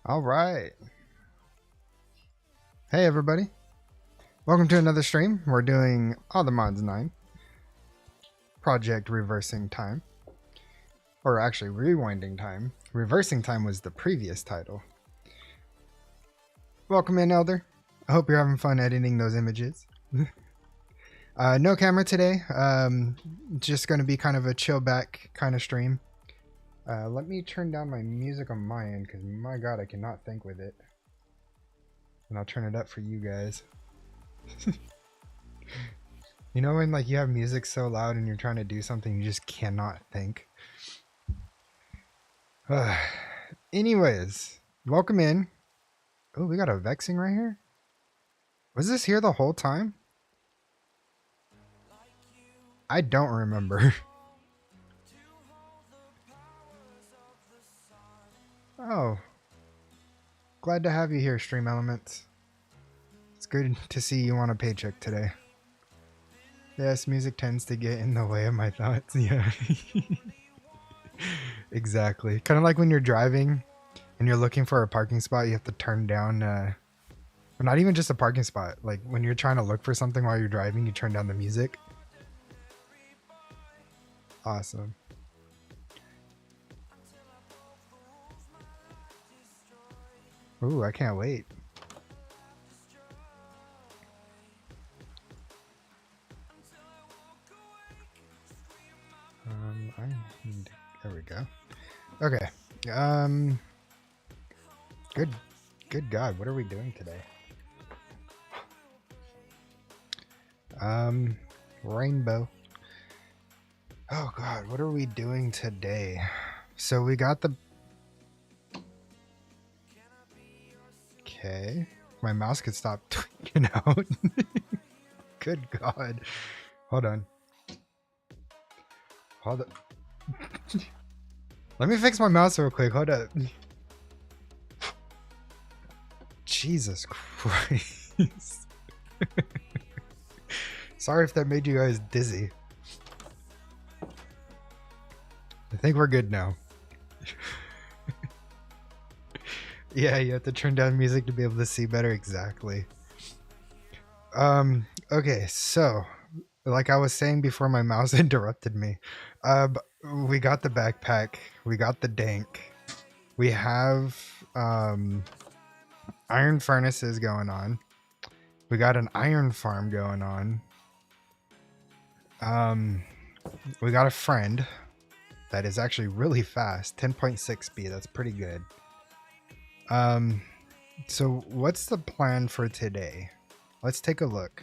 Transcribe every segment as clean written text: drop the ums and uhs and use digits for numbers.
All right. Hey everybody. Welcome to another stream. We're doing All the Mods 9. Project Reversing Time. Or actually Rewinding Time. Reversing Time was the previous title. Welcome in, Elder. I hope you're having fun editing those images. No camera today. Just going to be kind of a chill back kind of stream. Let me turn down my music on my end because my god, I cannot think with it. And I'll turn it up for you guys. You know when like you have music so loud and you're trying to do something you just cannot think? Anyways, welcome in. Oh, we got a vexing right here? Was this here the whole time? I don't remember. Oh. Glad to have you here, Stream Elements. It's good to see you on a paycheck today. Yes, music tends to get in the way of my thoughts. Yeah. Exactly. Kind of like when you're driving and you're looking for a parking spot, you have to turn down, well, not even just a parking spot. Like when you're trying to look for something while you're driving, you turn down the music. Awesome. Ooh, I can't wait. There we go. Okay. Good God, what are we doing today? Rainbow. Oh God, what are we doing today? So we got the... Okay. My mouse could stop tweaking out. Good God. Hold on. Hold on. Let me fix my mouse real quick. Hold up. Jesus Christ. Sorry if that made you guys dizzy. I think we're good now. Yeah, you have to turn down music to be able to see better. Exactly. Okay, so like I was saying before my mouse interrupted me, we got the backpack, we got the dank, we have iron furnaces going on, we got an iron farm going on, we got a friend that is actually really fast, 10.6 speed. That's pretty good. So what's the plan for today? Let's take a look.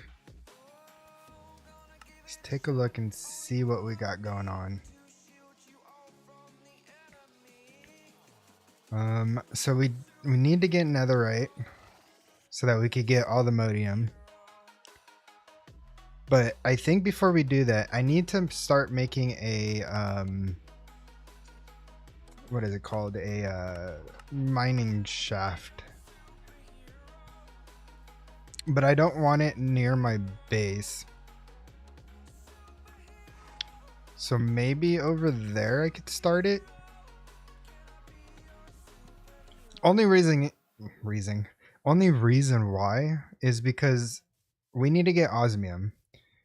Let's take a look and see what we got going on. So we need to get netherite so that we could get all the modium. But I think before we do that, I need to start making a what is it called? A mining shaft. But I don't want it near my base. So maybe over there I could start it. Only reason why is because we need to get osmium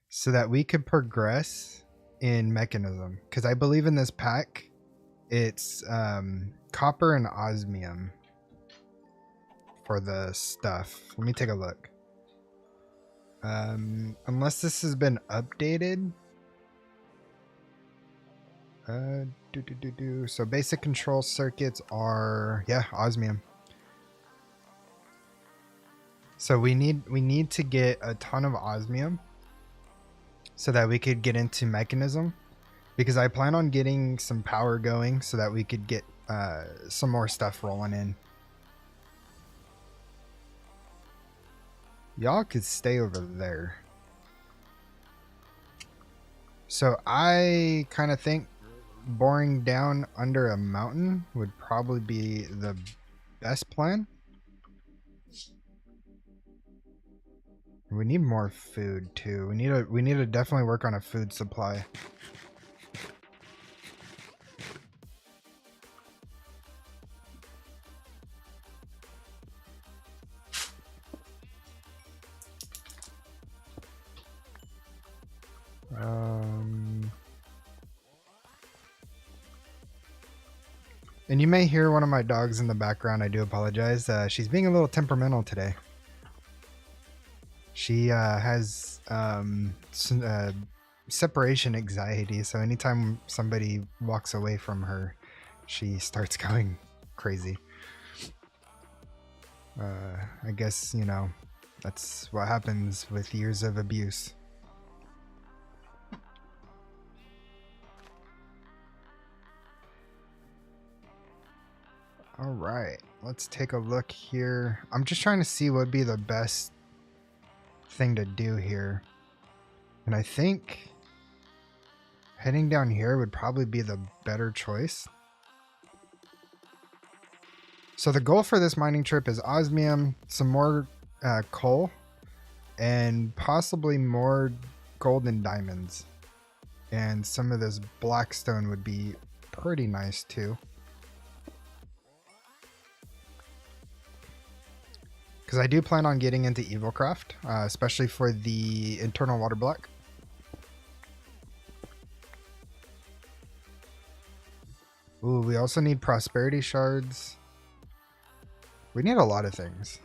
so that we could progress in mechanism. Because I believe in this pack, it's copper and osmium for the stuff. Let me take a look. Unless this has been updated. So basic control circuits are, yeah, osmium. So we need to get a ton of osmium so that we could get into mechanism, because I plan on getting some power going so that we could get some more stuff rolling in. Y'all could stay over there. So I kind of think boring down under a mountain would probably be the best plan. We need more food too. We need to definitely work on a food supply. And you may hear one of my dogs in the background. I do apologize. She's being a little temperamental today. She has separation anxiety, so anytime somebody walks away from her, she starts going crazy. I guess, you know, that's what happens with years of abuse. All right, let's take a look here. I'm just trying to see what would be the best thing to do here. And I think heading down here would probably be the better choice. So the goal for this mining trip is osmium, some more coal, and possibly more gold and diamonds. And some of this blackstone would be pretty nice too. Because I do plan on getting into Evilcraft, especially for the internal water block. Ooh, we also need prosperity shards. We need a lot of things.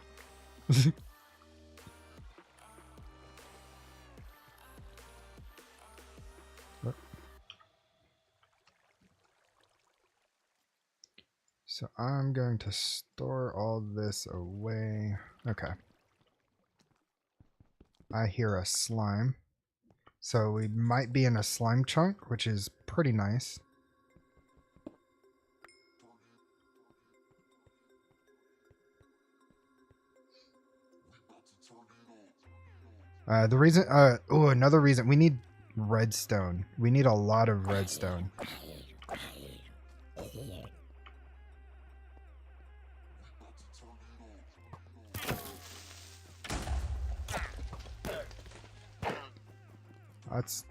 So I'm going to store all this away. Okay. I hear a slime. So we might be in a slime chunk, which is pretty nice. The reason, oh, another reason, we need redstone. We need a lot of redstone. That's...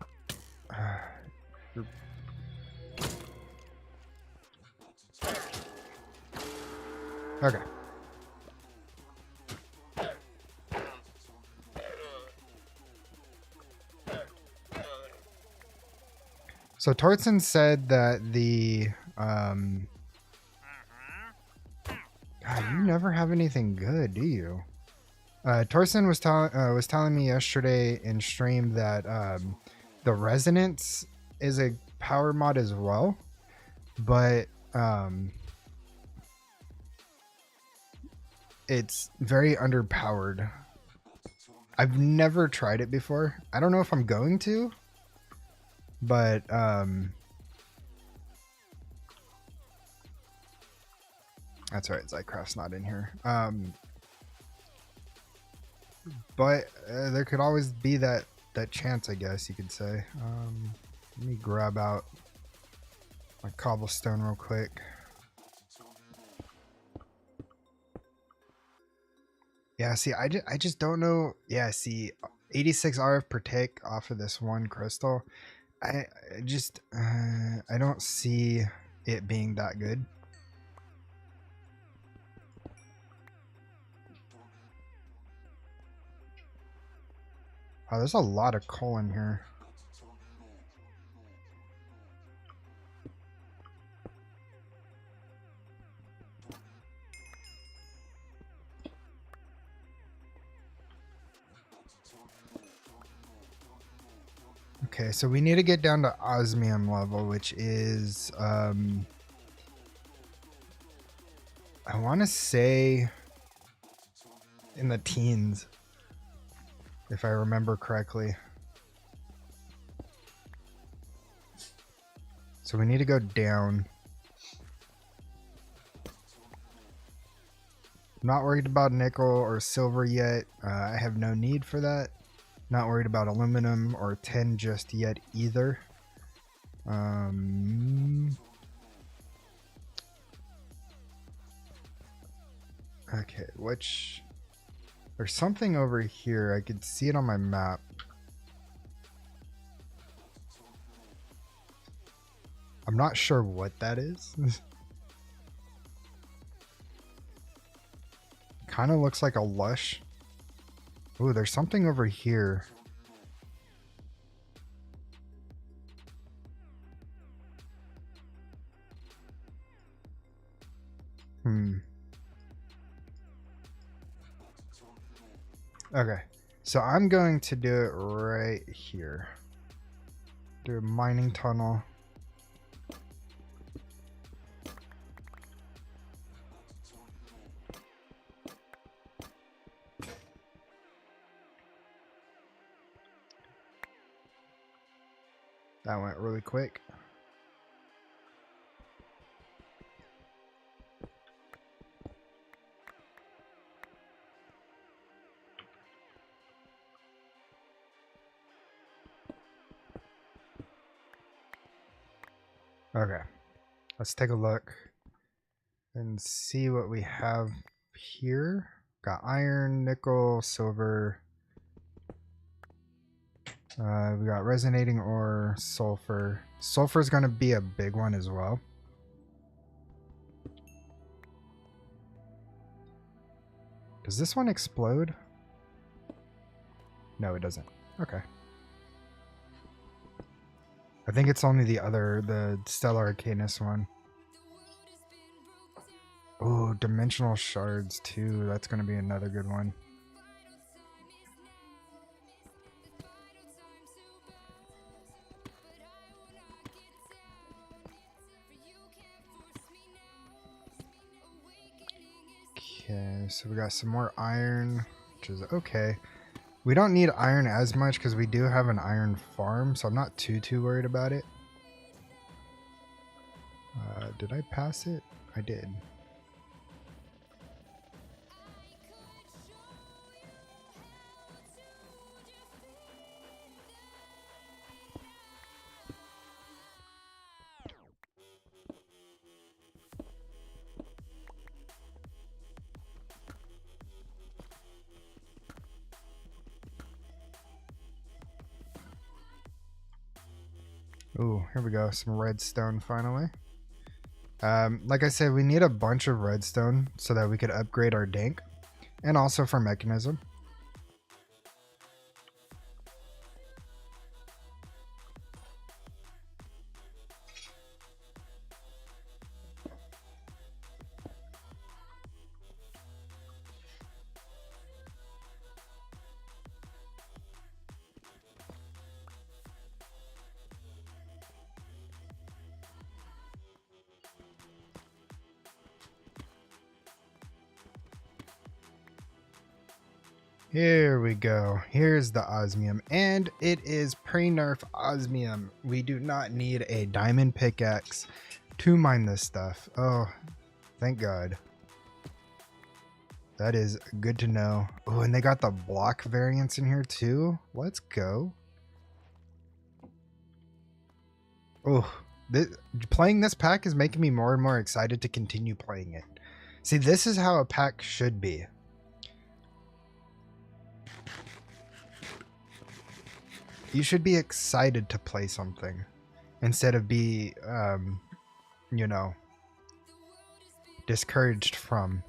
okay. So Tortzen said that the God, you never have anything good, do you? Torsten was telling me yesterday in stream that the resonance is a power mod as well, but it's very underpowered. I've never tried it before. I don't know if I'm going to, but that's right. Zycraft's not in here. But there could always be that chance, I guess you could say. Let me grab out my cobblestone real quick. Yeah, see, I just don't know. Yeah, see, 86 RF per tick off of this one crystal. I just I don't see it being that good. Oh, there's a lot of coal in here. Okay, so we need to get down to osmium level, which is I want to say in the teens, if I remember correctly. So we need to go down. I'm not worried about nickel or silver yet. I have no need for that. Not worried about aluminum or tin just yet either. Okay, which... There's something over here. I could see it on my map. I'm not sure what that is. Kind of looks like a lush. Ooh, there's something over here. Okay, so I'm going to do it right here. Do a mining tunnel. That went really quick. Okay, let's take a look and see what we have here. Got iron, nickel, silver. We got resonating ore, sulfur. Sulfur is going to be a big one as well. Does this one explode? No, it doesn't. Okay. I think it's only the Stellar Arcanus one. Oh, dimensional shards too. That's going to be another good one. Okay, so we got some more iron, which is okay. We don't need iron as much because we do have an iron farm, so I'm not too worried about it. Did I pass it? I did. Ooh, here we go. Some redstone finally. Like I said, we need a bunch of redstone so that we could upgrade our dank and also for mechanism. Here we go. Here's the osmium, and it is pre-nerf osmium. We do not need a diamond pickaxe to mine this stuff. Oh, thank God. That is good to know. Oh, and they got the block variants in here too. Let's go. Oh, playing this pack is making me more and more excited to continue playing it. See, this is how a pack should be. You should be excited to play something instead of be, you know, discouraged from.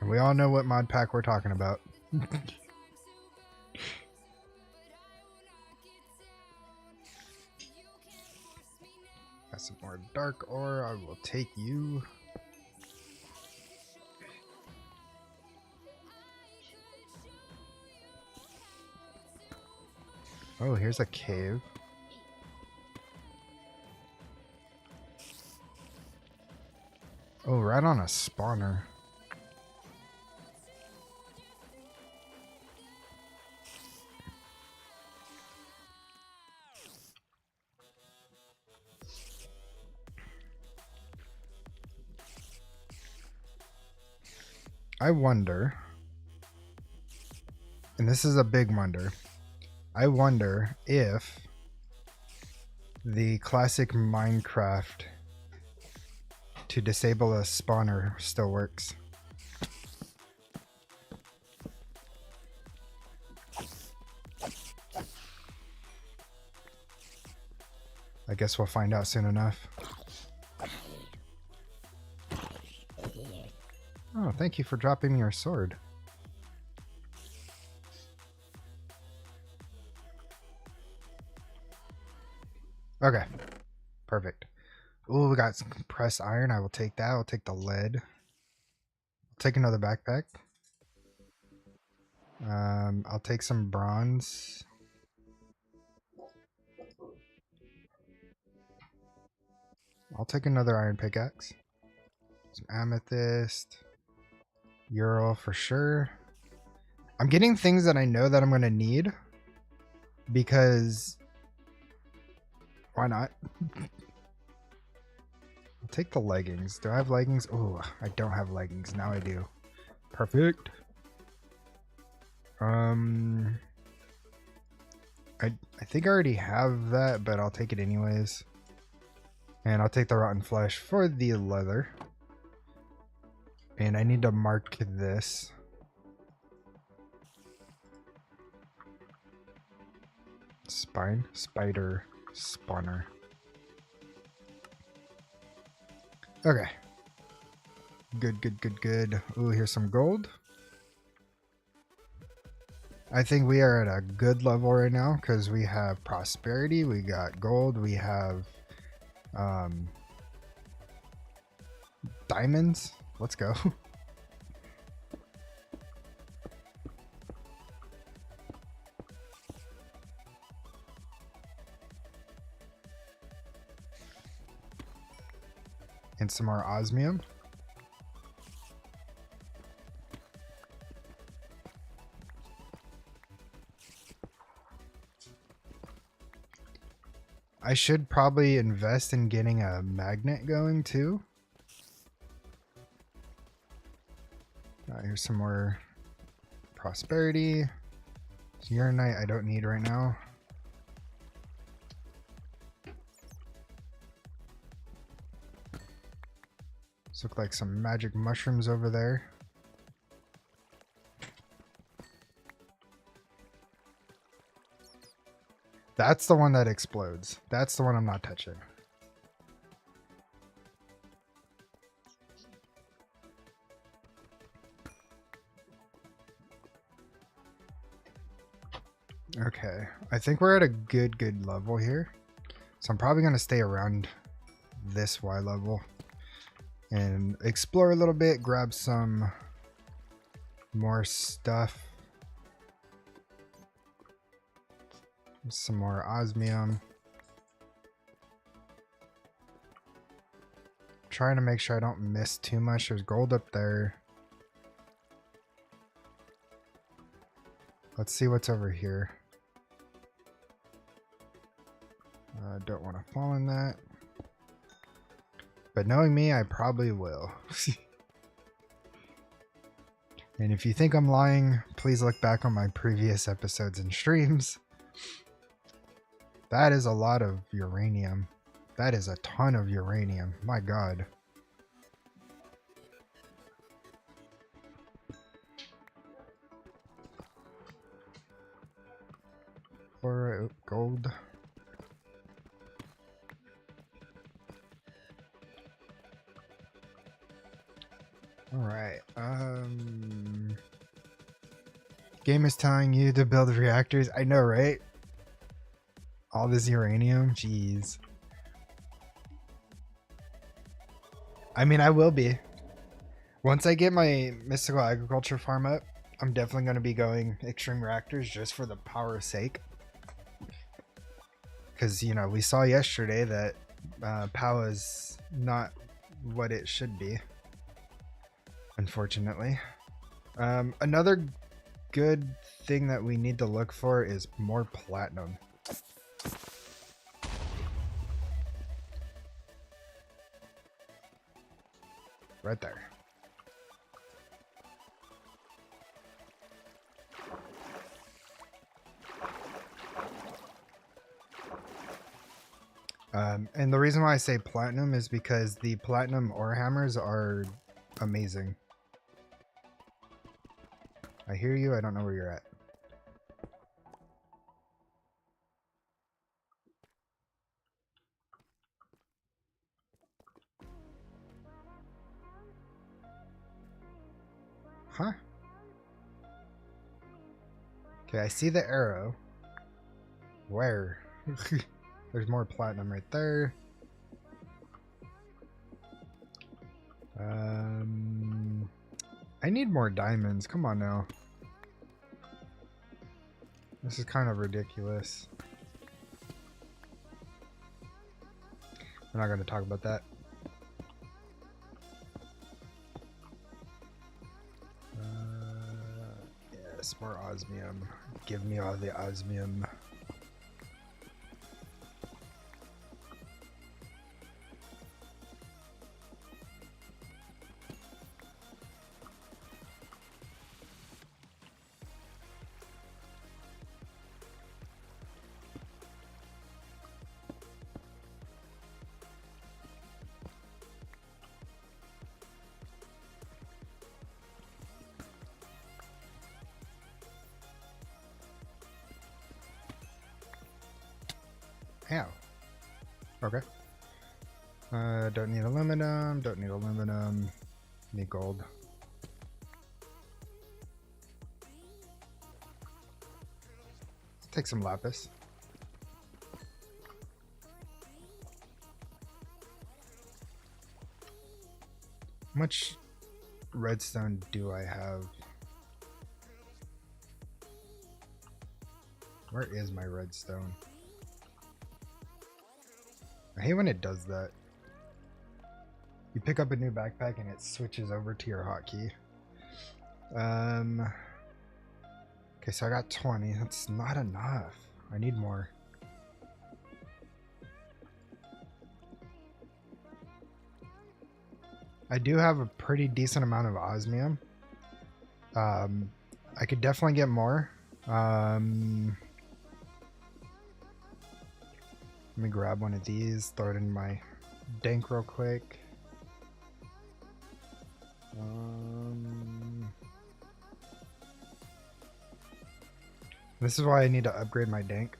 And we all know what mod pack we're talking about. Got some more dark ore. I will take you. Oh, here's a cave. Oh, right on a spawner. I wonder, and this is a big wonder, I wonder if the classic Minecraft to disable a spawner still works. I guess we'll find out soon enough. Oh, thank you for dropping me your sword. Okay, perfect. Ooh, we got some compressed iron. I will take that. I'll take the lead. I'll take another backpack. I'll take some bronze. I'll take another iron pickaxe. Some amethyst. Ural for sure. I'm getting things that I know that I'm going to need because why not? I'll take the leggings. Do I have leggings? Oh, I don't have leggings. Now I do. Perfect. I think I already have that, but I'll take it anyways. And I'll take the rotten flesh for the leather. And I need to mark this. Spider spawner. Okay. Good. Ooh, here's some gold. I think we are at a good level right now because we have prosperity, we got gold, we have diamonds. Let's go. And some more osmium. I should probably invest in getting a magnet going too. Here's some more prosperity. Uranite I don't need right now. These look like some magic mushrooms over there. That's the one that explodes. That's the one I'm not touching. Okay, I think we're at a good level here. So I'm probably going to stay around this Y level and explore a little bit, grab some more stuff. Some more osmium. Trying to make sure I don't miss too much. There's gold up there. Let's see what's over here. Don't want to fall in that. But knowing me, I probably will. And if you think I'm lying, please look back on my previous episodes and streams. That is a lot of uranium. That is a ton of uranium. My god. Fluorite, gold. Alright, game is telling you to build reactors. I know, right? All this uranium? Jeez. I mean, I will be. Once I get my mystical agriculture farm up, I'm definitely going to be going extreme reactors just for the power's sake. Because, you know, we saw yesterday that power is not what it should be. Unfortunately. Another good thing that we need to look for is more platinum. Right there. And the reason why I say platinum is because the platinum ore hammers are amazing. I hear you, I don't know where you're at. Huh? Okay, I see the arrow. Where? There's more platinum right there. I need more diamonds. Come on now. This is kind of ridiculous. We're not going to talk about that. Yes, more osmium. Give me all the osmium. How? Okay. Don't need aluminum, don't need aluminum. Need gold. Take some lapis. How much redstone do I have? Where is my redstone? I hate when it does that. You pick up a new backpack and it switches over to your hotkey. Okay, so I got 20. That's not enough. I need more. I do have a pretty decent amount of osmium. I could definitely get more. Let me grab one of these, throw it in my dank real quick. This is why I need to upgrade my dank.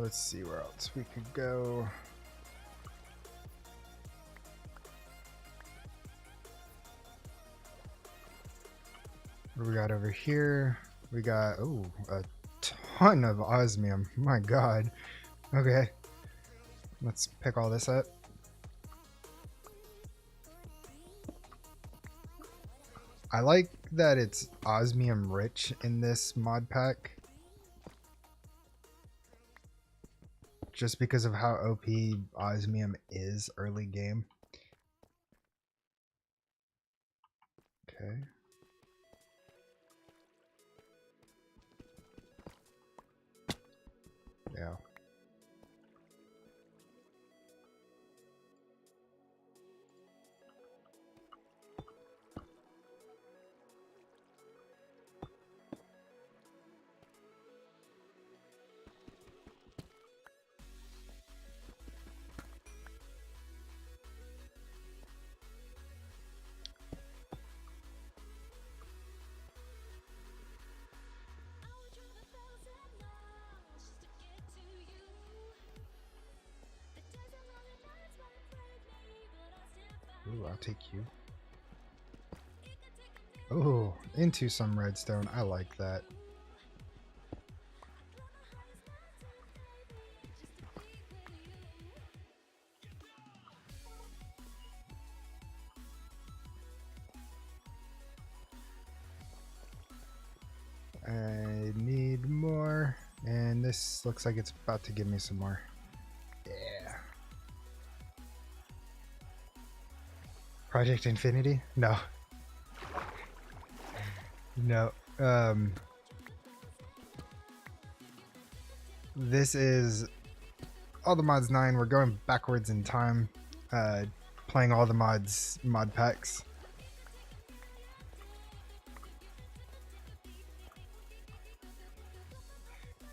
let's see where else we could go. What do we got over here? We got, oh, a ton of osmium. My god. Okay. Let's pick all this up. I like that it's osmium rich in this mod pack. Just because of how OP osmium is early game. Okay. Yeah. Ooh, I'll take you. Oh, into some redstone. I like that. I need more, and this looks like it's about to give me some more. Yeah. Project Infinity? No. No. This is all the mods 9. We're going backwards in time, playing all the mod packs.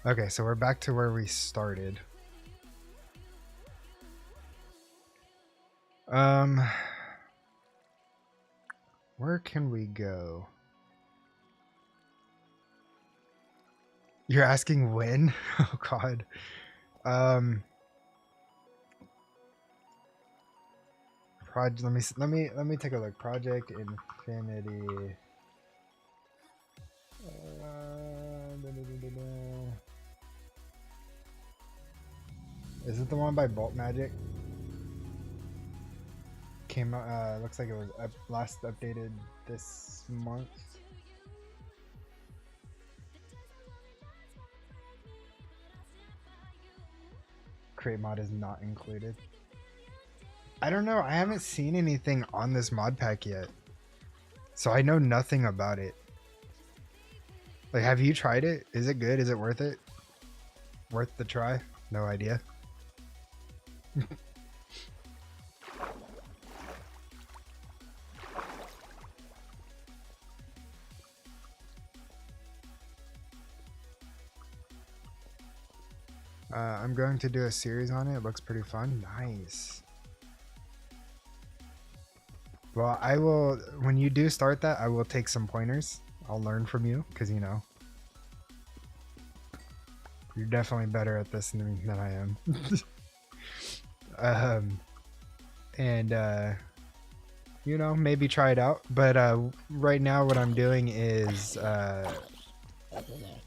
Okay, so we're back to where we started. Where can we go? You're asking when? Oh god. Let me take a look. Project Infinity. Is it the one by Bolt Magic? Came out, looks like it was last updated this month. Create mod is not included. I don't know. I haven't seen anything on this mod pack yet, so I know nothing about it. Like, have you tried it? Is it good? Is it worth it? Worth the try? No idea. I'm going to do a series on it. It looks pretty fun. Nice. Well, I will, when you do start that, I will take some pointers. I'll learn from you, because, you know, you're definitely better at this than I am. You know, maybe try it out. But right now what I'm doing is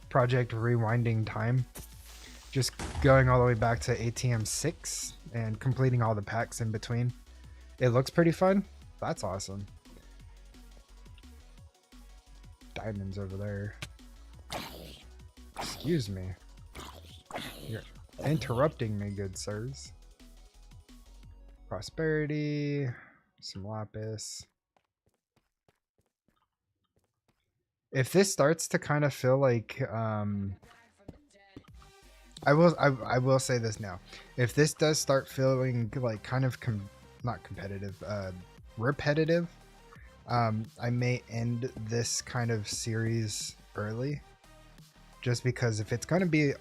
Project Rewinding Time. Just going all the way back to ATM 6 and completing all the packs in between. It looks pretty fun. That's awesome. Diamonds over there. Excuse me. You're interrupting me, good sirs. Prosperity. Some lapis. If this starts to kind of feel like I will say this now. If this does start feeling like kind of not competitive, repetitive, I may end this kind of series early, just because if it's going to be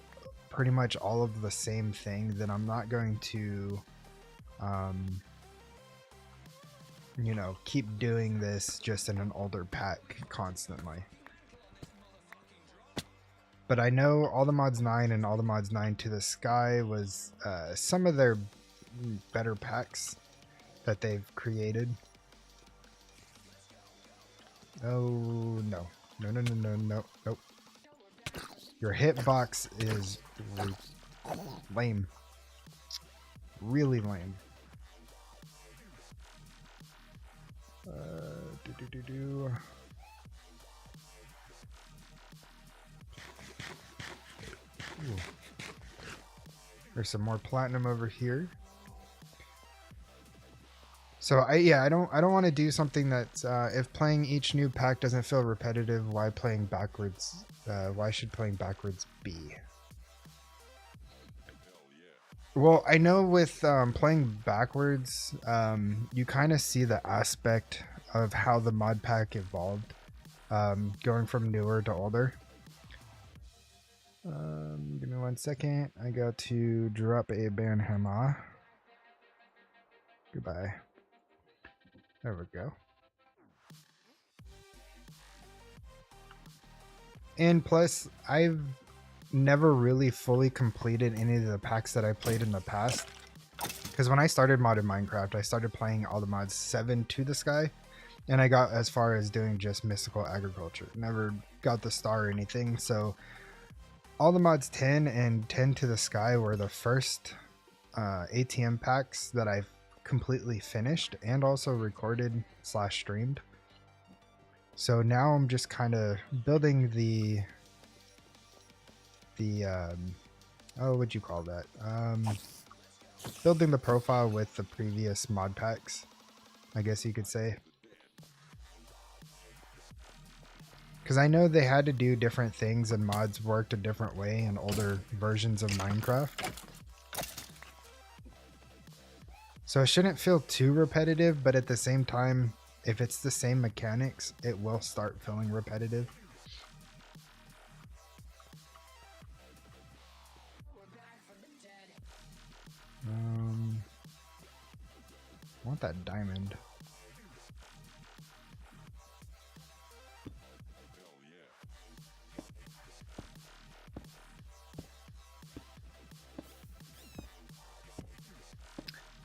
pretty much all of the same thing, then I'm not going to you know, keep doing this just in an older pack constantly. but I know All the Mods 9 and All the Mods 9 to the Sky was some of their better packs that they've created. Oh no. Nope. Your hitbox is lame. Really lame. Ooh. There's some more platinum over here. So I don't want to do something that if playing each new pack doesn't feel repetitive, why playing backwards? Why should playing backwards be? Well, I know with playing backwards, you kind of see the aspect of how the mod pack evolved, going from newer to older. Give me 1 second. I got to drop a banhammer. Goodbye. There we go. And plus, I've never really fully completed any of the packs that I played in the past. Because when I started modded Minecraft, I started playing all the mods 7 to the Sky. And I got as far as doing just mystical agriculture. Never got the star or anything. So all the mods 10 and 10 to the Sky were the first ATM packs that I've completely finished and also recorded / streamed. So now I'm just kind of building the oh, what'd you call that? Building the profile with the previous mod packs, I guess you could say. Because I know they had to do different things and mods worked a different way in older versions of Minecraft. So it shouldn't feel too repetitive, but at the same time, if it's the same mechanics, it will start feeling repetitive. I want that diamond.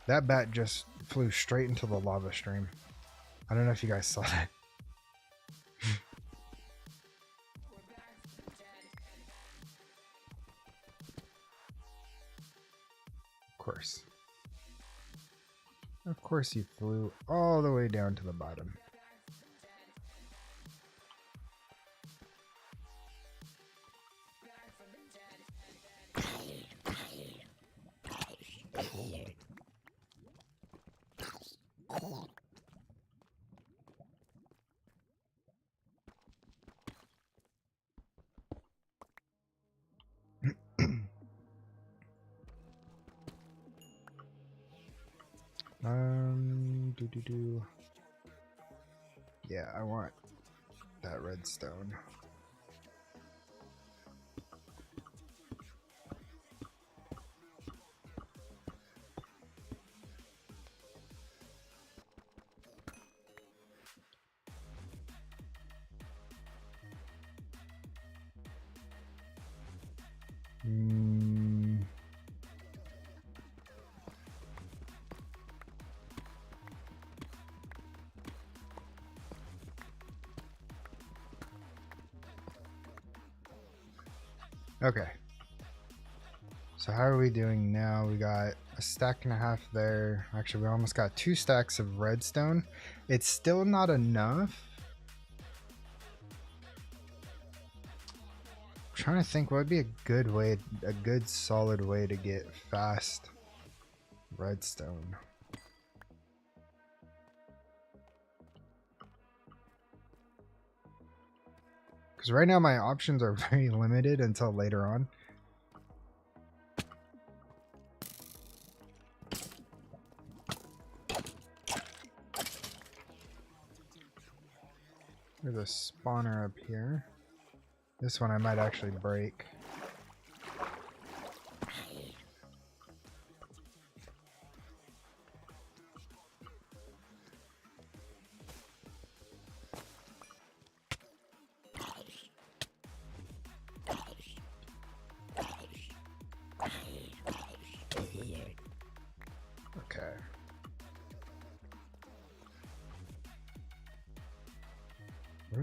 That bat just flew straight into the lava stream. I don't know if you guys saw that. Of course you flew all the way down to the bottom. Yeah, I want that redstone. Okay. So how are we doing now? We got a stack and a half there. Actually, we almost got 2 stacks of redstone. It's still not enough. I'm trying to think what would be a good way, a good solid way to get fast redstone. Because right now my options are very limited until later on. There's a spawner up here. This one I might actually break.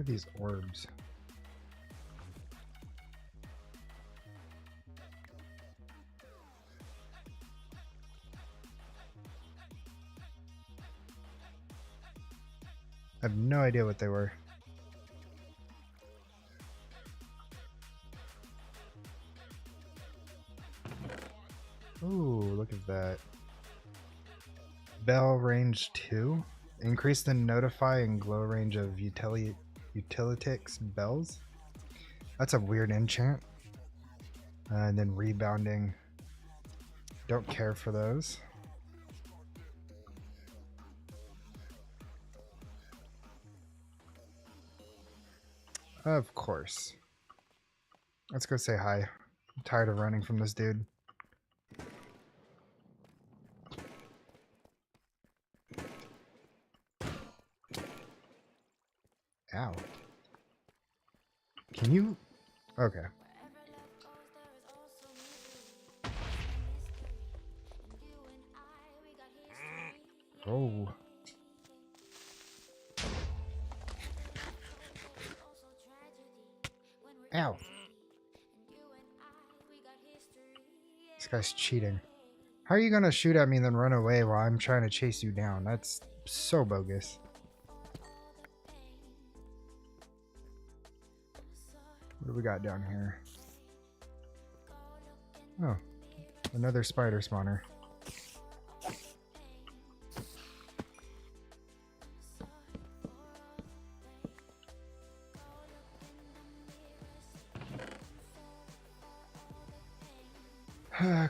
What are these orbs? I have no idea what they were. Ooh, look at that. Bell range 2. Increase the notify and glow range of Utilitix bells. That's a weird enchant. And then rebounding. Don't care for those. Of course. Let's go say hi. I'm tired of running from this dude. Ow. Can you? Okay. Oh. Ow. This guy's cheating. How are you gonna shoot at me and then run away while I'm trying to chase you down? That's so bogus. What do we got down here? Oh, another spider spawner.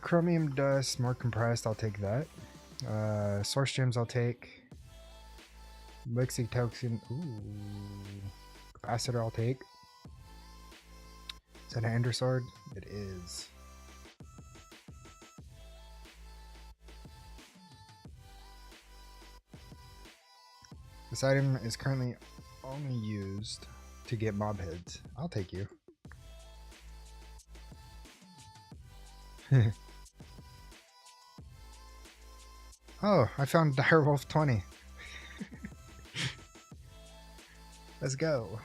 Chromium dust, more compressed, I'll take that. Source gems, I'll take. Lexi toxin, ooh. Capacitor, I'll take. Is that an Ender Sword? It is. This item is currently only used to get mob heads. I'll take you. Oh, I found Direwolf 20. Let's go.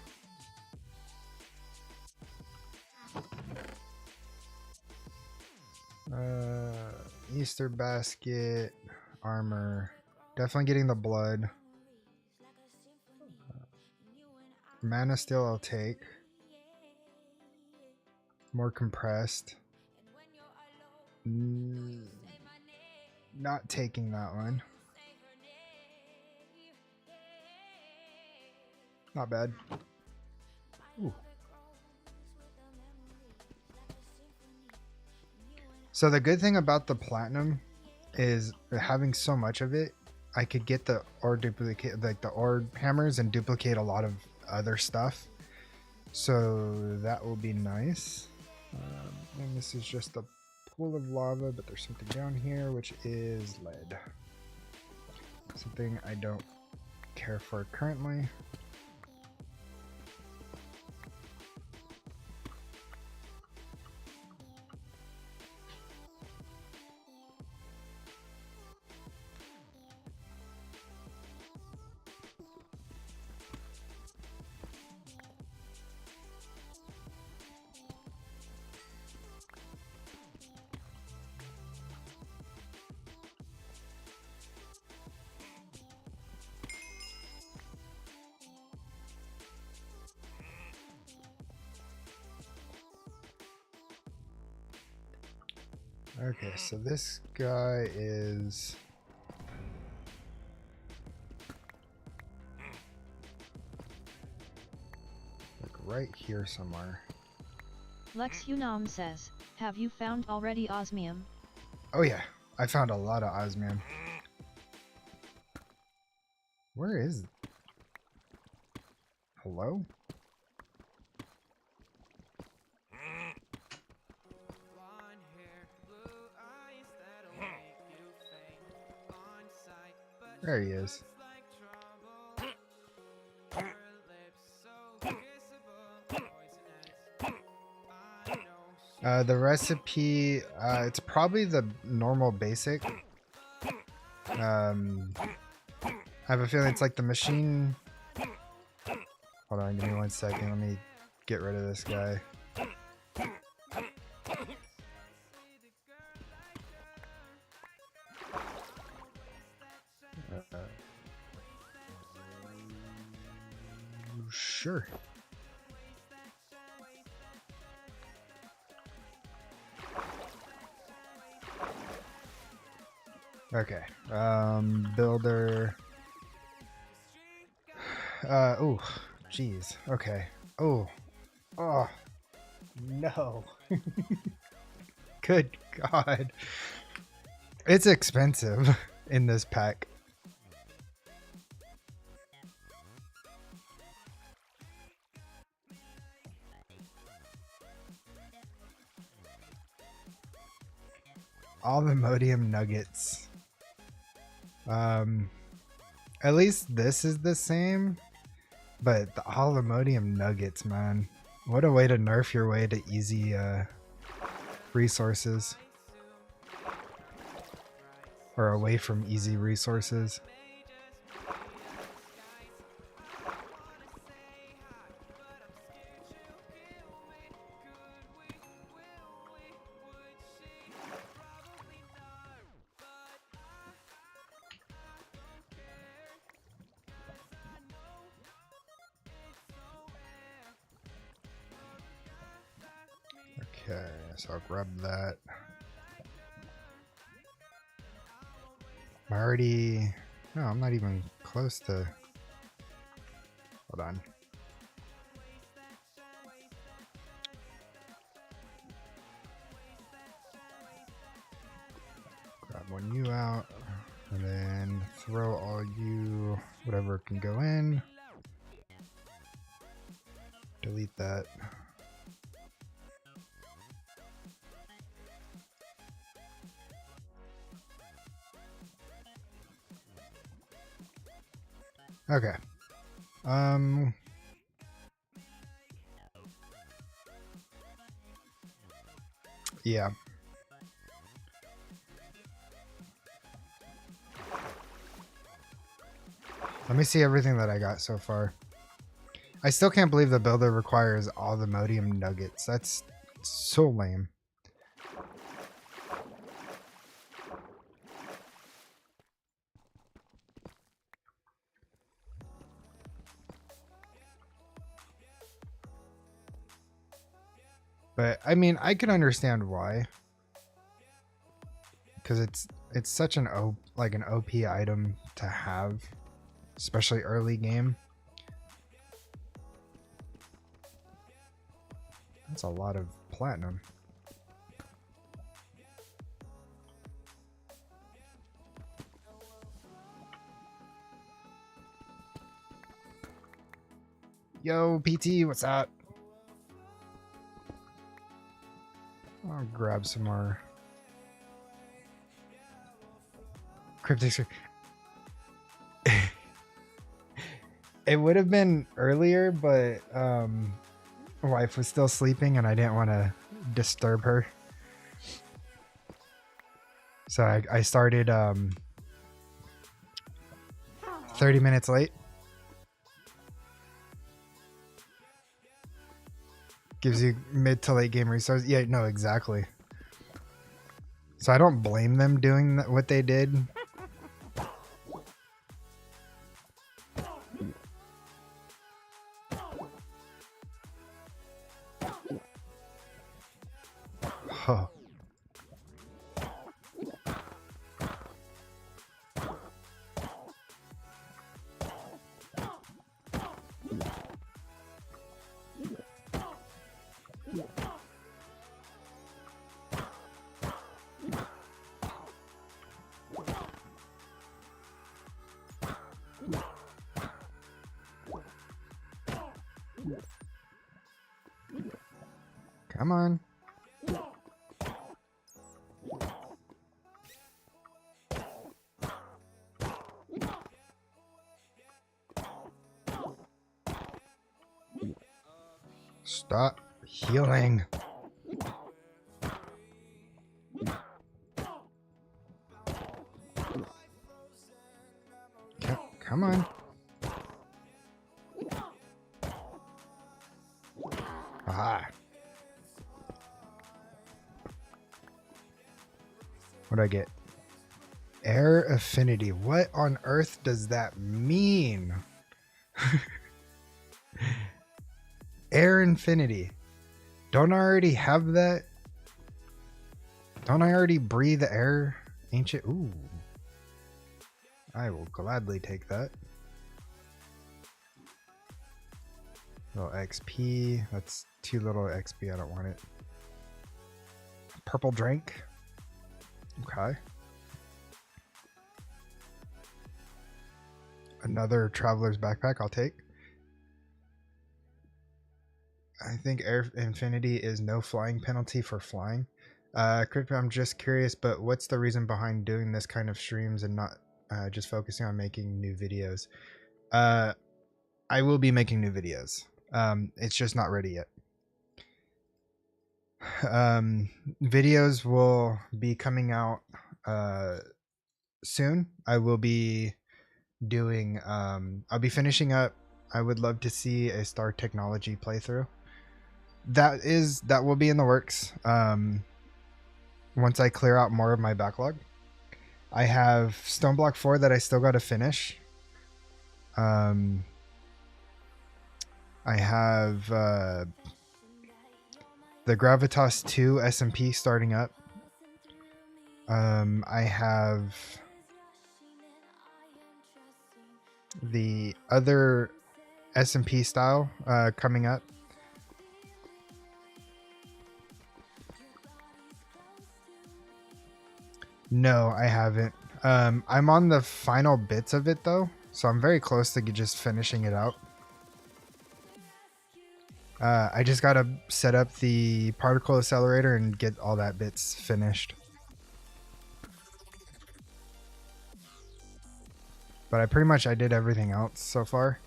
Easter basket, armor. Definitely getting the blood. Mana steel I'll take. More compressed. Not taking that one. Not bad. Ooh. So the good thing about the platinum is having so much of it, I could get the ore duplicate, like the ore hammers, and duplicate a lot of other stuff. So that will be nice. And this is just a pool of lava, but there's something down here, which is lead. Something I don't care for currently. Okay, so this guy is like right here somewhere. Lex Unam says, have you found already osmium? Oh yeah, I found a lot of osmium. Where is it? Hello? There he is. The recipe, it's probably the normal basic. I have a feeling it's like the machine Hold on, give me 1 second. Let me get rid of this guy. Sure. Okay. Builder. Oh, jeez. Okay. Oh. Oh. No. Good God. It's expensive in this pack. All the modium nuggets. At least this is the same, but the Holomodium nuggets, man. What a way to nerf your way to easy resources. Or away from easy resources. Okay, so I'll grab that. I'm already... No, I'm not even close to... Hold on. Grab one you out, and then throw all you... whatever can go in. Delete that. Okay. Yeah. Let me see everything that I got so far. I still can't believe the builder requires all the modium nuggets. That's so lame. But I mean, I can understand why, because it's such an OP item to have, especially early game. That's a lot of platinum. Yo, PT, what's up? I'll grab some more cryptic. It would have been earlier, but wife was still sleeping and I didn't want to disturb her. So I started 30 minutes late. Gives you mid to late game resources. Yeah, no, exactly. So I don't blame them doing what they did. Huh. Come on. Stop healing. Come on. Aha. What do I get? Air affinity. What on earth does that mean? Air infinity. Don't I already have that? Don't I already breathe air? Ancient. Ooh. I will gladly take that. Little XP. That's too little XP. I don't want it. Purple drink. Okay. Another traveler's backpack. I'll take. I think air infinity is no flying penalty for flying. Crypto, I'm just curious, but what's the reason behind doing this kind of streams and not just focusing on making new videos? I will be making new videos. It's just not ready yet. Videos will be coming out soon. I will be doing I'll be finishing up. I would love to see a Star Technology playthrough. That will be in the works. Once I clear out more of my backlog. I have Stone Block 4 that I still got to finish. I have the Gravitas 2 SMP starting up. I have the other SMP style coming up. No, I haven't. I'm on the final bits of it though, so I'm very close to just finishing it out. I just gotta set up the particle accelerator and get all that bits finished. But I did everything else so far.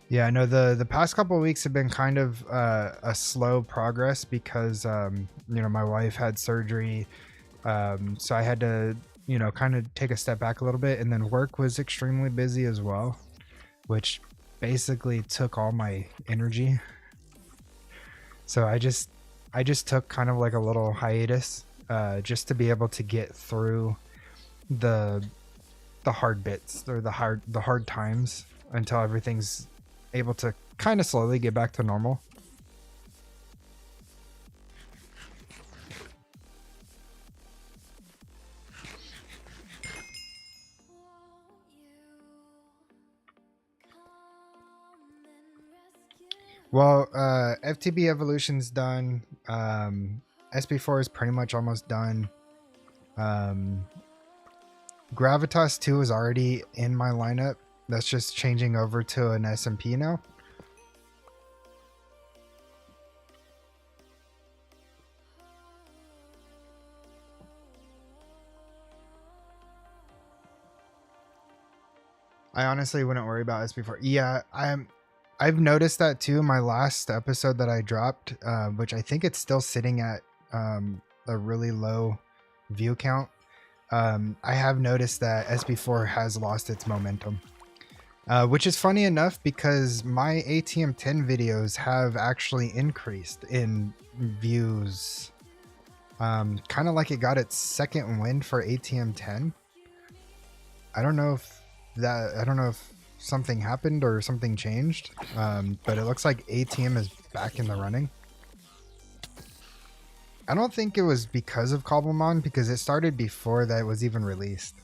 Yeah, no, the past couple of weeks have been kind of a slow progress because you know, my wife had surgery, so I had to, you know, kind of take a step back a little bit, and then work was extremely busy as well, which basically took all my energy. So I just took kind of like a little hiatus, just to be able to get through the hard bits or the hard times until everything's able to kind of slowly get back to normal. Well, FTB Evolution's done. SB4 is pretty much almost done. Gravitas 2 is already in my lineup. That's just changing over to an SMP now. I honestly wouldn't worry about SB4. Yeah, I've noticed that too. My last episode that I dropped, which I think it's still sitting at a really low view count. I have noticed that SB4 has lost its momentum. Which is funny enough because my ATM 10 videos have actually increased in views. Kind of like it got its second win for ATM 10. I don't know if something happened or something changed, but it looks like ATM is back in the running. I don't think it was because of Cobblemon, because it started before that was even released.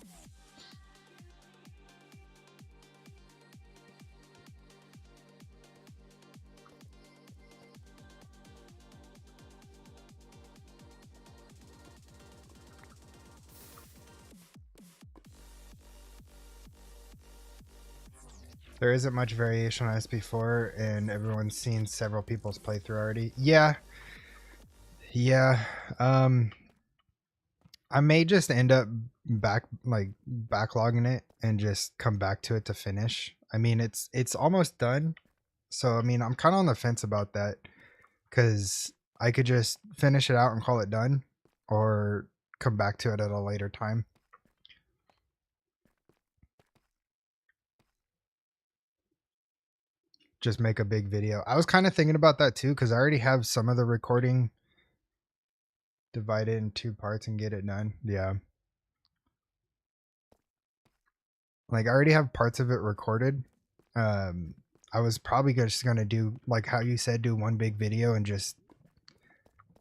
There isn't much variation on SP4, and everyone's seen several people's playthrough already. Yeah. I may just end up backlogging it and just come back to it to finish. I mean, it's almost done, so I mean, I'm kind of on the fence about that because I could just finish it out and call it done, or come back to it at a later time. just make a big video. I was kind of thinking about that too, because I already have some of the recording divided in 2 parts and get it done. Yeah. Like I already have parts of it recorded. I was probably just gonna do like how you said, do one big video and just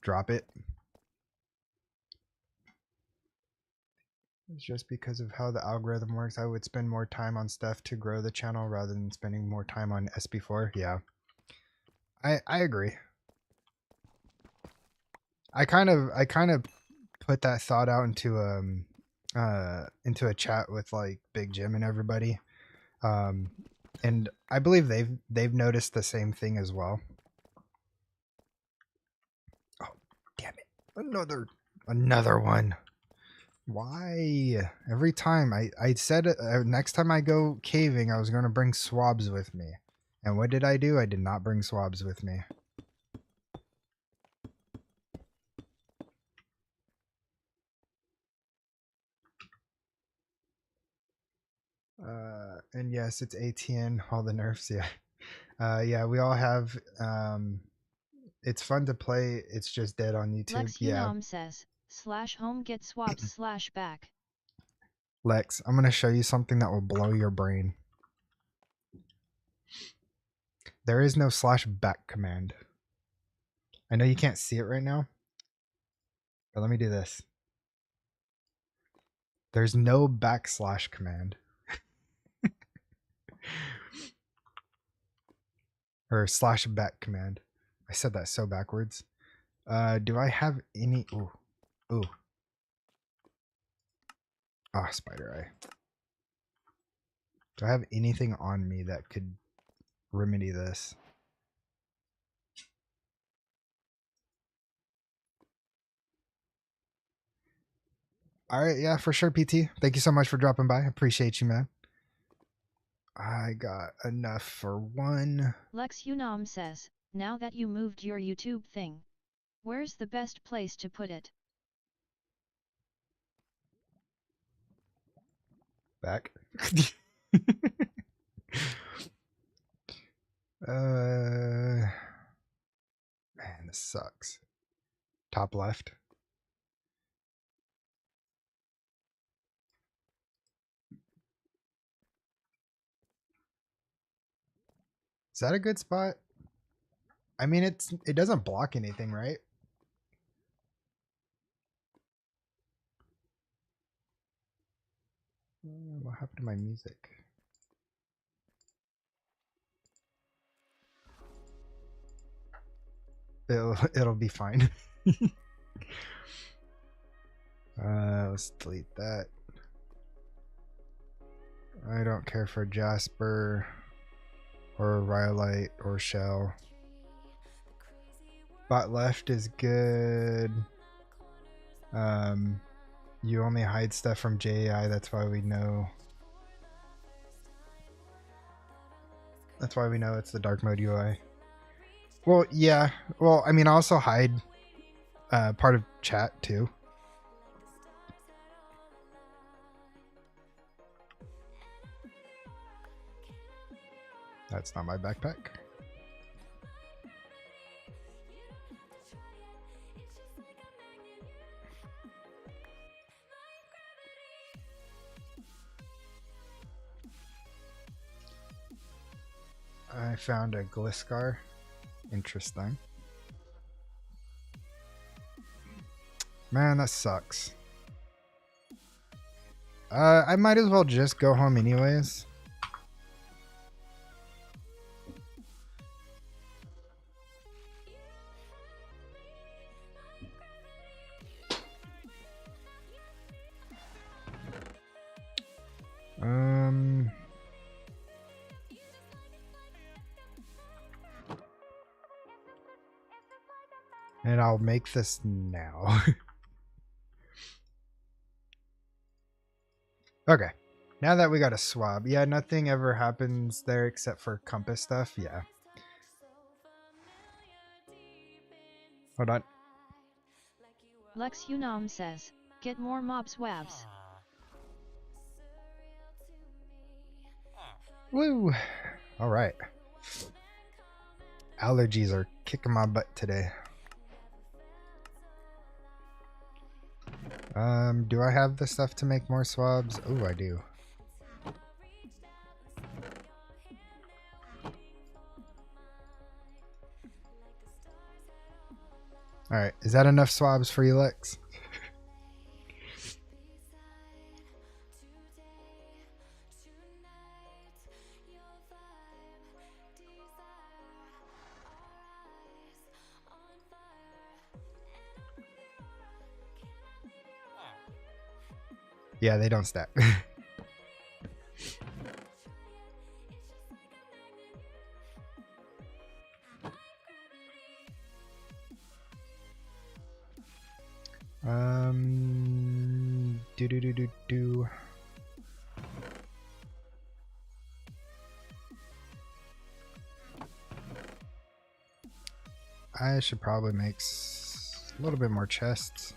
drop it. It's just because of how the algorithm works. I would spend more time on stuff to grow the channel rather than spending more time on SB4. Yeah, I agree. I kind of put that thought out into a chat with like Big Jim and everybody, and I believe they've noticed the same thing as well. Oh, damn it! Another one. Why? Every time I said next time I go caving, I was going to bring swabs with me. And what did I do? I did not bring swabs with me. And yes, it's ATM, all the nerfs, yeah. Yeah, we all have, it's fun to play, it's just dead on YouTube, Lex yeah. Unam says, /home get swabs /back. Lex, I'm going to show you something that will blow your brain. There is no /back command. I know you can't see it right now, but let me do this. There's no / command. Or /back command. I said that so backwards. Do I have any... Ooh. Ah, spider eye. Do I have anything on me that could remedy this? Alright, yeah, for sure, PT. Thank you so much for dropping by. I appreciate you, man. I got enough for one. Lex Unam says, now that you moved your YouTube thing, where's the best place to put it? Back. Man, this sucks. Top left. Is that a good spot? I mean, it doesn't block anything, right? What happened to my music? It'll be fine. Let's delete that. I don't care for Jasper or Rhyolite or Shell. Bot left is good. You only hide stuff from JAI, that's why we know. That's why we know it's the dark mode UI. Well, yeah. Well, I mean, I also hide part of chat too. That's not my backpack. I found a Gliscar. Interesting. Man, that sucks. I might as well just go home anyways. And I'll make this now. Okay. Now that we got a swab. Yeah, nothing ever happens there except for compass stuff. Yeah. Hold on. Lex Unam says, get more mob swabs. Woo! Alright. Allergies are kicking my butt today. Do I have the stuff to make more swabs? Oh, I do. Alright, is that enough swabs for you, Lex? Yeah, they don't stack. Do. I should probably make a little bit more chests.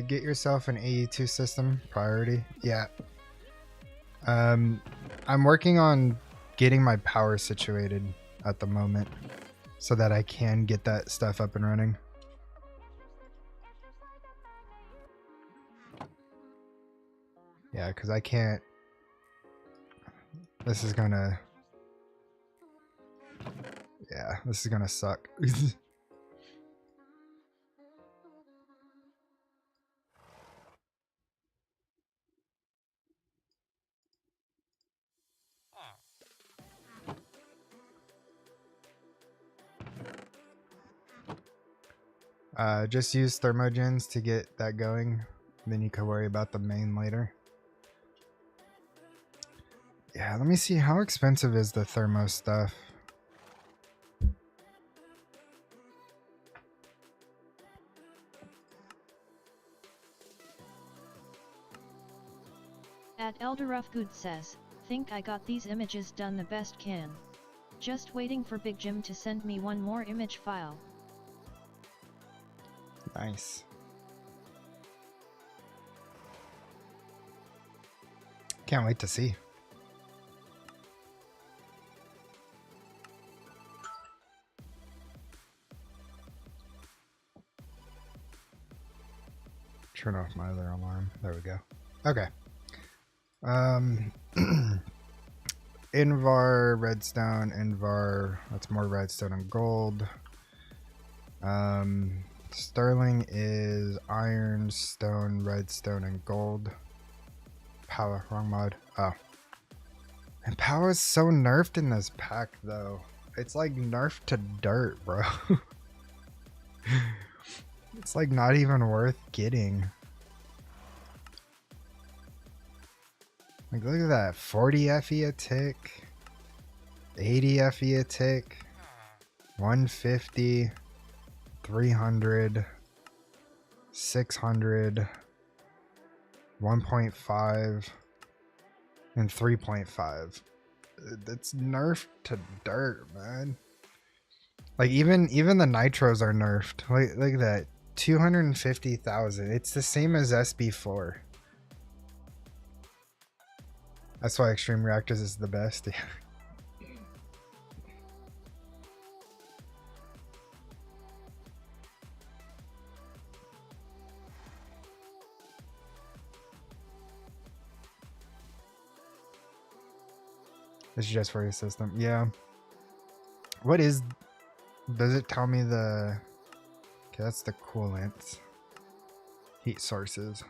Get yourself an AE2 system priority. Yeah. I'm working on getting my power situated at the moment so that I can get that stuff up and running. Yeah, because I can't. This is gonna. Yeah, this is gonna suck. Just use thermogens to get that going. Then you can worry about the main later. Yeah, let me see. How expensive is the thermo stuff? At Elderufgood says, think I got these images done the best can. Just waiting for Big Jim to send me one more image file. Nice. Can't wait to see. Turn off my other alarm. There we go. Okay. Invar, redstone, Invar. That's more redstone and gold. Sterling is iron, stone, redstone, and gold. Power, wrong mod. Oh. And power is so nerfed in this pack, though. It's like nerfed to dirt, bro. It's like not even worth getting. Like, look at that. 40 FE a tick. 80 FE a tick. 150. 300. 600. 1.5. And 3.5. It's nerfed to dirt, man. Like, even the nitros are nerfed. Like, look at that. 250,000. It's the same as SB4. That's why Extreme Reactors is the best. It's just for your system. Yeah. What is... Does it tell me the... Okay, that's the coolant. Heat sources.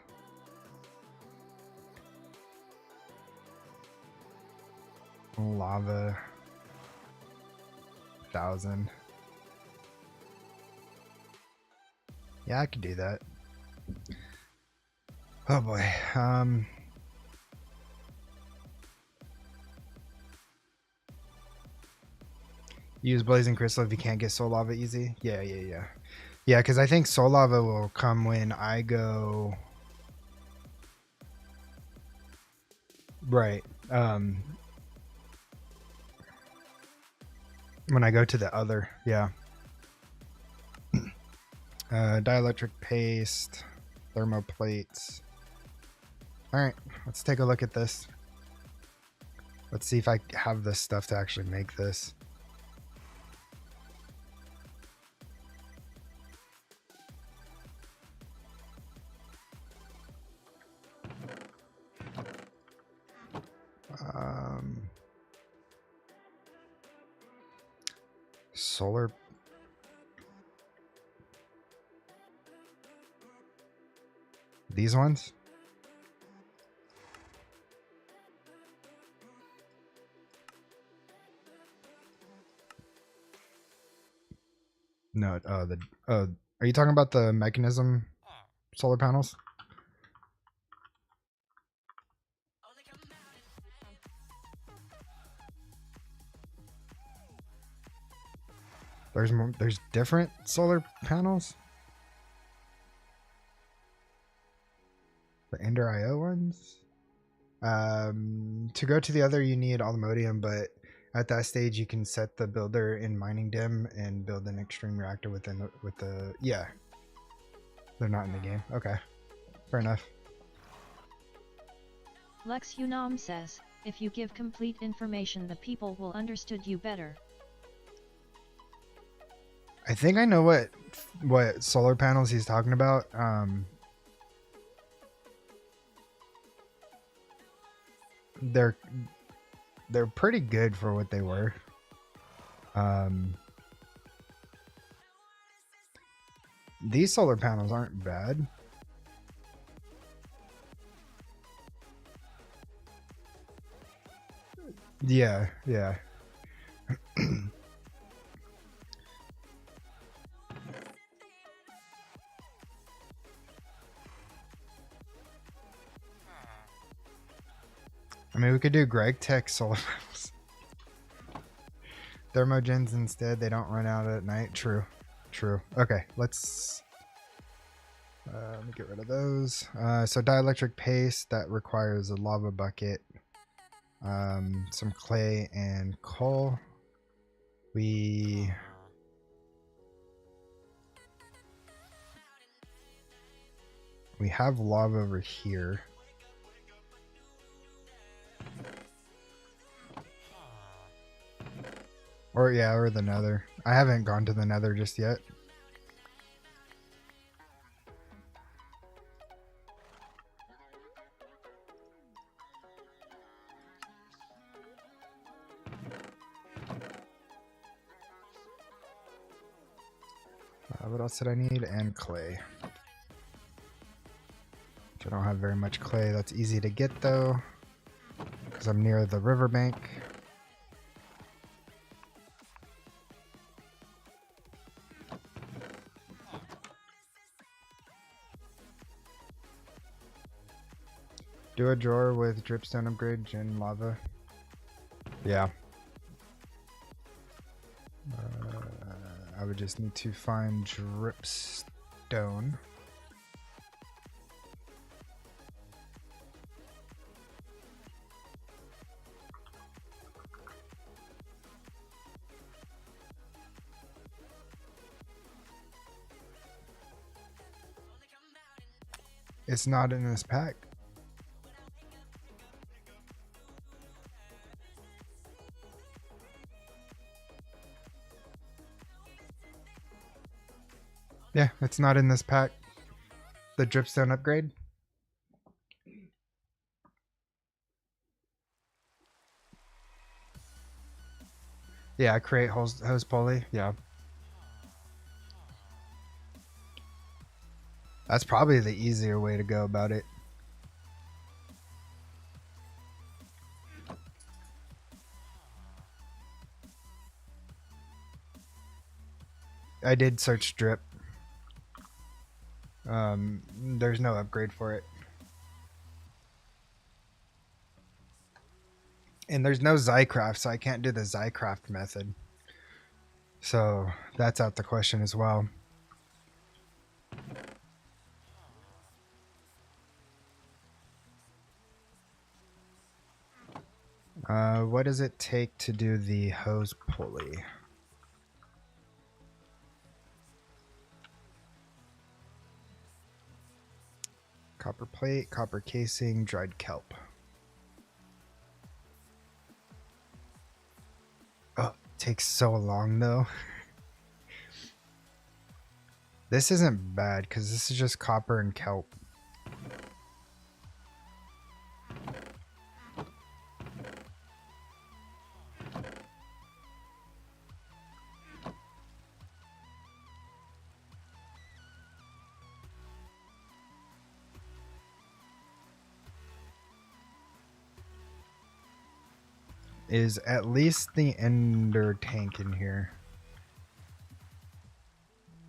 Lava. 1,000. Yeah, I could do that. Oh boy. Use blazing crystal if you can't get soul lava easy. Yeah. Yeah, because I think soul lava will come when I go. Right. When I go to the other, yeah. Dielectric paste, thermoplates. All right, let's take a look at this. Let's see if I have the stuff to actually make this. Solar. These ones? No, are you talking about the mechanism solar panels? There's different solar panels? The Ender IO ones? To go to the other, you need Alumodium, but at that stage, you can set the builder in mining dim and build an extreme reactor with the yeah. They're not in the game. Okay, fair enough. Lex Unam says, if you give complete information, the people will understood you better. I think I know what solar panels he's talking about. They're pretty good for what they were. These solar panels aren't bad. Yeah, yeah. I mean, we could do Greg Tech solar panels. Thermogens instead, they don't run out at night. True. True. Okay, let's let me get rid of those. So dielectric paste, that requires a lava bucket, some clay and coal. We have lava over here. Or yeah, or the nether. I haven't gone to the nether just yet. What else did I need? And clay. I don't have very much clay. That's easy to get though, because I'm near the riverbank. Do a drawer with dripstone upgrade, gin, lava. Yeah. I would just need to find dripstone. It's not in this pack. Yeah, it's not in this pack. The dripstone upgrade. Yeah, create hose pulley. Yeah. That's probably the easier way to go about it. I did search drip. There's no upgrade for it. And there's no Zycraft, so I can't do the Zycraft method. So that's out the question as well. What does it take to do the hose pulley? Copper plate, copper casing, dried kelp. Takes so long though. This isn't bad because this is just copper and kelp. Is at least the ender tank in here?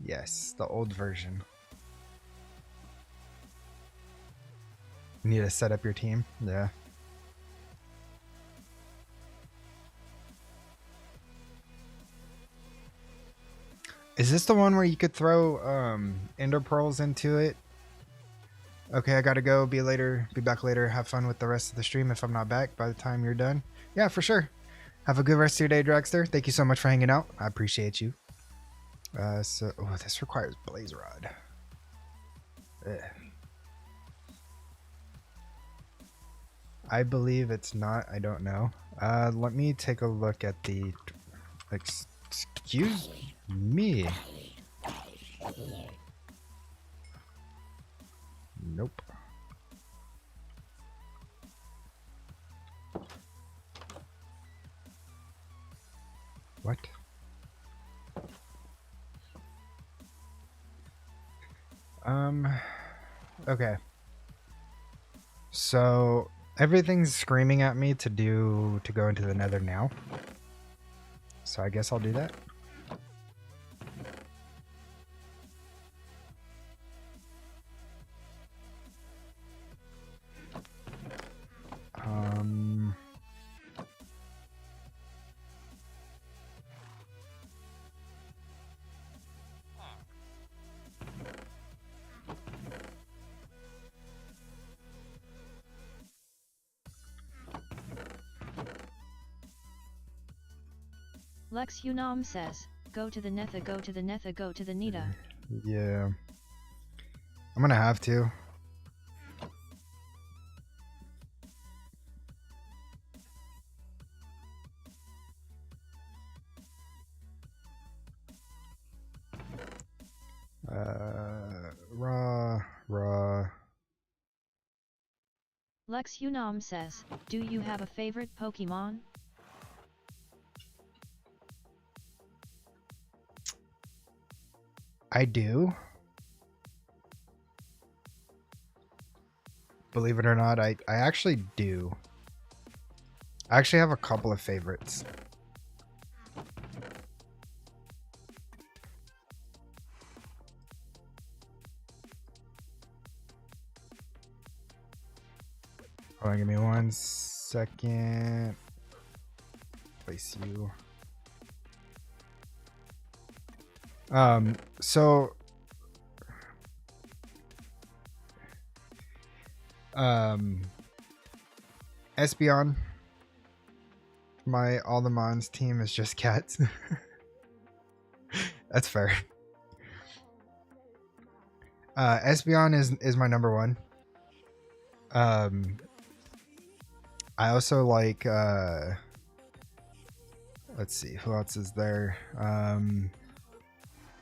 Yes, the old version. Need to set up your team? Yeah. Is this the one where you could throw ender pearls into it? Okay, I gotta go. Be back later. Have fun with the rest of the stream if I'm not back by the time you're done. Yeah, for sure. Have a good rest of your day, Dragster. Thank you so much for hanging out. I appreciate you. Oh, this requires blaze rod. Ugh. I believe it's not. I don't know. Let me take a look at the... Excuse me. Nope. What? Okay. So everything's screaming at me to go into the nether now. So I guess I'll do that. Lex Unam says, go to the Nether, go to the Nether, go to the Nita. Yeah. I'm gonna have to. Raw. Lex Unam says, do you have a favorite Pokemon? I do. Believe it or not, I actually do. I actually have a couple of favorites. Hold on, give me 1 second. Place you. So Espeon, my all the Mons team is just cats. That's fair. Espeon is my number one. I also like let's see, who else is there?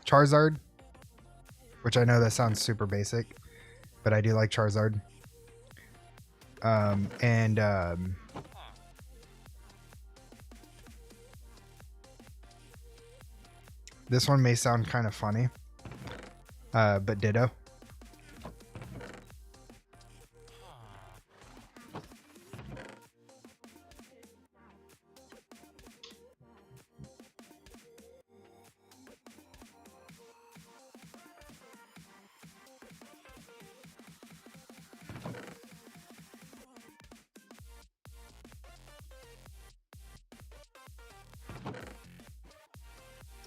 Charizard, which I know that sounds super basic, but I do like Charizard. This one may sound kind of funny, but Ditto.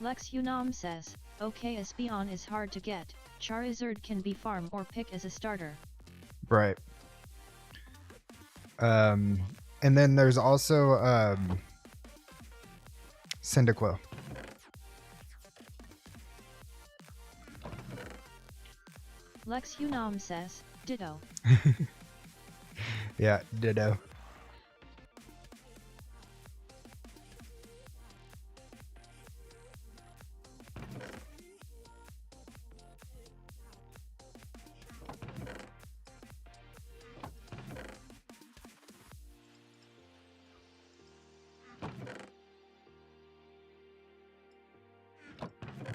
Lex Unam says, okay, Espeon is hard to get, Charizard can be farm or pick as a starter. Right. And then there's also Cyndaquil. Lex Unam says, ditto. Yeah, ditto.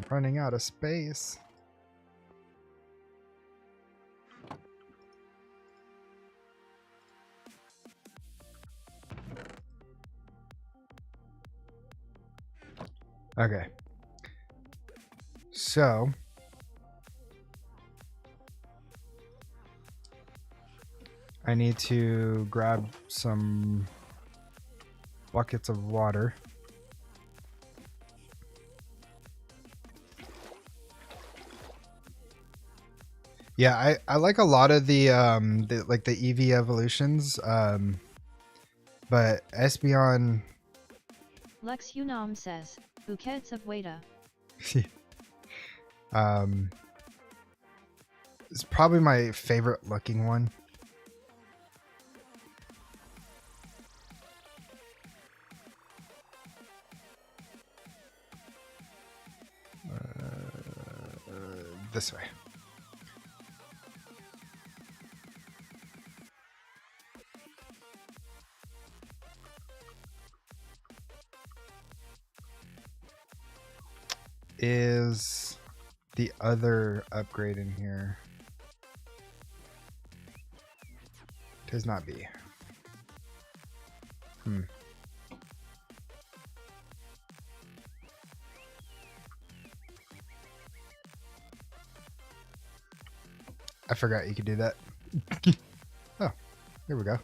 Running out of space. Okay. So I need to grab some buckets of water. Yeah, I like a lot of the like the EV evolutions, but Espeon Lex Unam says, bouquets of Wada. is probably my favorite looking one. This way. Is the other upgrade in here? Does not be. I forgot you could do that. Oh, here we go.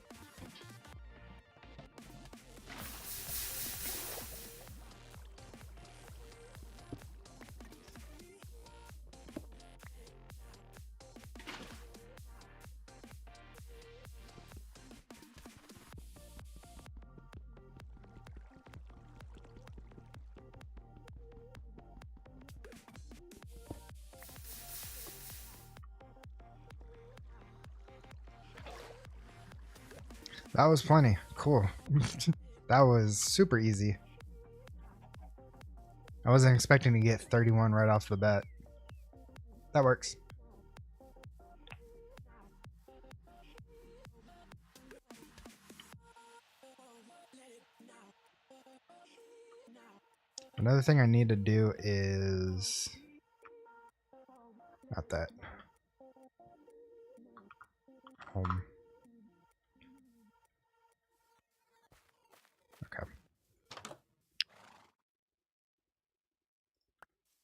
That was plenty. Cool. That was super easy. I wasn't expecting to get 31 right off the bat. That works. Another thing I need to do is... Not that. Home. Okay.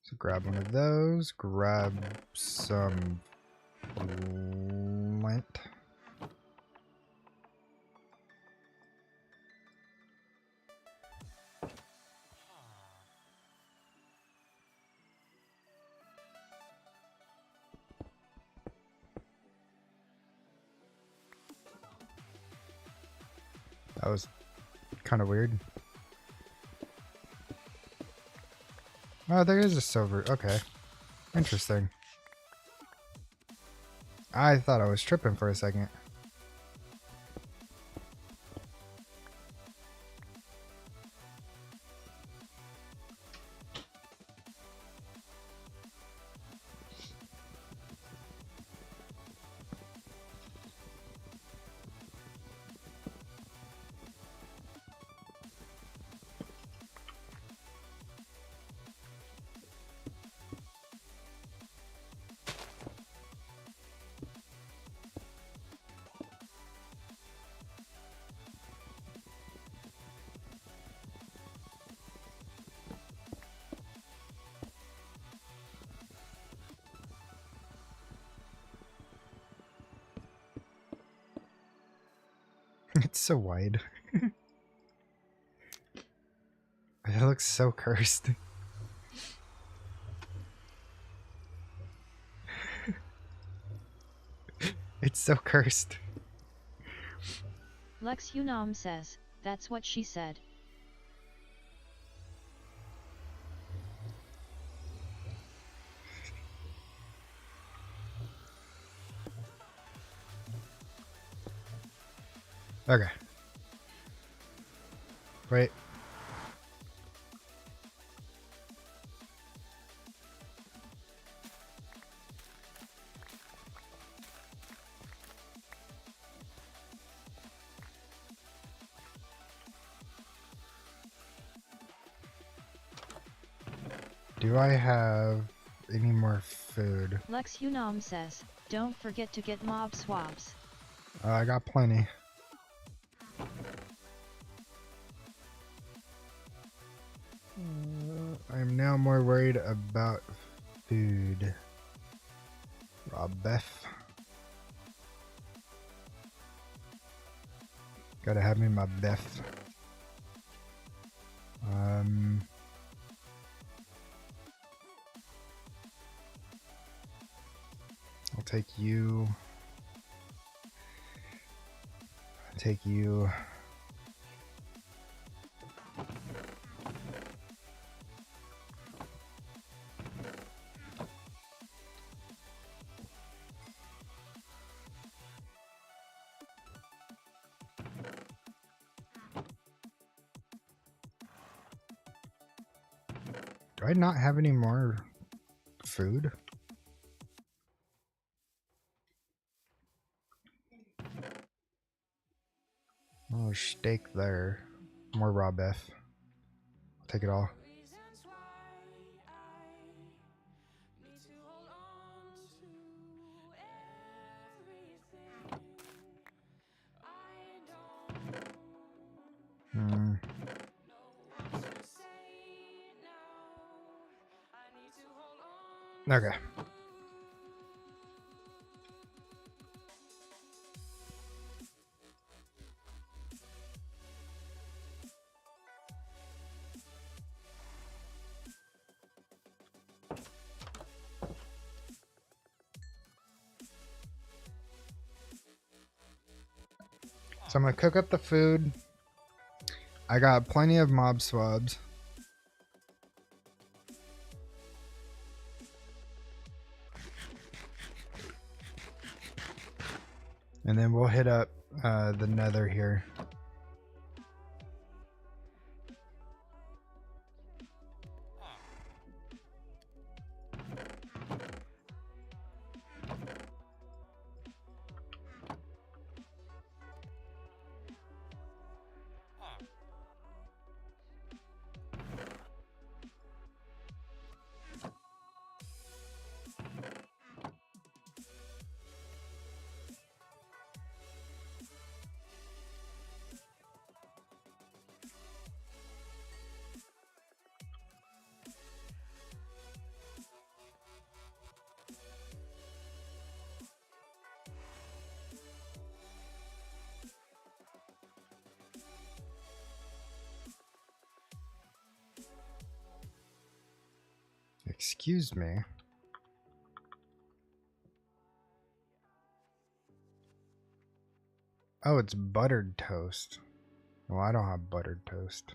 So grab one of those. Grab some lint. That was kind of weird. Oh, there is a silver. Okay. Interesting. I thought I was tripping for a second. It's so wide. It looks so cursed. It's so cursed. Lex Unam says, that's what she said. Okay. Wait. Do I have any more food? Lex Unam says, don't forget to get mob swabs. I got plenty. I'm now more worried about food. Rob Beth. Gotta have me my Beth. I'll take you. Take you. Do I not have any more food? Oh, steak there. More raw beef. I'll take it all. Okay. So I'm gonna cook up the food. I got plenty of mob swabs. And then we'll hit up the nether here. Excuse me. Oh, it's buttered toast. Well, I don't have buttered toast.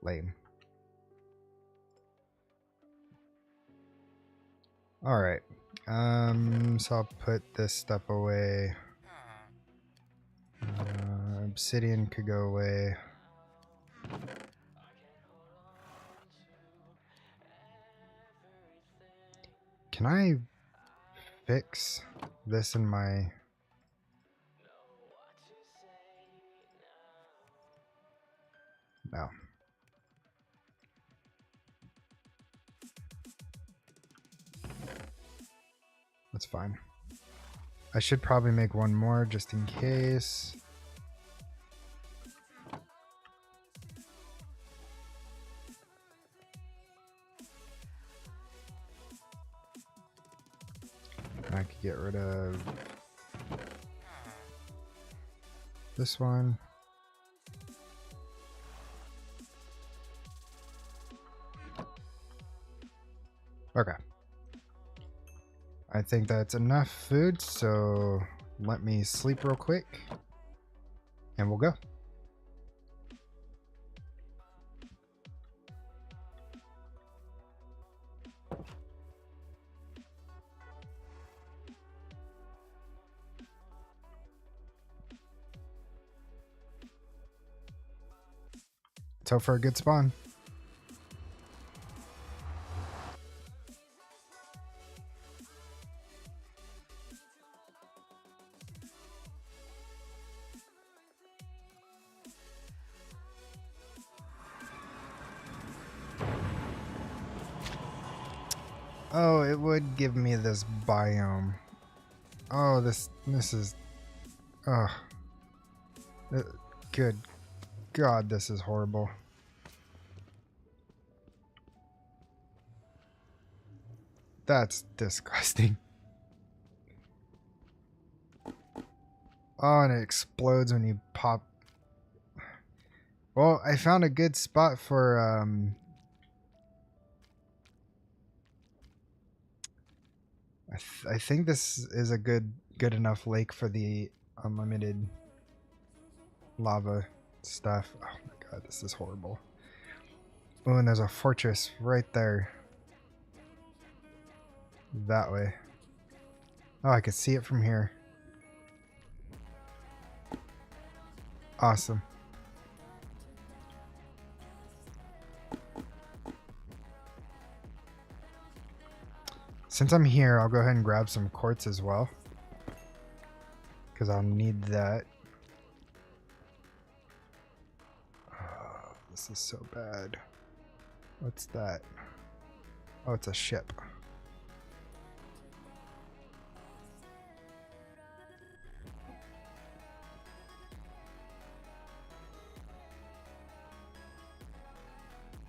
Lame. Alright. So I'll put this stuff away. Obsidian could go away. Can I fix this in my... No. That's fine. I should probably make one more just in case. I could get rid of this one. Okay. I think that's enough food, so let me sleep real quick and we'll go. Let's hope for a good spawn. Oh, it would give me this biome. Oh, this is... Oh. Good God, this is horrible. That's disgusting. Oh, and it explodes when you pop. Well, I found a good spot for, I think this is a good enough lake for the unlimited lava stuff. Oh my God, this is horrible. Oh, and there's a fortress right there. That way. Oh, I could see it from here. Awesome. Since I'm here, I'll go ahead and grab some quartz as well, because I'll need that. Oh, this is so bad. What's that? Oh, it's a ship.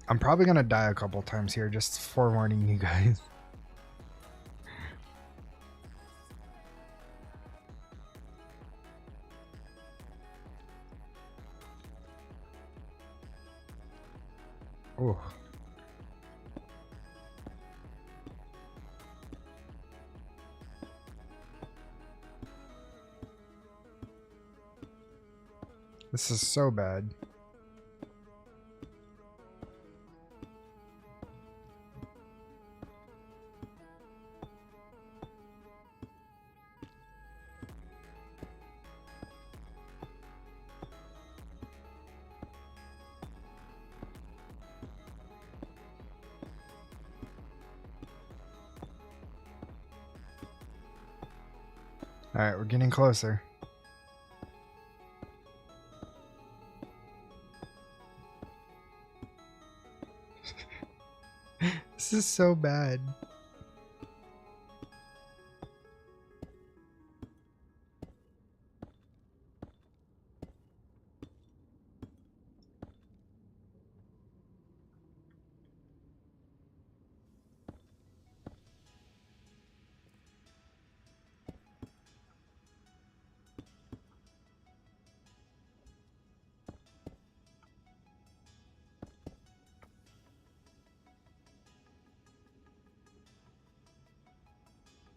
I'm probably gonna die a couple times here, just forewarning you guys. Oh. This is so bad. Alright, we're getting closer. This is so bad.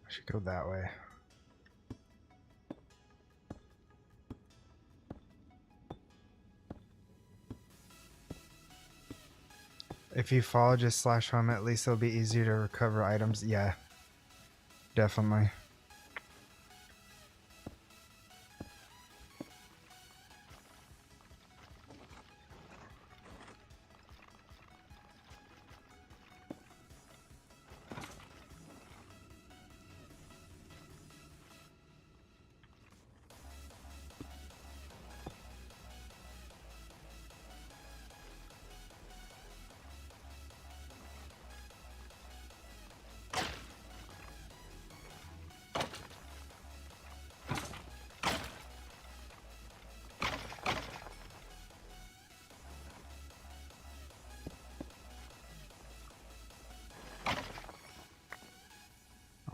I should go that way. If you fall, just slash home. At least it'll be easier to recover items. Yeah, definitely.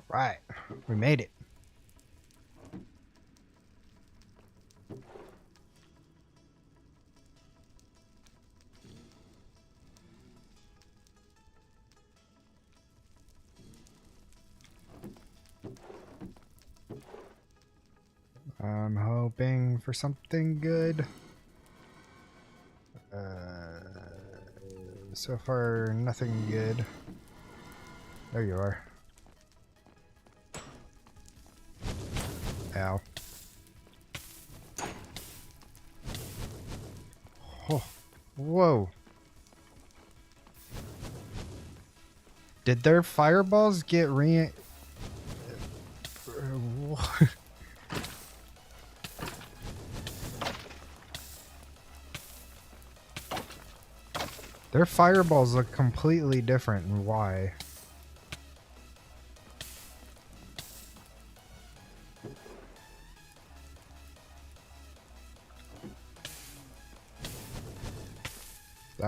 Right, we made it. I'm hoping for something good. So far, nothing good. There you are. Ow. Oh, whoa. Did their fireballs get Their fireballs look completely different. Why?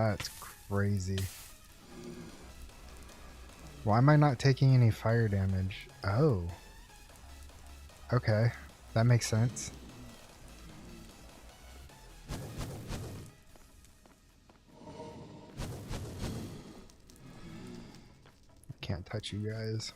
That's crazy. Why am I not taking any fire damage? Oh. Okay. That makes sense. Can't touch you guys.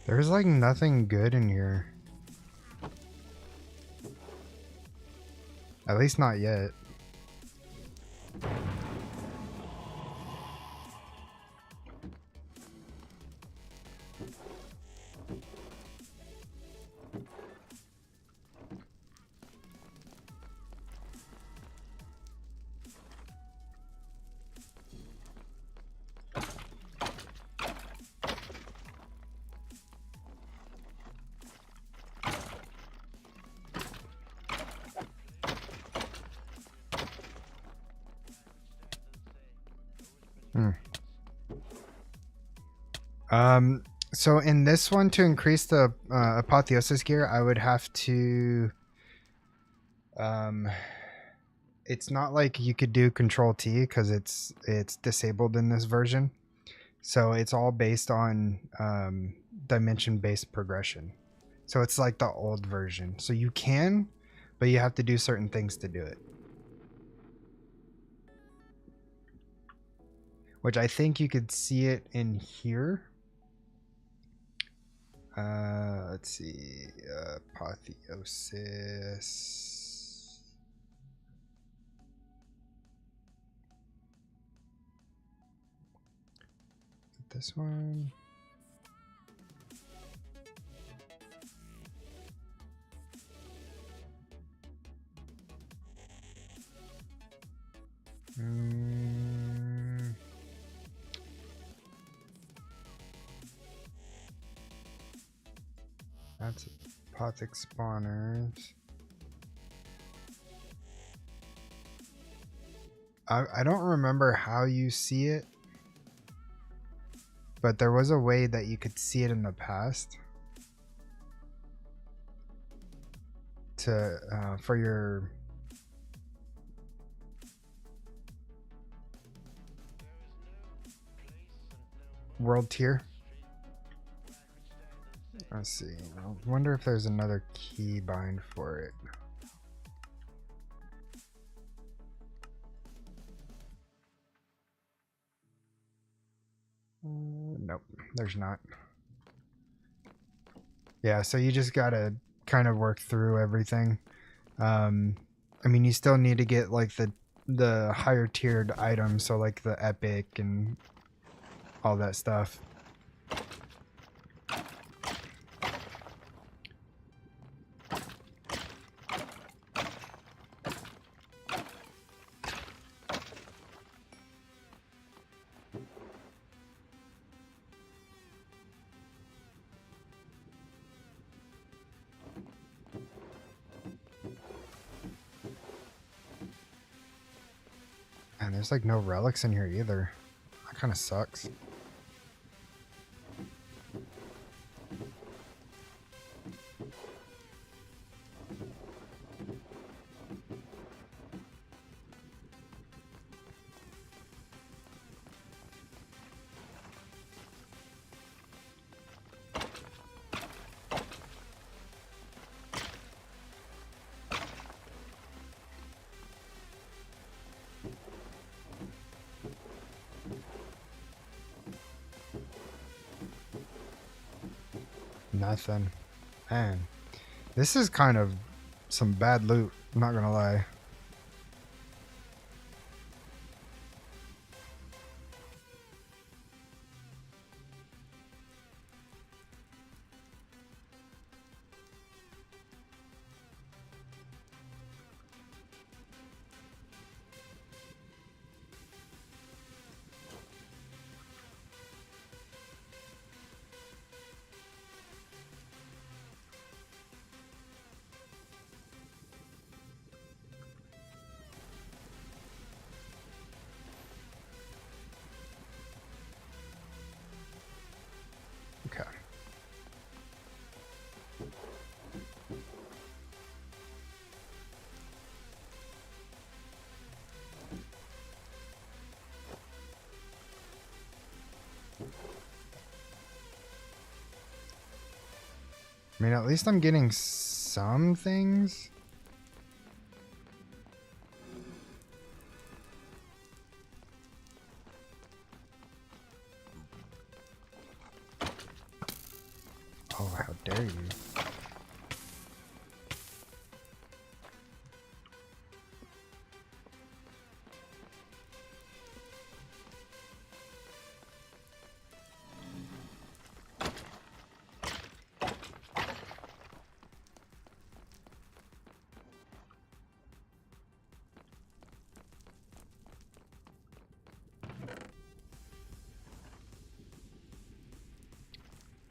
There's like nothing good in here. At least not yet. So in this one, to increase the apotheosis gear, I would have to it's not like you could do Control T because it's disabled in this version. So it's all based on dimension based progression. So it's like the old version. So you can, but you have to do certain things to do it. Which I think you could see it in here. Let's see. Apotheosis. This one. That's apothic spawners. I don't remember how you see it, but there was a way that you could see it in the past to for your world tier. Let's see. I wonder if there's another key bind for it. Nope, there's not. Yeah, so you just gotta kind of work through everything. I mean, you still need to get like the higher tiered items, so like the epic and all that stuff. And there's like no relics in here either. That kind of sucks. Nothing. Man, this is kind of some bad loot, I'm not gonna lie. Okay. I mean, at least I'm getting some things. Oh, how dare you.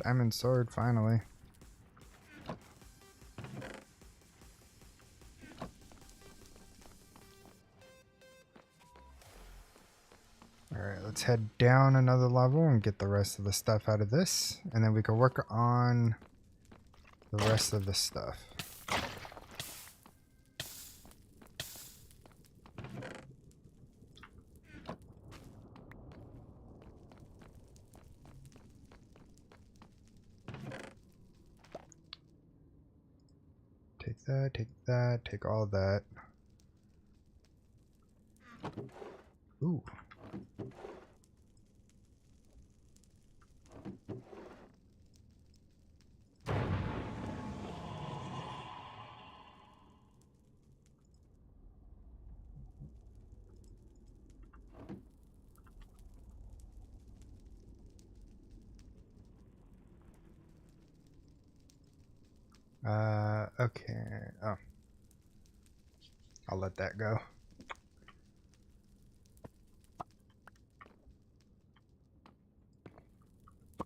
Diamond sword, finally. Alright, let's head down another level and get the rest of the stuff out of this. And then we can work on the rest of the stuff. Take that, take all that. Ooh. Okay. Oh. I'll let that go.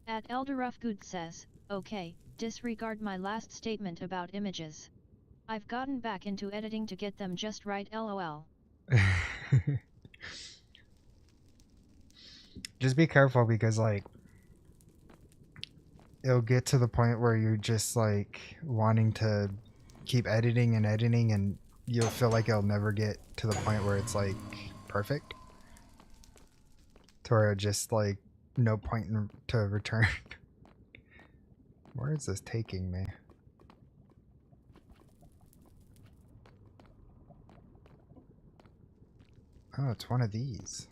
At Elderufgood says, okay, disregard my last statement about images. I've gotten back into editing to get them just right, lol. Just be careful because, like, it'll get to the point where you're just, like, wanting to keep editing and you'll feel like it'll never get to the point where it's, like, perfect. To where it just, like, no point to return. Where is this taking me? Oh, it's one of these.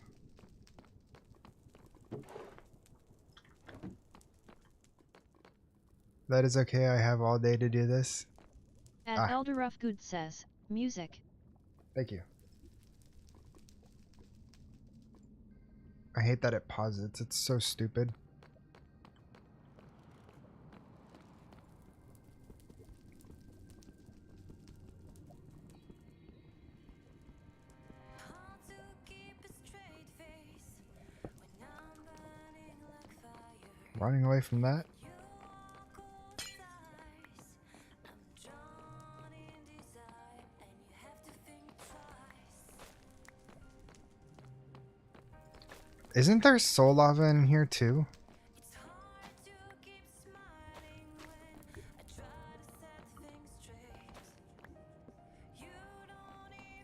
That is okay, I have all day to do this. At Elderufgood says, music. Thank you. I hate that it pauses, it's so stupid. Running away from that. Isn't there soul lava in here too?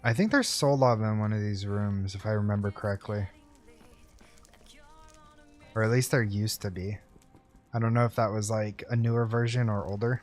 I think there's soul lava in one of these rooms, if I remember correctly. Or at least there used to be. I don't know if that was like a newer version or older.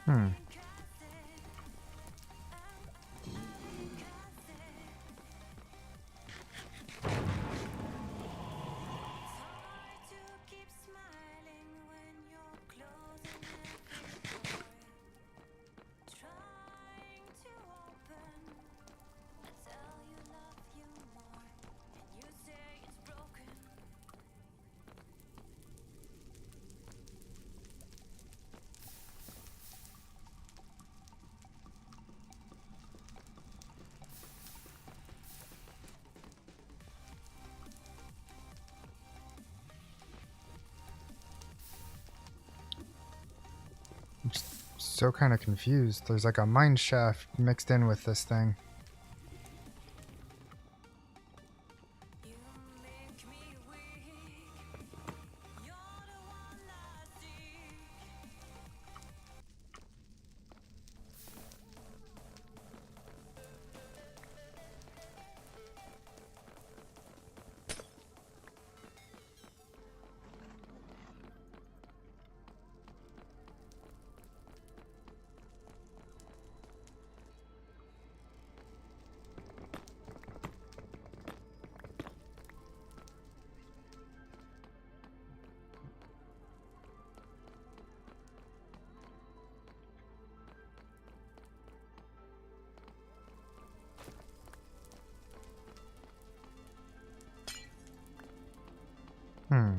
Hmm. I'm so kind of confused. There's like a mine shaft mixed in with this thing. Hmm.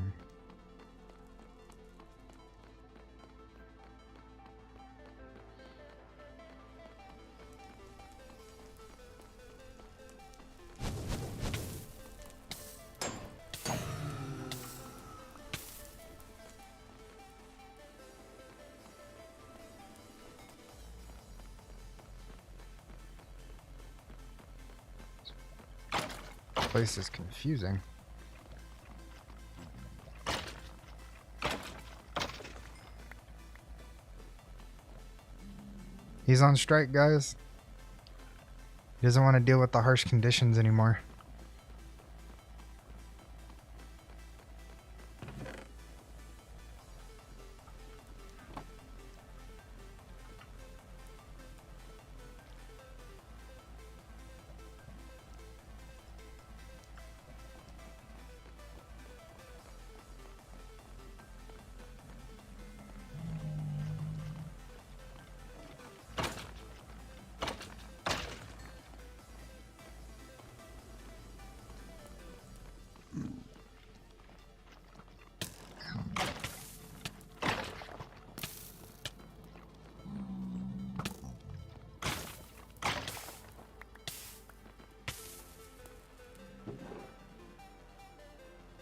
This place is confusing. He's on strike, guys. He doesn't want to deal with the harsh conditions anymore.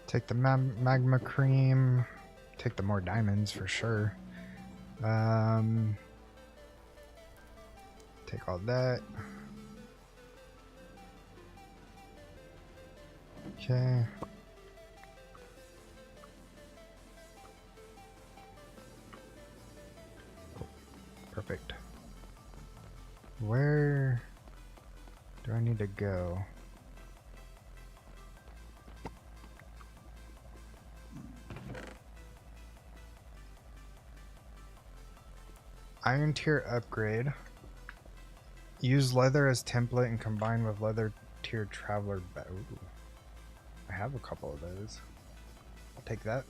Take the magma cream. Take the more diamonds for sure. Take all that. Okay. Perfect. Where do I need to go? Iron tier upgrade. Use leather as template and combine with leather tier traveler. Ooh. I have a couple of those. I'll take that.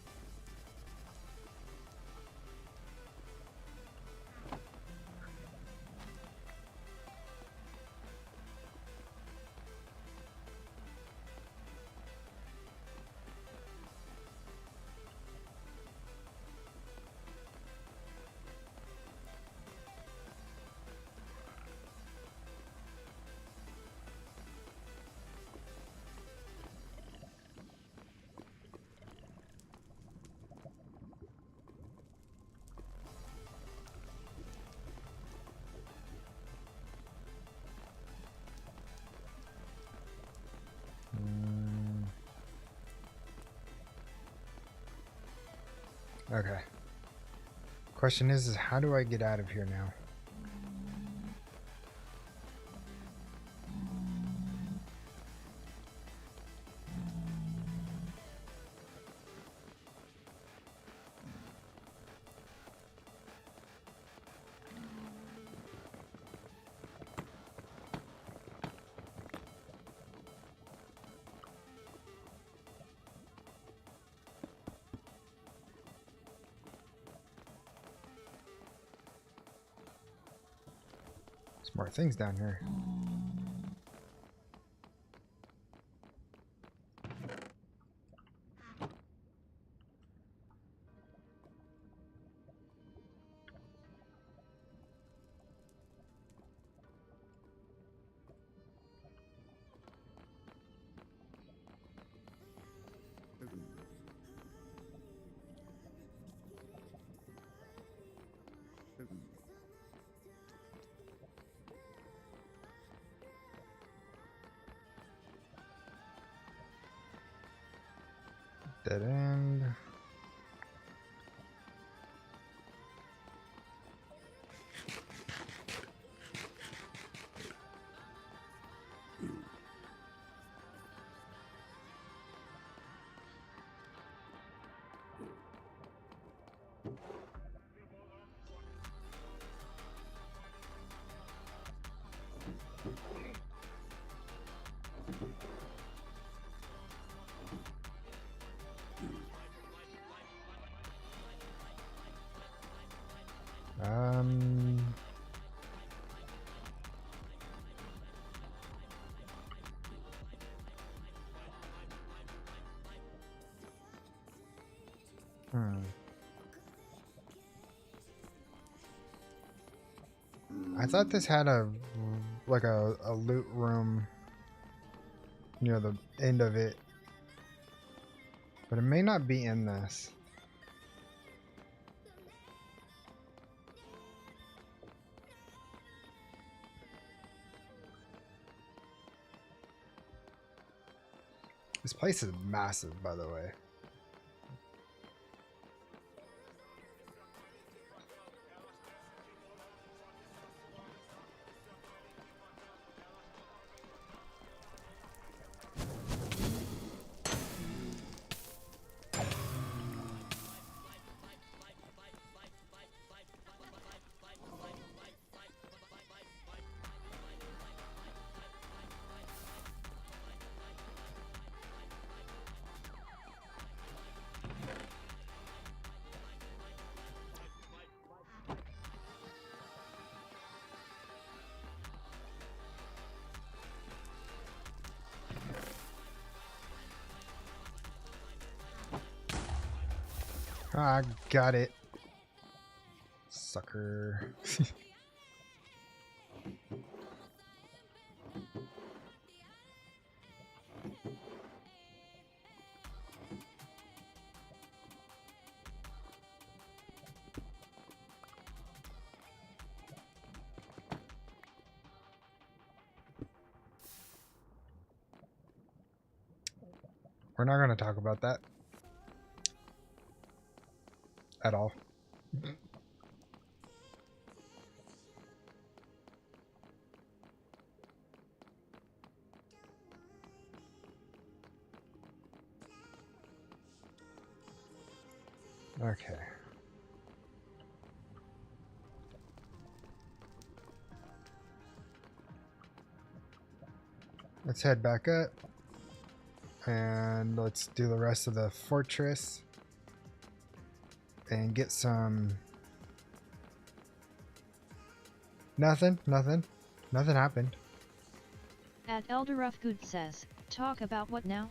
Okay. Question is how do I get out of here now? There's more things down here. Dead end. Um. I thought this had a loot room near the end of it, but it may not be in this. This place is massive, by the way. I got it. Sucker. We're not going to talk about that at all. Okay. Let's head back up and let's do the rest of the fortress and get some... Nothing happened. At Elderufgood says, talk about what now?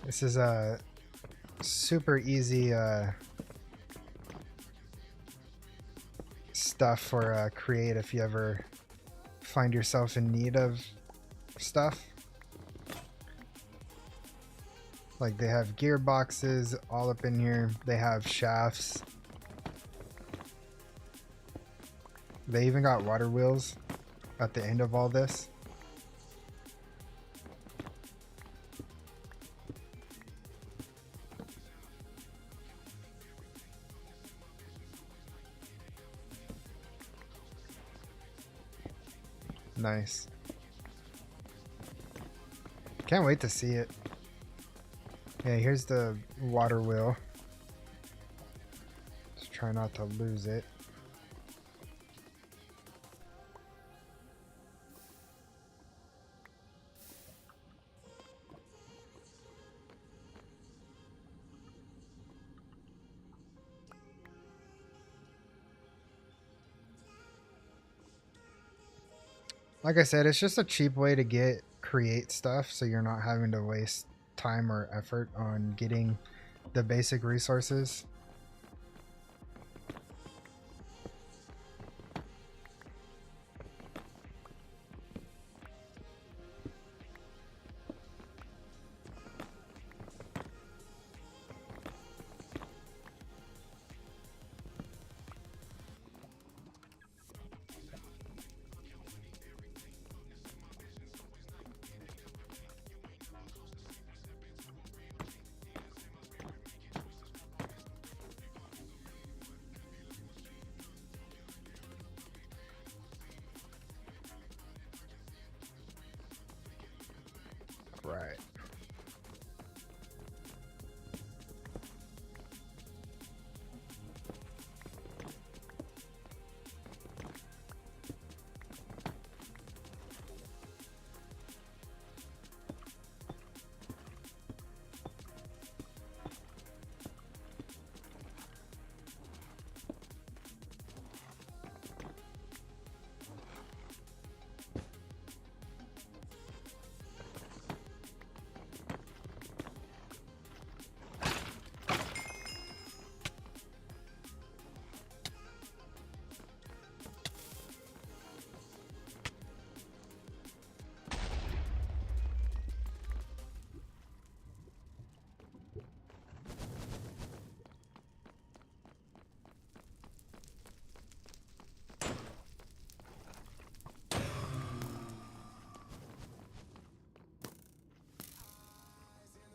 This is a super easy stuff for create if you ever find yourself in need of stuff. Like they have gearboxes all up in here. They have shafts. They even got water wheels at the end of all this. Nice. Can't wait to see it. Yeah, here's the water wheel. Just try not to lose it. Like I said, it's just a cheap way to create stuff, so you're not having to waste time or effort on getting the basic resources. Right.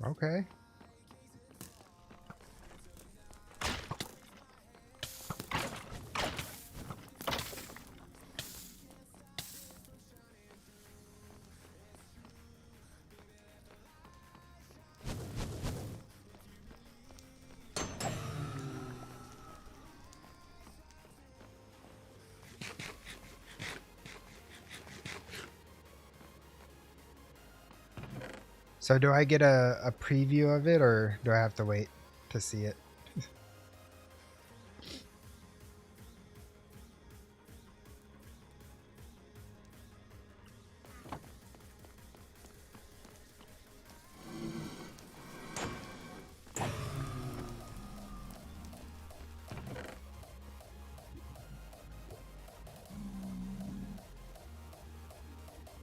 Okay. So do I get a preview of it, or do I have to wait to see it?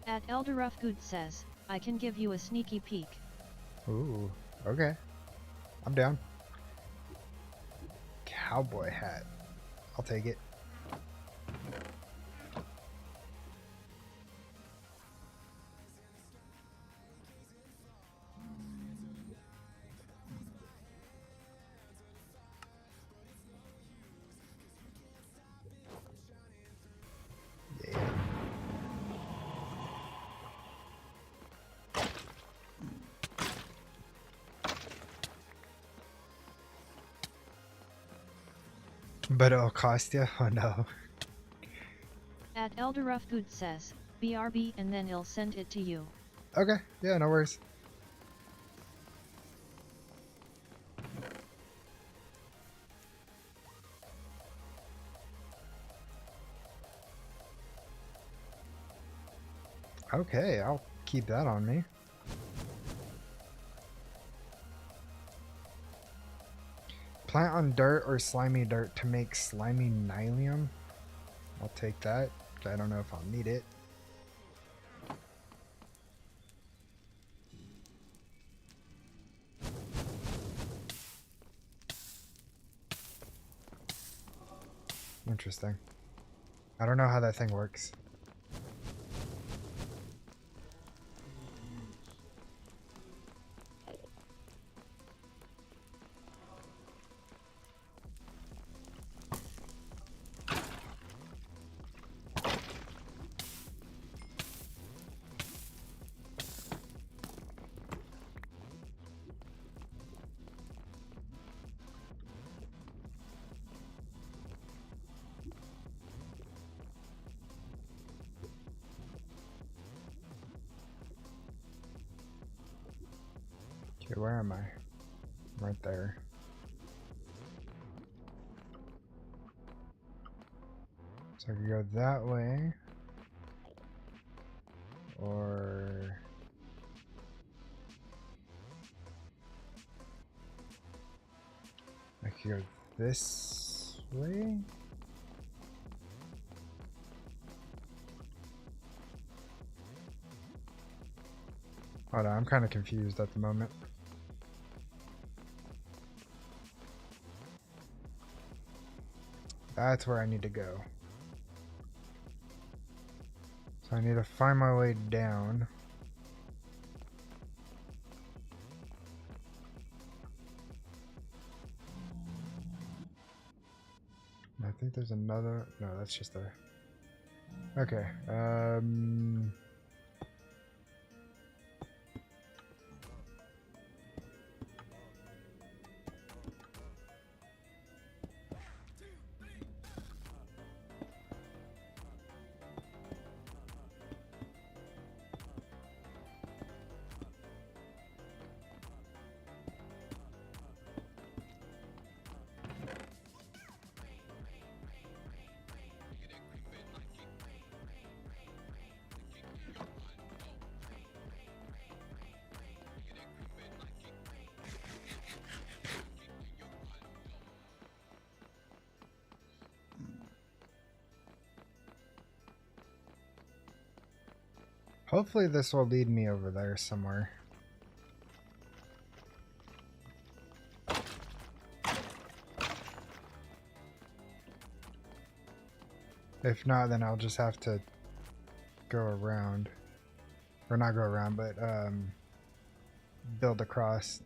At Elderufgood says, I can give you a sneaky peek. Ooh, okay. I'm down. Cowboy hat. I'll take it. Yeah. But it'll cost you? Oh no. At Elderufgood says, BRB and then he'll send it to you. Okay, yeah, no worries. Okay, I'll keep that on me. Plant on dirt or slimy dirt to make slimy nylium. I'll take that. I don't know if I'll need it. Interesting. I don't know how that thing works. Okay, where am I? Right there. So I can go that way. Or I could go this way? Hold on, I'm kind of confused at the moment. That's where I need to go. So I need to find my way down. I think there's another. No, that's just a. Okay. Hopefully this will lead me over there somewhere. If not, then I'll just have to go around. Or not go around, but build across.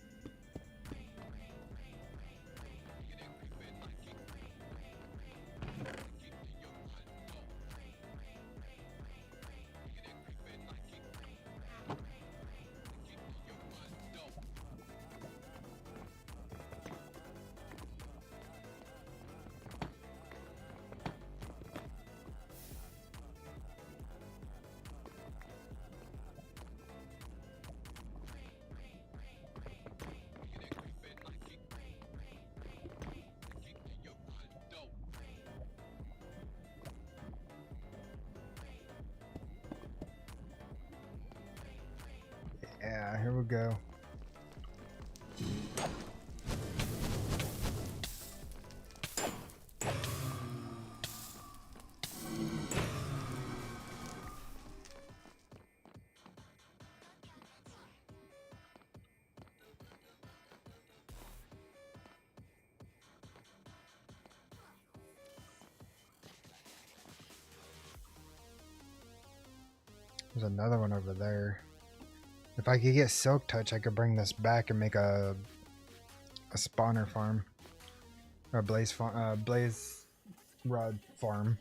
Yeah, here we go. There's another one over there. If I could get Silk Touch, I could bring this back and make a spawner farm. Or a blaze rod farm.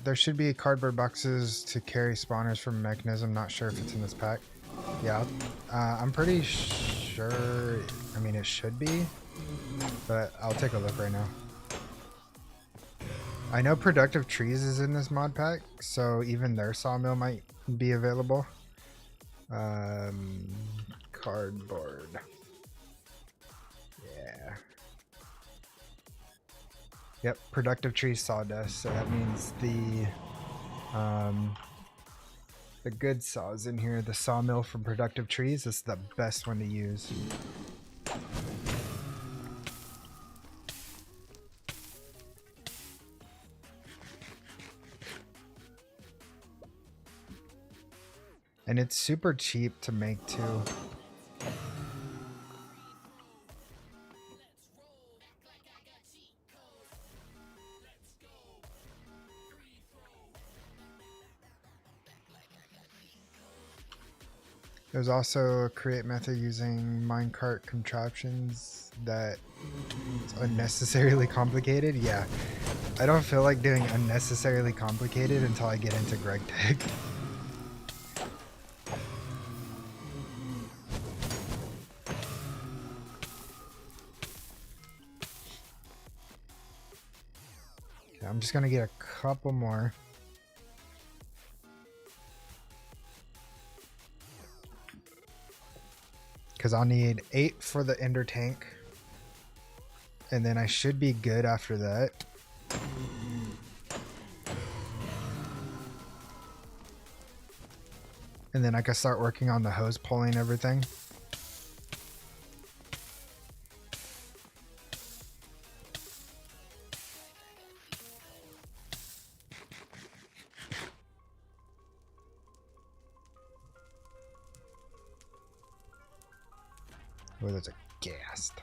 There should be cardboard boxes to carry spawners from mechanism. Not sure if it's in this pack. Yeah, I'm pretty sure. I mean, it should be, but I'll take a look right now. I know productive trees is in this mod pack, so even their sawmill might be available. Cardboard. Yeah. Yep, productive tree sawdust. So that means the good saws in here. The sawmill from productive trees is the best one to use. And it's super cheap to make too. There's also a create method using minecart contraptions that is unnecessarily complicated. Yeah, I don't feel like doing unnecessarily complicated until I get into Greg Tech. Okay, I'm just gonna get a couple more. Because I'll need 8 for the ender tank. And then I should be good after that. And then I can start working on the hose pulling everything. Oh, there's a ghast.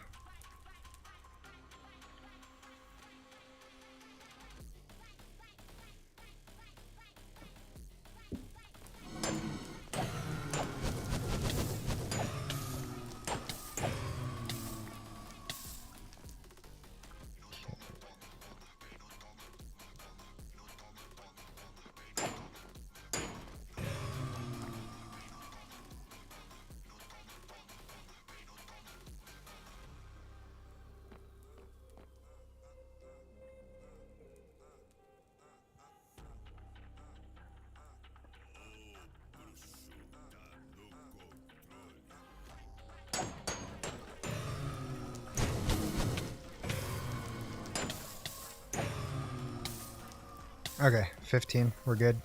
Okay, 15, we're good.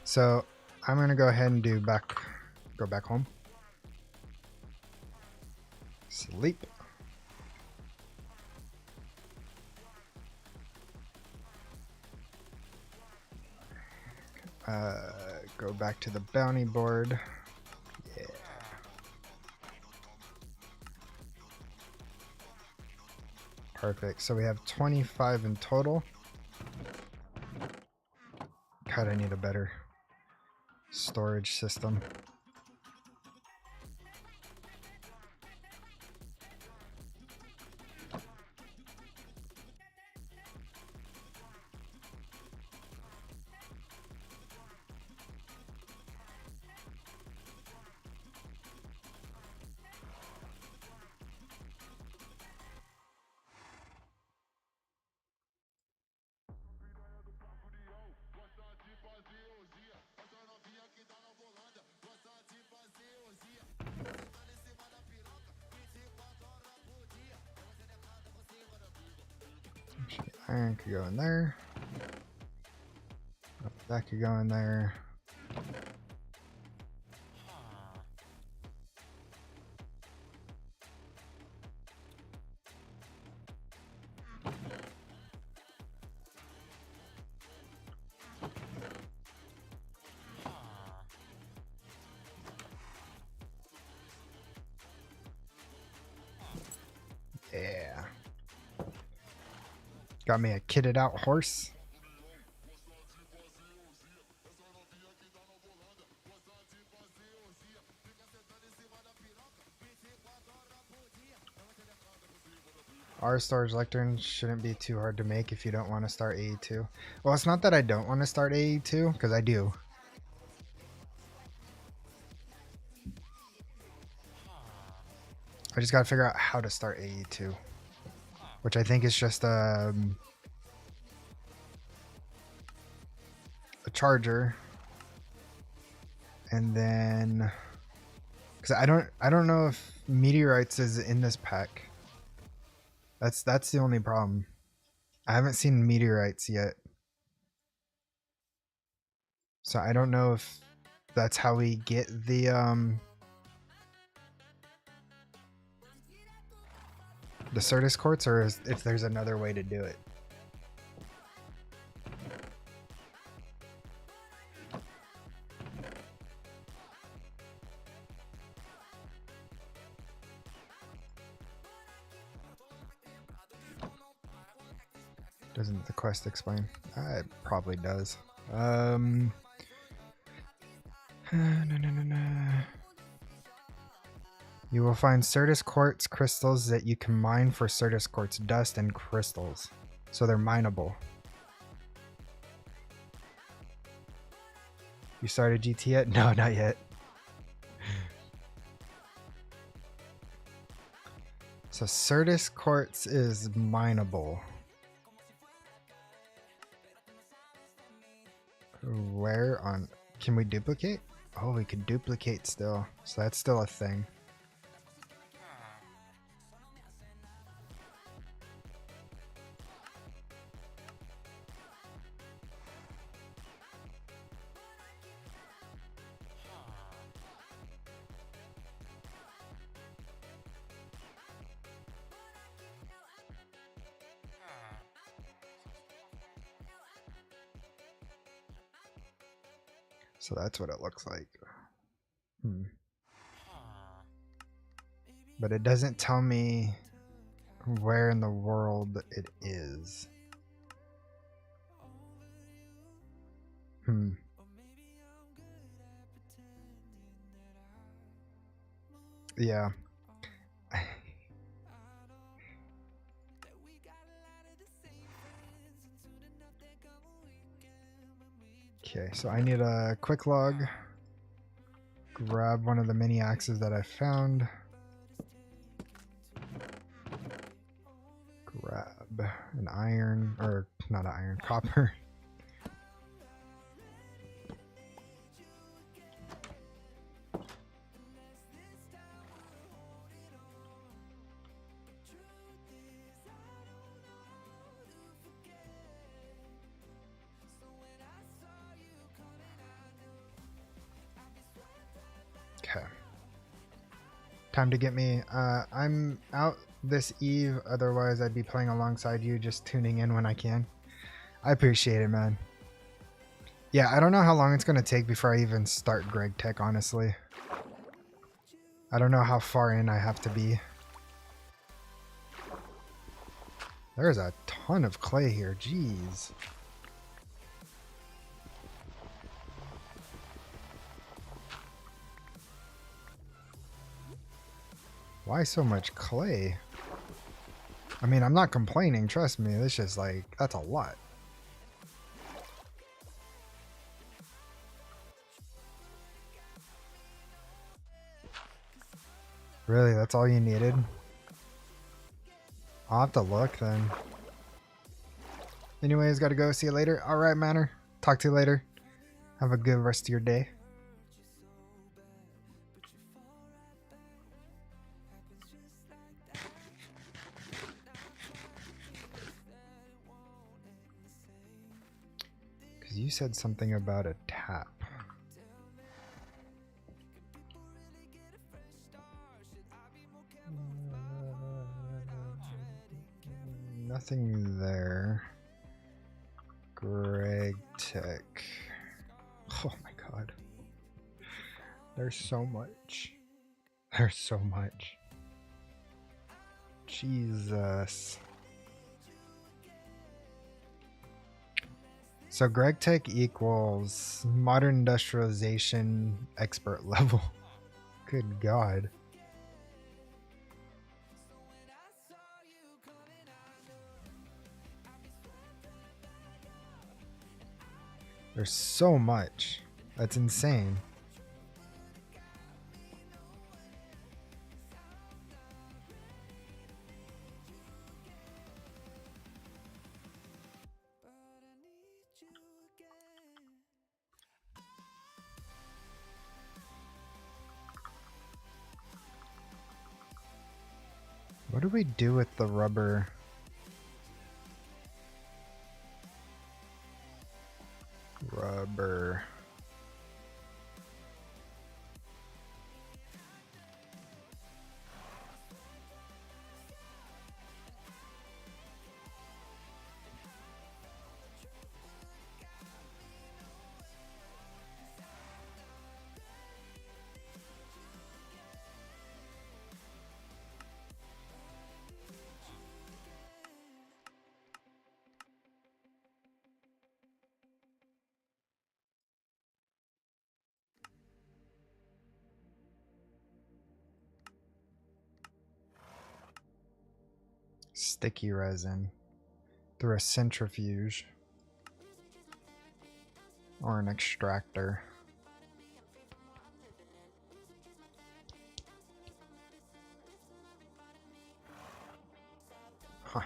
So I'm gonna go ahead and go back home. Sleep. Go back to the bounty board. Yeah. Perfect, so we have 25 in total. God, I need a better storage system. Iron could go in there. That could go in there. Yeah. Got me a kitted out horse. Our storage lectern shouldn't be too hard to make if you don't want to start AE2. Well, it's not that I don't want to start AE2, because I do. I just gotta figure out how to start AE2. Which I think is just a charger. And then... Because I don't know if meteorites is in this pack. That's the only problem. I haven't seen meteorites yet. So I don't know if that's how we get the Certus quartz, or if there's another way to do it. Doesn't the quest explain? It probably does. You will find Certus quartz crystals that you can mine for Certus quartz dust and crystals. So they're mineable. You started GT yet? No, not yet. So Certus quartz is mineable. Where on... Can we duplicate? Oh, we can duplicate still. So that's still a thing. So that's what it looks like. But it doesn't tell me where in the world it is. Yeah. Okay, so I need a quick log. Grab one of the mini axes that I found. Grab an iron, or not an iron, copper. Okay. Time to get me. I'm out this eve, otherwise I'd be playing alongside you, just tuning in when I can. I appreciate it, man. Yeah, I don't know how long it's going to take before I even start Greg Tech, honestly. I don't know how far in I have to be. There's a ton of clay here, jeez. Why so much clay? I mean, I'm not complaining, trust me. It's just like, that's a lot. Really, that's all you needed? I'll have to look then. Anyways, gotta go. See you later. Alright, Manor. Talk to you later. Have a good rest of your day. Because you said something about a tap. Nothing there. Greg Tech. Oh my god. There's so much. There's so much. Jesus. So Greg Tech equals modern industrialization expert level. Good god. There's so much. That's insane. What do we do with the rubber? Rubber. sticky resin through a centrifuge or an extractor. Huh.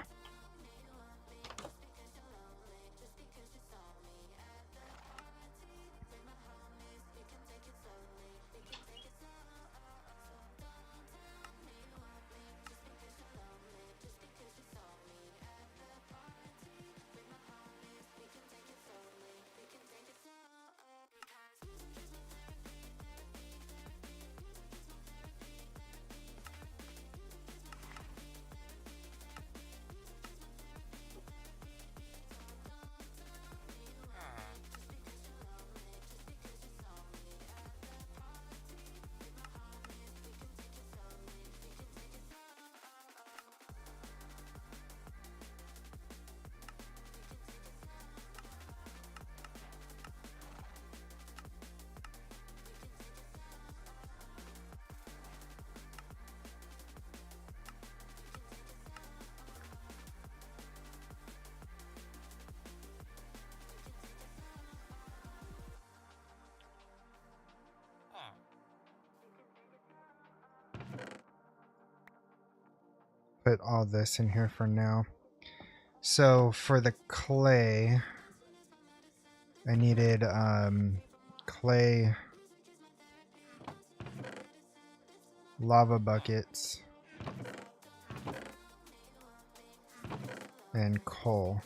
Put all this in here for now. So for the clay, I needed clay, lava buckets, and coal.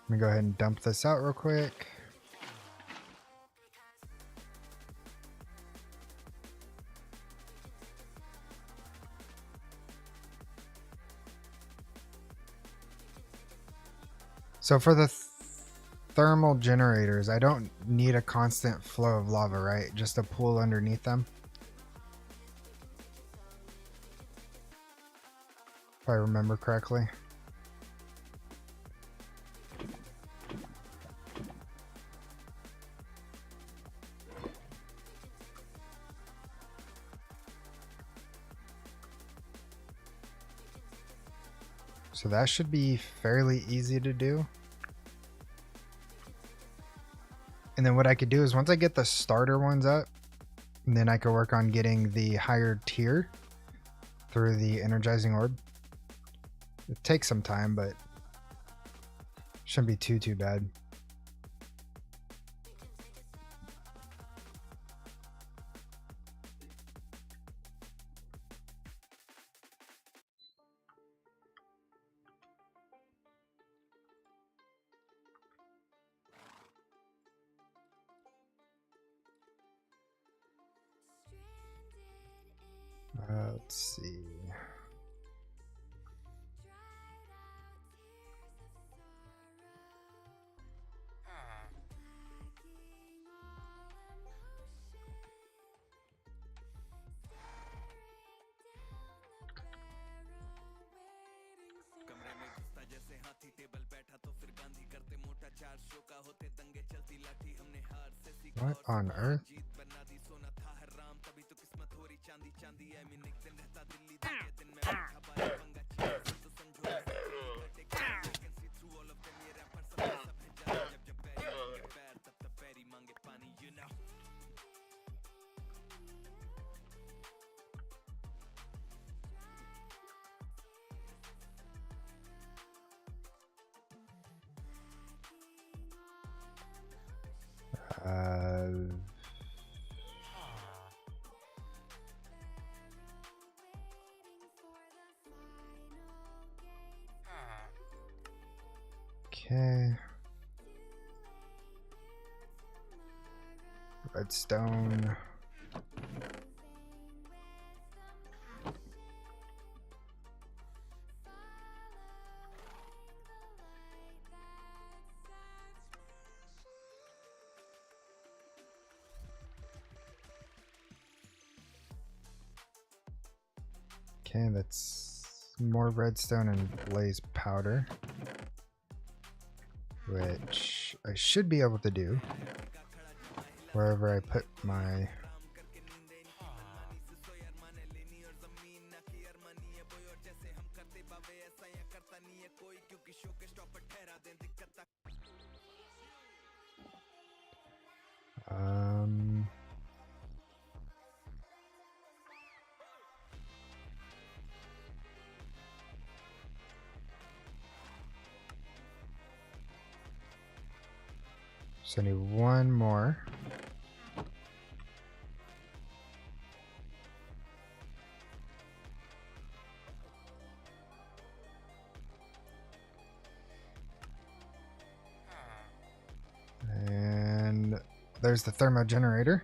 Let me go ahead and dump this out real quick. So for the thermal generators, I don't need a constant flow of lava, right? Just a pool underneath them. If I remember correctly. So that should be fairly easy to do. And then what I could do is once I get the starter ones up, then I could work on getting the higher tier through the energizing orb. It takes some time, but shouldn't be too bad. Let's see. What on earth? Okay. Redstone. Okay, that's more redstone and blaze powder. which I should be able to do wherever I put my... So I need one more. And there's the thermo generator.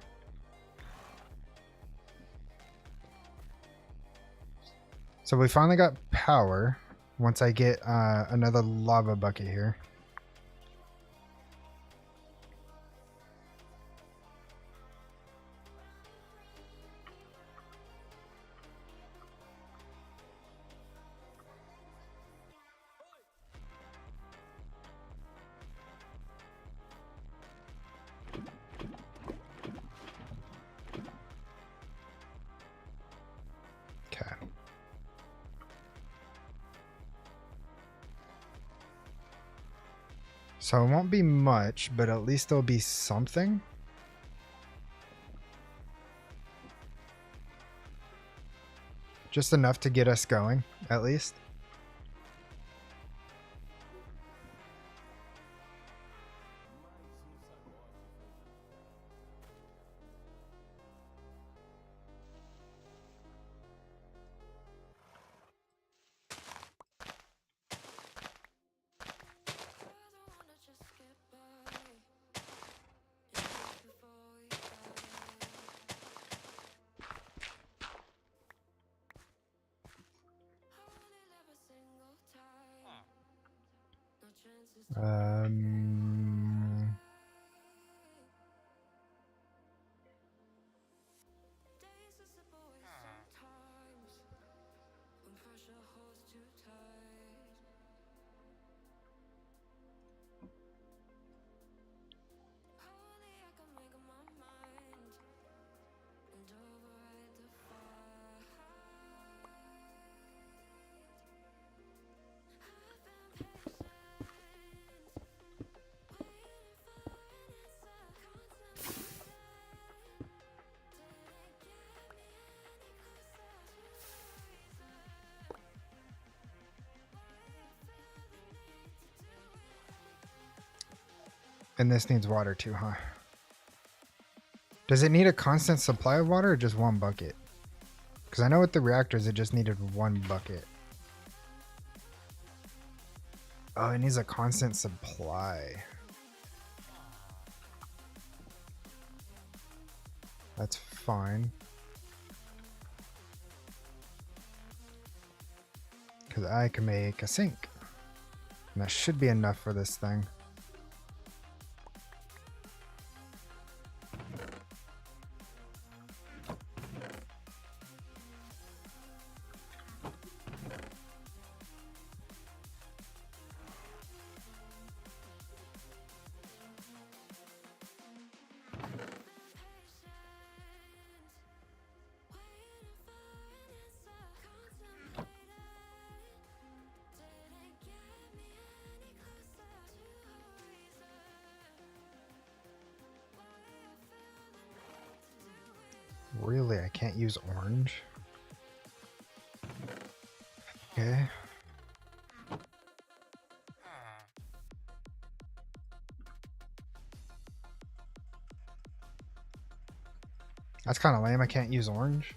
So we finally got power once I get another lava bucket here. Okay. So it won't be much, but at least there'll be something. Just enough to get us going, at least. Um, and this needs water too, huh? Does it need a constant supply of water or just one bucket? Because I know with the reactors it just needed one bucket. Oh, it needs a constant supply. That's fine. Because I can make a sink. And that should be enough for this thing. Really, I can't use orange? Okay. That's kind of lame, I can't use orange.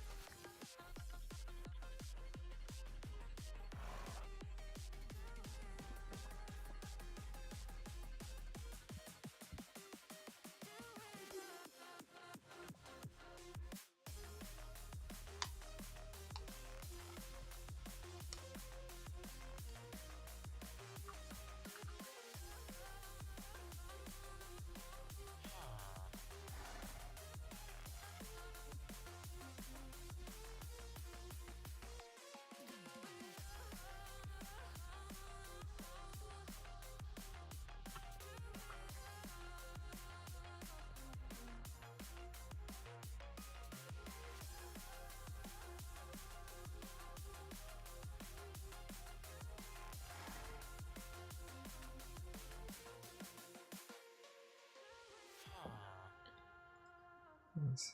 Let's see.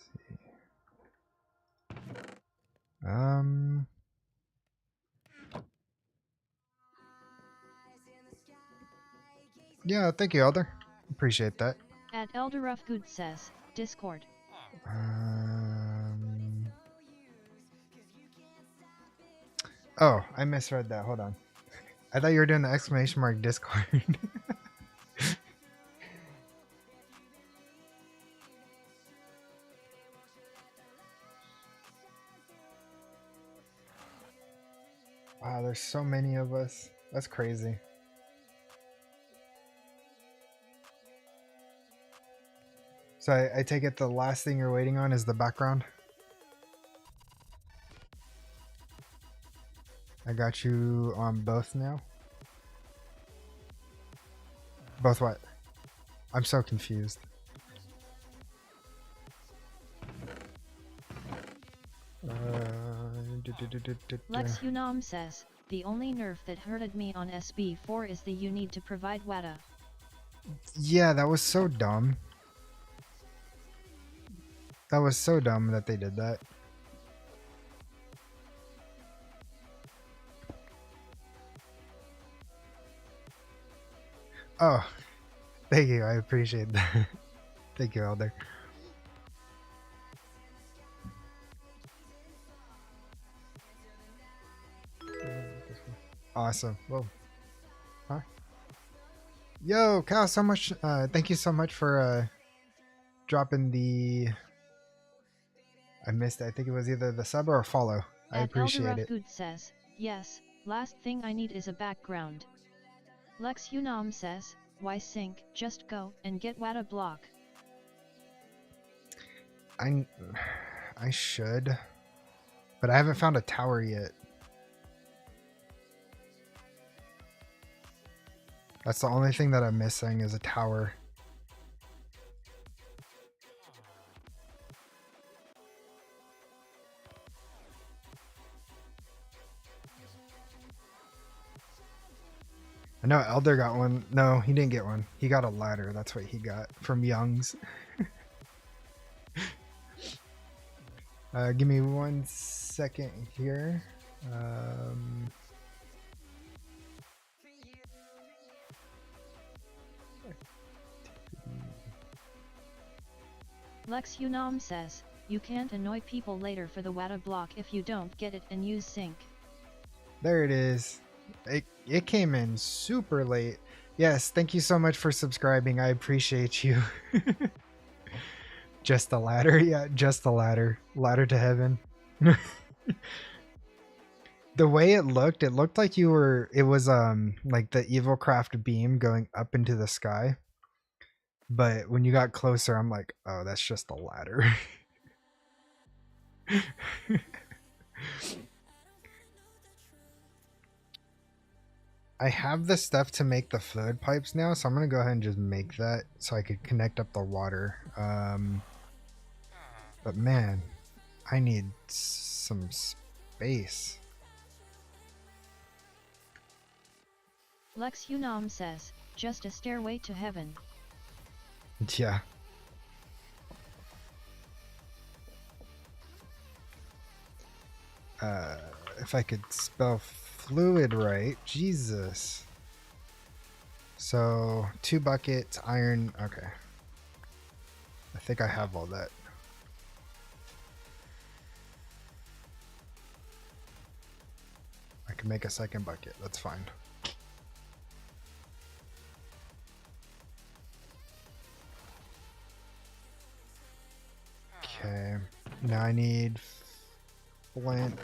Yeah, thank you, Elder. Appreciate that. At Elderufgood says, Discord. Oh, I misread that. Hold on. I thought you were doing the exclamation mark Discord. Wow, there's so many of us. That's crazy. So I take it the last thing you're waiting on is the background? I got you on both now. Both what? I'm so confused. Lex Unam says, the only nerf that hurted me on SB4 is the you need to provide WADA. Yeah, that was so dumb. That was so dumb that they did that. Oh, thank you. I appreciate that. Thank you, Elder. Awesome. Whoa. Huh? Yo, Cal, so much. Thank you so much for dropping the. I missed it. I think it was either the sub or a follow. I appreciate it. Elderufgood says, yes, last thing I need is a background. Lex Unam says, why sync, just go and get WADA block. I should, but I haven't found a tower yet. That's the only thing that I'm missing is a tower. I know Elder got one. No, he didn't get one. He got a ladder. That's what he got from Young's. Give me 1 second here. Lex Unam says, you can't annoy people later for the WADA block if you don't get it and use sync. There it is. It came in super late. Yes, thank you so much for subscribing. I appreciate you. Just the ladder? Yeah, just the ladder. Ladder to heaven. The way it looked like you were, it was like the evil craft beam going up into the sky. But when you got closer, I'm like, oh, that's just a ladder. I have the stuff to make the fluid pipes now, so I'm gonna go ahead and just make that so I could connect up the water. But man, I need some space. Lex Unam says, just a stairway to heaven. Yeah. If I could spell fluid right, Jesus. So 2 buckets, iron. Okay. I think I have all that. I can make a second bucket. That's fine. Okay. Now I need flint.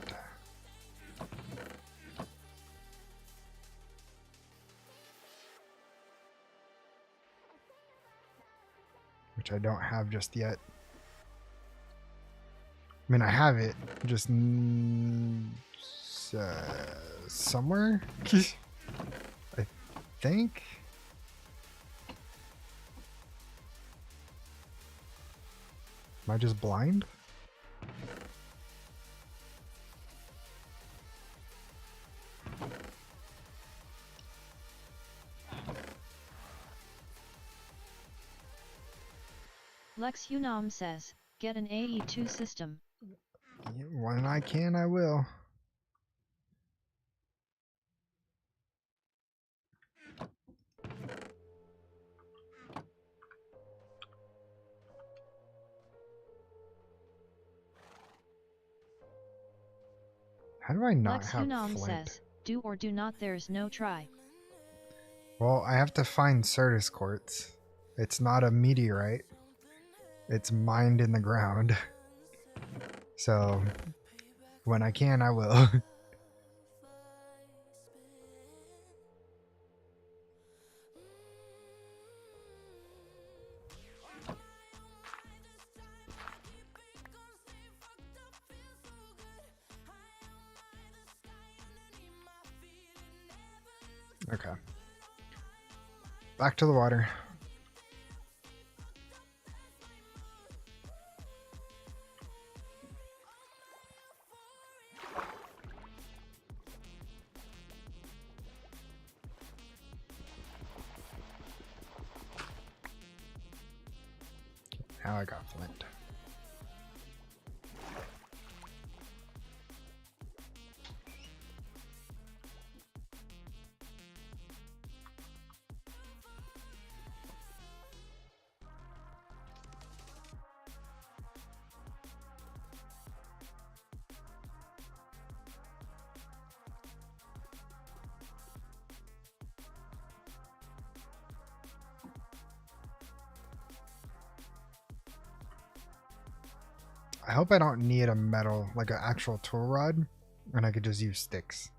Which I don't have just yet. I mean, I have it, just somewhere. I think. Am I just blind? Lex Unam says, Get an AE2 system. When I can, I will. How do I not Lex have Unam flint? says, do or do not, there's no try. Well, I have to find Certus quartz. It's not a meteorite. It's mined in the ground. So, when I can, I will. Okay. Back to the water. Now I got flint. I hope I don't need a metal, like an actual tool rod, and I could just use sticks.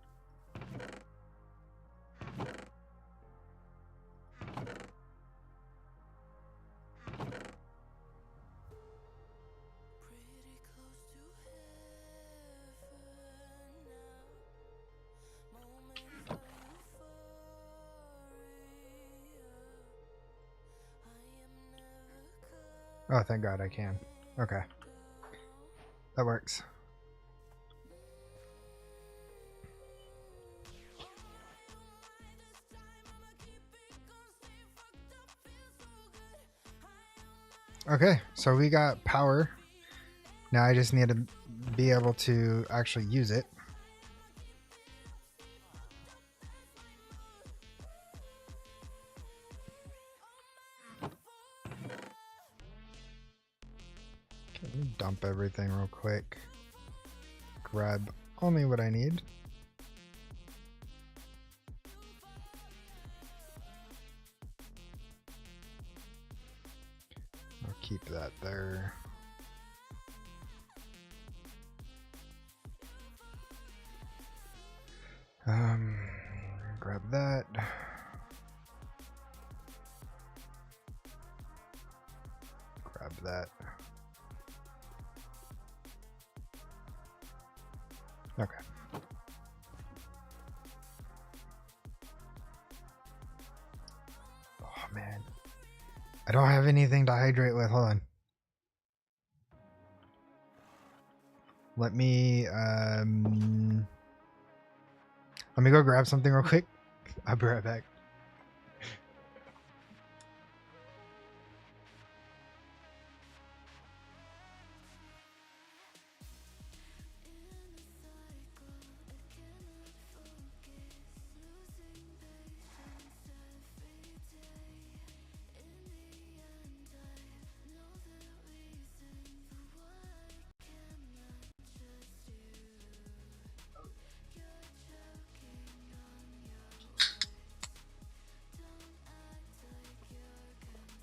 Oh, thank God I can. Okay. That works. Okay, so we got power. Now I just need to be able to actually use it. Let me dump everything real quick. Grab only what I need. I'll keep that there. Grab that. Grab that. Okay. Oh man. I don't have anything to hydrate with. Hold on. Let me go grab something real quick. I'll be right back.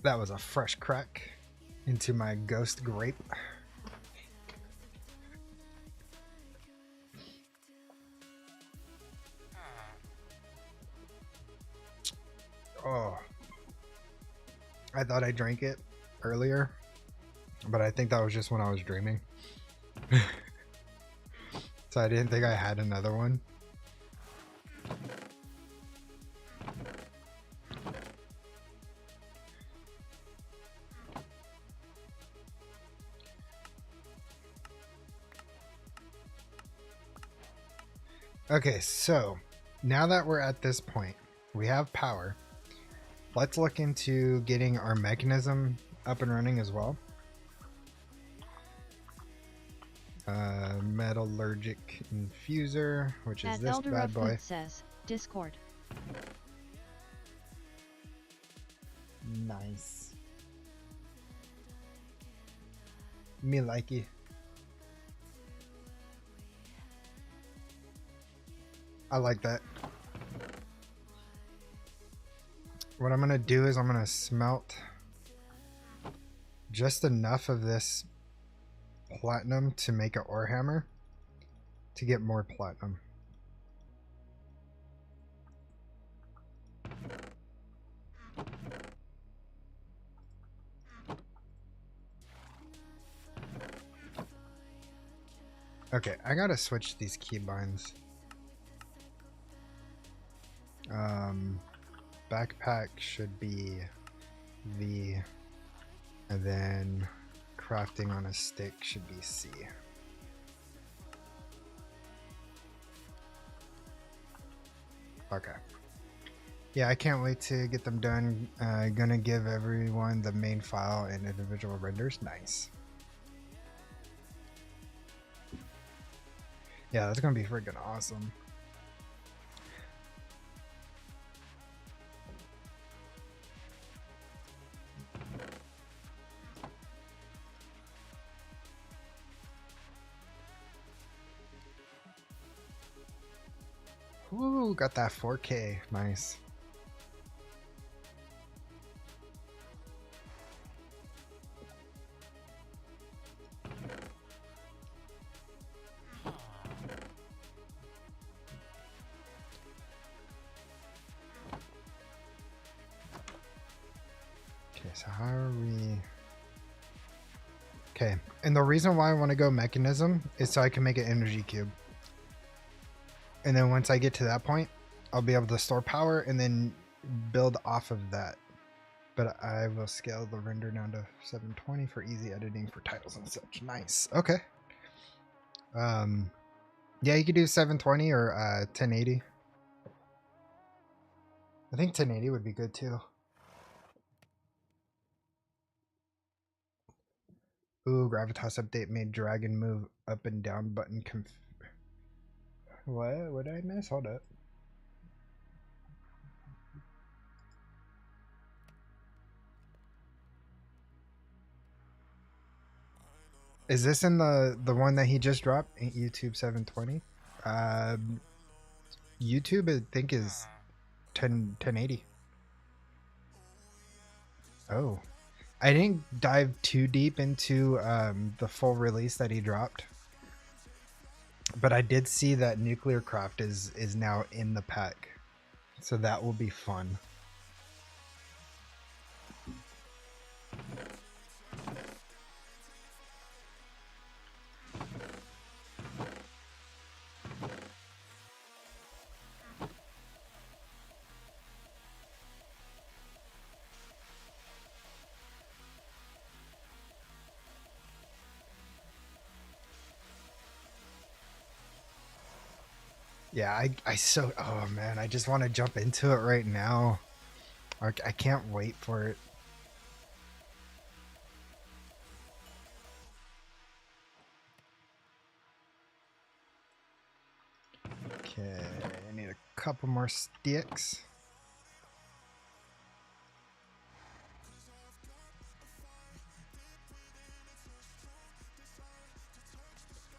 That was a fresh crack into my ghost grape. Oh, I thought I drank it earlier, but I think that was just when I was dreaming. So I didn't think I had another one. Okay, so now that we're at this point, we have power. Let's look into getting our mechanism up and running as well. Metallurgic infuser, which is At this bad boy. says, Discord. Nice. Me likey. I like that. What I'm gonna do is I'm gonna smelt just enough of this platinum to make an ore hammer to get more platinum. Okay, I gotta switch these keybinds. Backpack should be V, and then crafting on a stick should be C. Okay. Yeah, I can't wait to get them done. Gonna give everyone the main file and individual renders. Nice. Yeah, that's gonna be freaking awesome. Ooh, got that 4K. Nice. Okay, so how are we... Okay, and the reason why I want to go mechanism is so I can make an energy cube. And then once I get to that point, I'll be able to store power and then build off of that. But I will scale the render down to 720 for easy editing for titles and such. Nice. Okay. Yeah, you could do 720 or 1080. I think 1080 would be good too. Ooh, Gravitas update made dragon move up and down button What did I miss? Hold up. Is this in the one that he just dropped? Ain't YouTube 720? YouTube I think is 1080. Oh. I didn't dive too deep into the full release that he dropped. But I did see that Nuclear Craft is now in the pack. So that will be fun. Yeah, oh man, I just want to jump into it right now. I can't wait for it. Okay, I need a couple more sticks.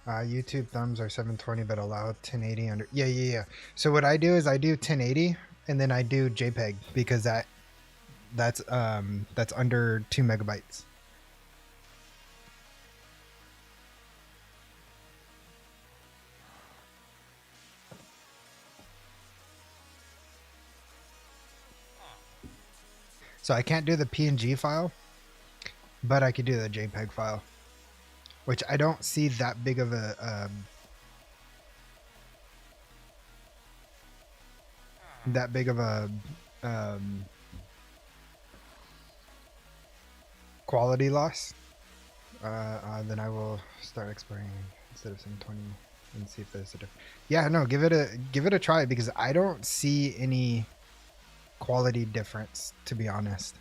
YouTube thumbs are 720 but allow 1080 under. Yeah. So what I do is I do 1080 and then I do JPEG because that's under 2 megabytes. So I can't do the PNG file, but I could do the JPEG file, which I don't see that big of a quality loss. Then I will start exploring instead of 720 and see if there's a difference. Yeah, no, give it a try because I don't see any quality difference, to be honest.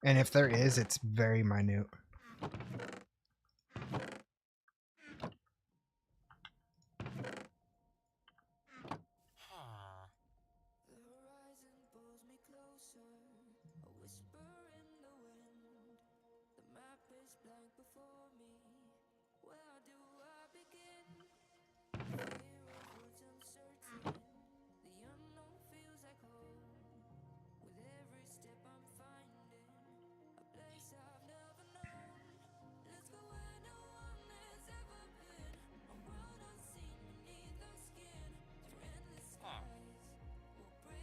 And if there is, it's very minute.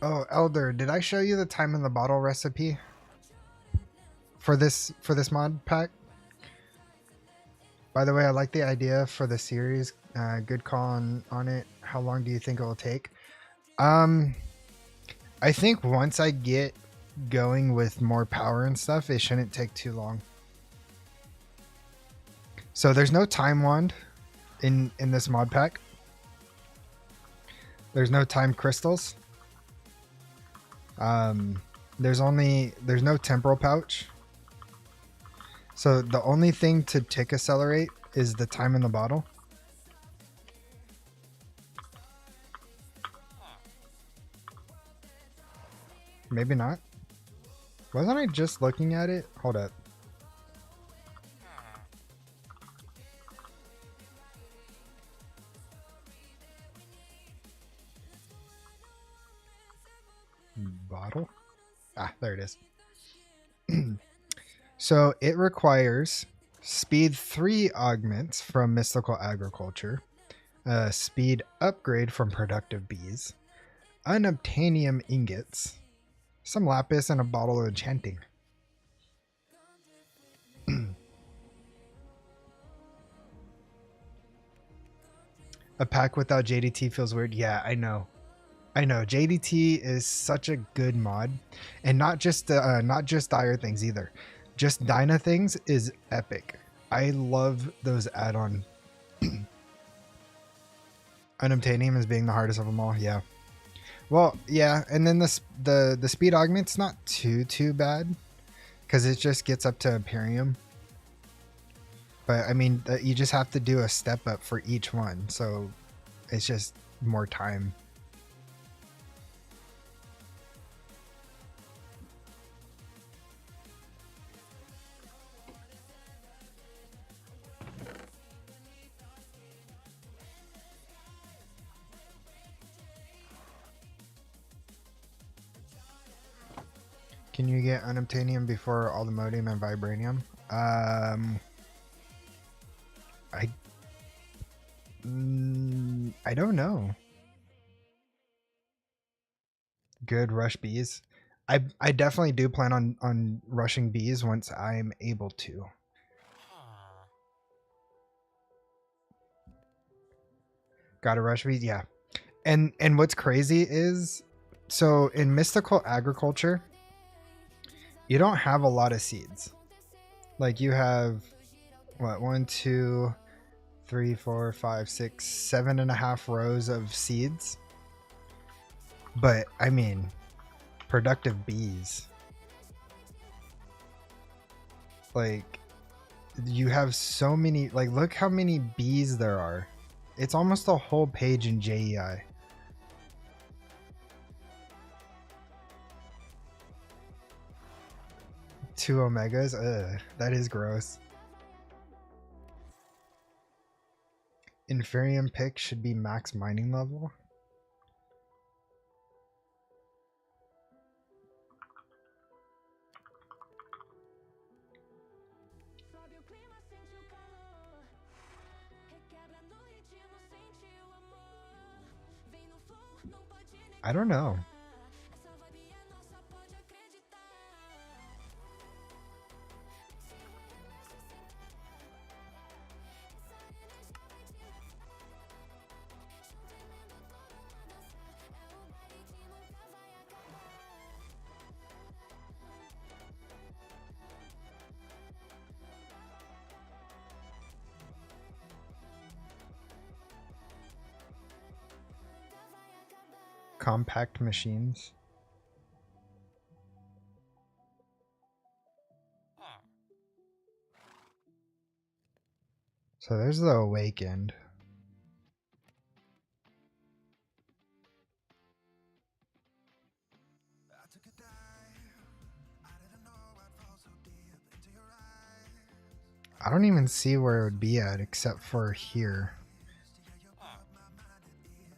Oh, Elder, did I show you the time in the bottle recipe for this mod pack? By the way, I like the idea for the series. Good call on it. How long do you think it will take? I think once I get going with more power and stuff, it shouldn't take too long. So there's no time wand in this mod pack. There's no time crystals. There's no temporal pouch. So the only thing to tick accelerate is the time in the bottle. Maybe not. Wasn't I just looking at it? Hold up. Bottle? Ah, there it is. So it requires speed 3 augments from mystical agriculture, speed upgrade from productive bees, unobtainium ingots, some lapis, and a bottle of enchanting. A pack without JDT feels weird. Yeah, I know. JDT is such a good mod, and not just dire things either. Just Dyna things is epic. I love those add-on. Unobtainium is being the hardest of them all. Yeah. Well, yeah, and then the speed augment's not too bad because it just gets up to Imperium. But I mean, you just have to do a step up for each one, so it's just more time. Can you get unobtainium before allthemodium and vibranium? I don't know. Good rush bees. I definitely do plan on rushing bees once I'm able to. Gotta rush bees, yeah. And what's crazy is, so in mystical agriculture, you don't have a lot of seeds. Like you have what, 1, 2, 3, 4, 5, 6, 7.5 rows of seeds. But I mean, productive bees. Like you have so many, like look how many bees there are. It's almost a whole page in JEI. Two omegas? Ugh, that is gross. Inferium pick should be max mining level. I don't know. Compact machines. So there's the Awakened. I don't even see where it would be at except for here.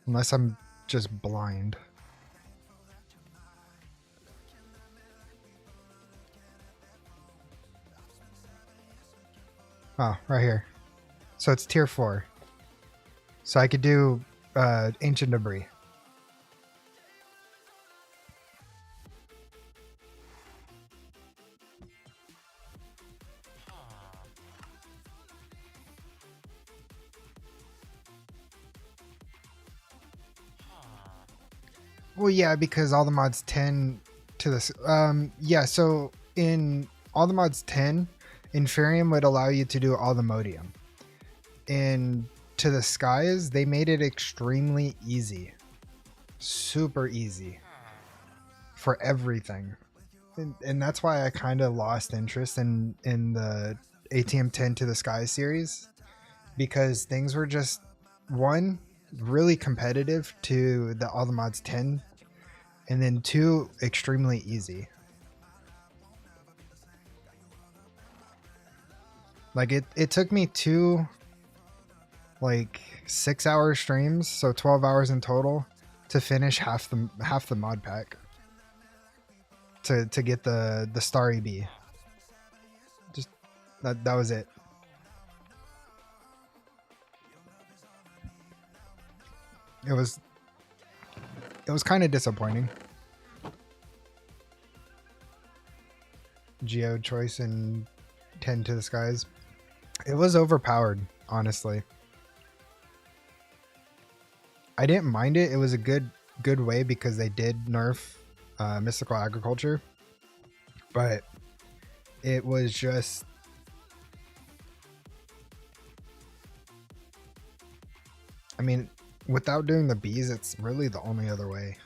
Unless I'm just blind. Oh, right here. So it's tier 4. So I could do Ancient Debris. Well, yeah, because all the mods 10 to this. Yeah, so in all the mods 10, Inferium would allow you to do all the modium. In To the Skies, they made it extremely easy. Super easy. For everything. And that's why I kind of lost interest in the ATM 10 to the Skies series. Because things were just, one, really competitive to the all the mods 10, and then 2, extremely easy. Like it took me 2 like 6-hour streams, so 12 hours in total, to finish half the mod pack to get the Starry Bee. Just that was it. It was kind of disappointing. Geo choice and 10 to the Skies. It was overpowered, honestly. I didn't mind it. It was a good way because they did nerf mystical agriculture, but it was just, I mean, without doing the bees, it's really the only other way,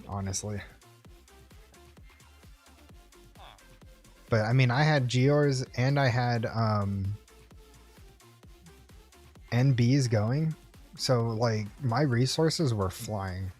honestly. But I mean, I had Geors and I had NBs going, so like my resources were flying.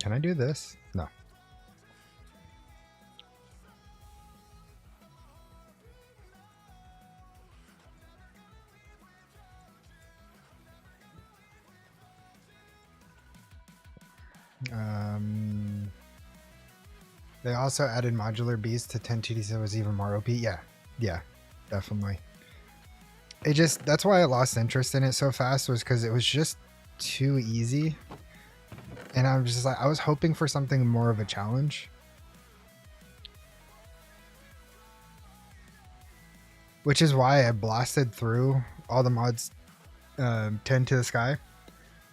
Can I do this? No. They also added modular bees to 10 TD, so it was even more OP. Yeah, definitely. It just, that's why I lost interest in it so fast, was because it was just too easy. And I was just like, I was hoping for something more of a challenge. Which is why I blasted through all the mods 10 to the Sky.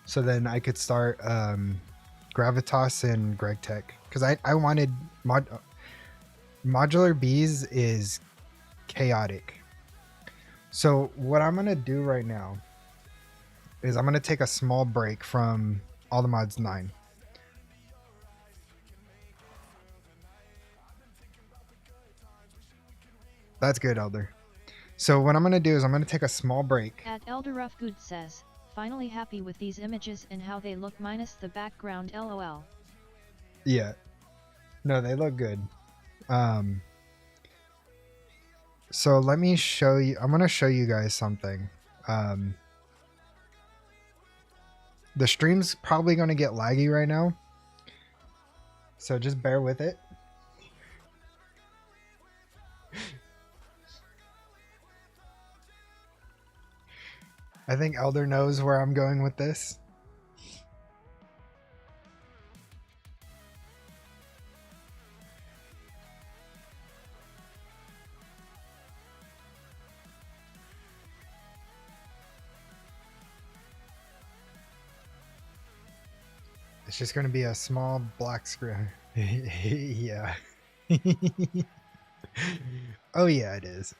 So then I could start Gravitas and Greg Tech. Because I wanted modular bees is chaotic. So what I'm going to do right now is I'm going to take a small break from all the mods 9. That's good, Elder. So what I'm going to do is I'm going to take a small break. At Elder Roughgood says, finally happy with these images and how they look minus the background LOL. Yeah. No, they look good. So let me show you. I'm going to show you guys something. The stream's probably going to get laggy right now, so just bear with it. I think Elder knows where I'm going with this. It's just going to be a small black screen. Yeah. Oh yeah, it is.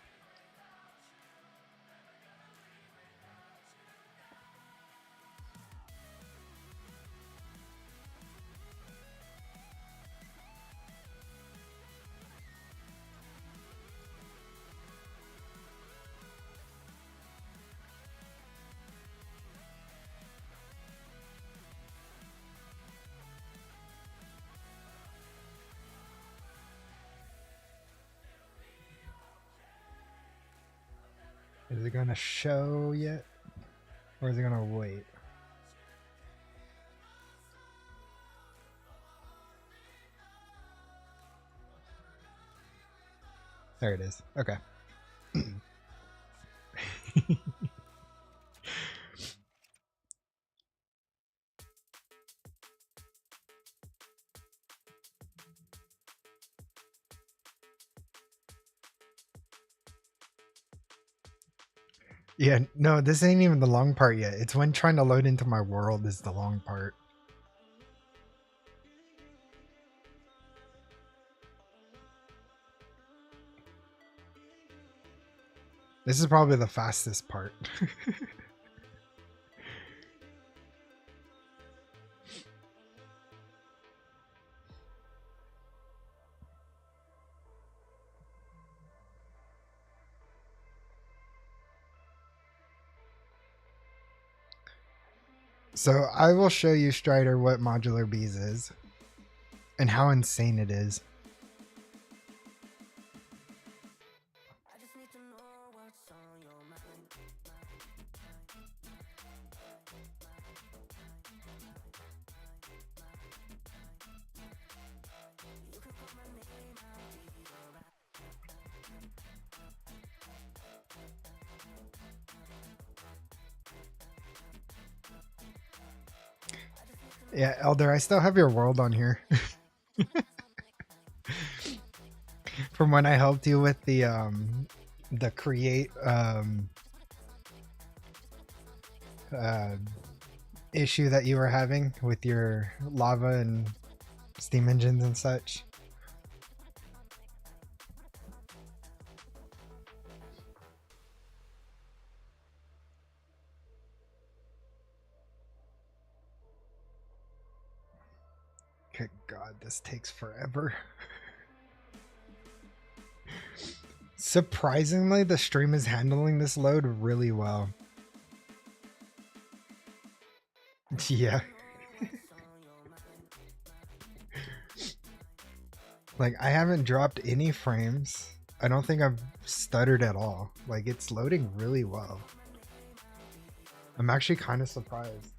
Is it gonna show yet? Or is it gonna wait? There it is. Okay. Yeah, no, this ain't even the long part yet. It's when trying to load into my world is the long part. This is probably the fastest part. So I will show you, Strider, what modular bees is and how insane it is. Yeah, Elder, I still have your world on here. From when I helped you with the create issue that you were having with your lava and steam engines and such. Good God, this takes forever. Surprisingly, the stream is handling this load really well. Yeah. Like, I haven't dropped any frames. I don't think I've stuttered at all. Like, it's loading really well. I'm actually kind of surprised.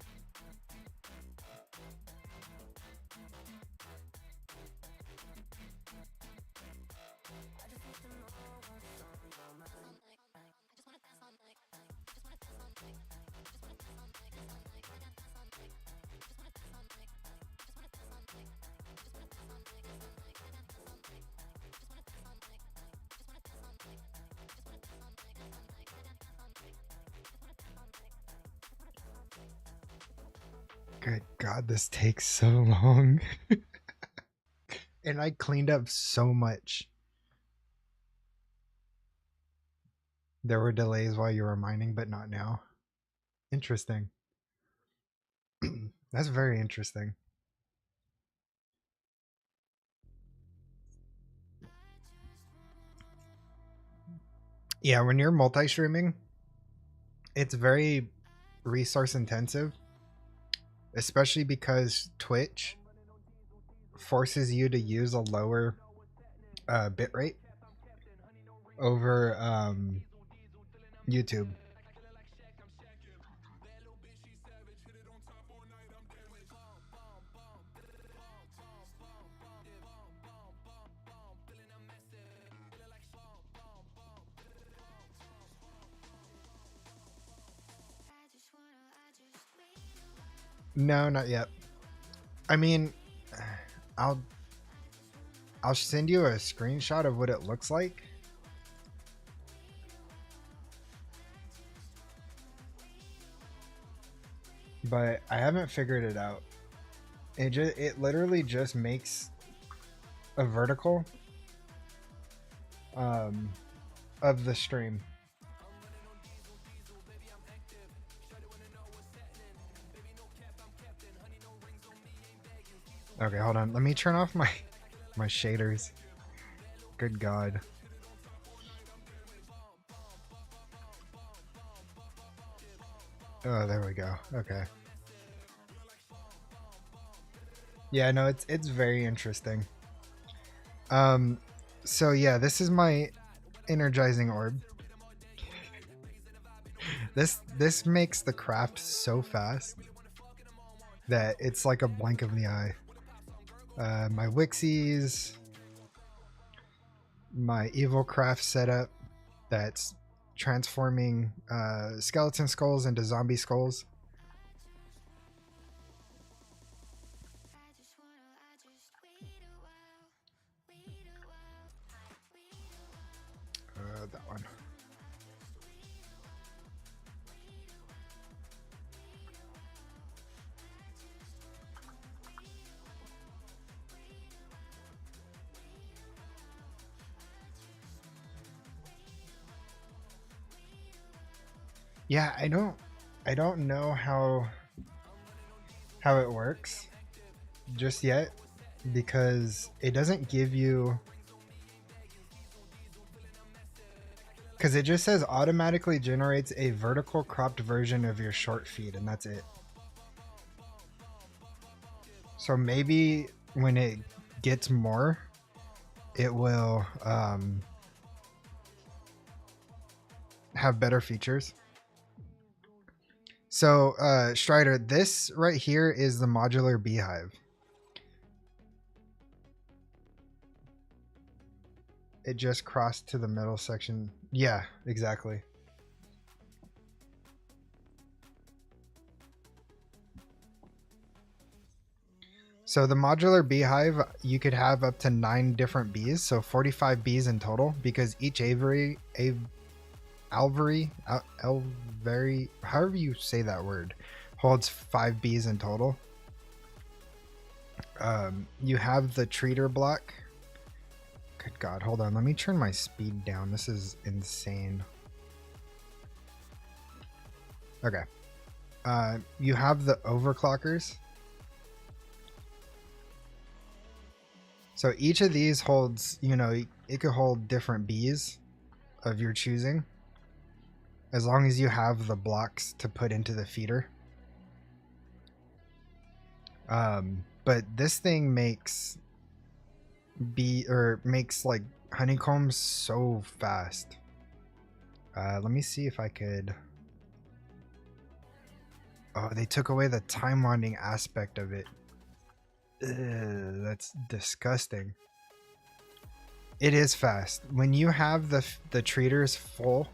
Good God, this takes so long. And I cleaned up so much. There were delays while you were mining, but not now. Interesting. That's very interesting. Yeah, when you're multi-streaming, it's very resource intensive, especially because Twitch forces you to use a lower bitrate over YouTube. No, not yet. I mean, I'll send you a screenshot of what it looks like. But I haven't figured it out. It literally just makes a vertical of the stream. Okay, hold on. Let me turn off my shaders. Good God. Oh, there we go. Okay. Yeah, no, it's very interesting. So yeah, this is my energizing orb. This makes the craft so fast that it's like a blink of the eye. My Wixies, my evil craft setup that's transforming skeleton skulls into zombie skulls. That one. Yeah, I don't know how it works just yet, because it doesn't give you, because it just says automatically generates a vertical cropped version of your short feed, and that's it. So maybe when it gets more, it will have better features. So Strider, this right here is the modular beehive. It just crossed to the middle section. Yeah, exactly. So the modular beehive, you could have up to 9 different bees, so 45 bees in total, because each alvery, however you say that word, holds 5 bees in total. You have the treater block. Good God, hold on. Let me turn my speed down. This is insane. Okay. You have the overclockers. So each of these holds, you know, it could hold different bees of your choosing, as long as you have the blocks to put into the feeder. But this thing makes makes like honeycombs so fast. Let me see if I could. Oh, they took away the time winding aspect of it. Ugh, that's disgusting. It is fast when you have the treaters full,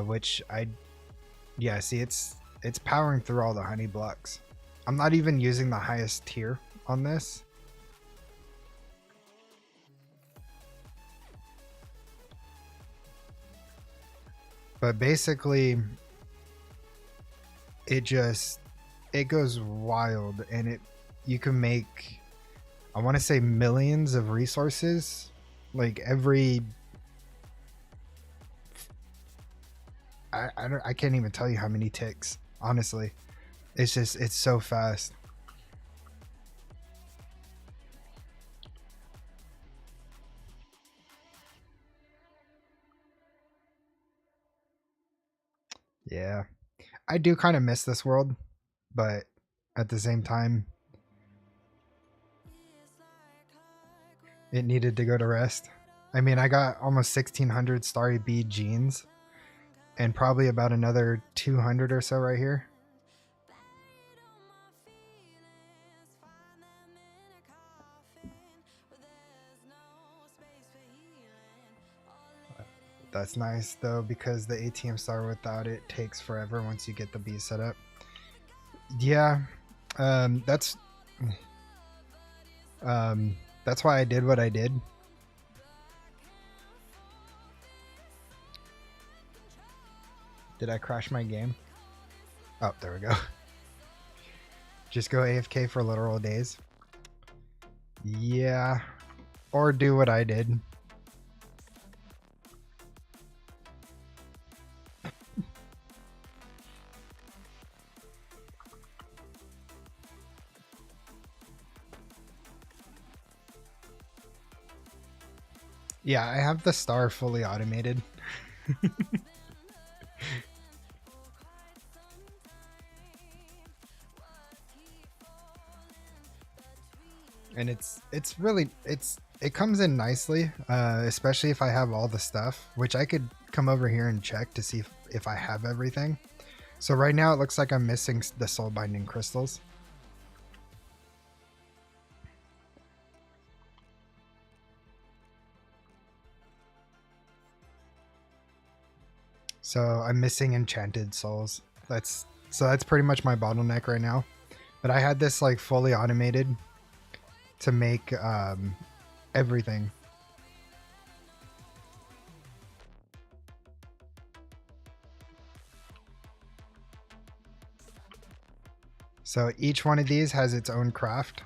which yeah, see, it's powering through all the honey blocks. I'm not even using the highest tier on this. But basically, it goes wild, and you can make, I want to say, millions of resources, like every, I can't even tell you how many ticks, honestly. It's so fast. Yeah, I do kind of miss this world, but at the same time, it needed to go to rest. I mean, I got almost 1,600 starry bee genes, and probably about another 200 or so right here. That's nice though, because the ATM star without it takes forever once you get the bee set up. Yeah, um, that's that's why I did what I did. Did I crash my game? Oh, there we go. Just go AFK for literal days. Yeah, or do what I did. Yeah, I have the star fully automated. And it's really it comes in nicely, especially if I have all the stuff, which I could come over here and check to see if I have everything. So right now it looks like I'm missing the soul binding crystals. So I'm missing enchanted souls. That's pretty much my bottleneck right now. But I had this like fully automated to make everything. So each one of these has its own craft.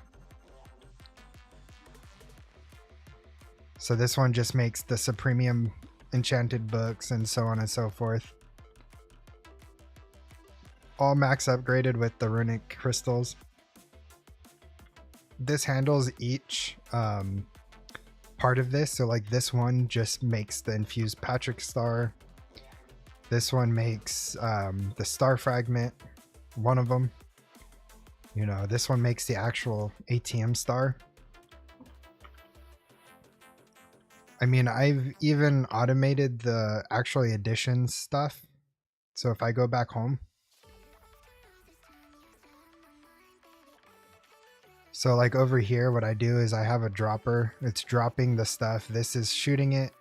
So this one just makes the supremium enchanted books and so on and so forth. All max upgraded with the runic crystals. This handles each part of this. So like this one just makes the infused Patrick star. This one makes the star fragment, one of them. You know, this one makes the actual ATM star. I mean, I've even automated the actually addition stuff. So if I go back home, so like over here, what I do is I have a dropper. It's dropping the stuff. This is shooting it,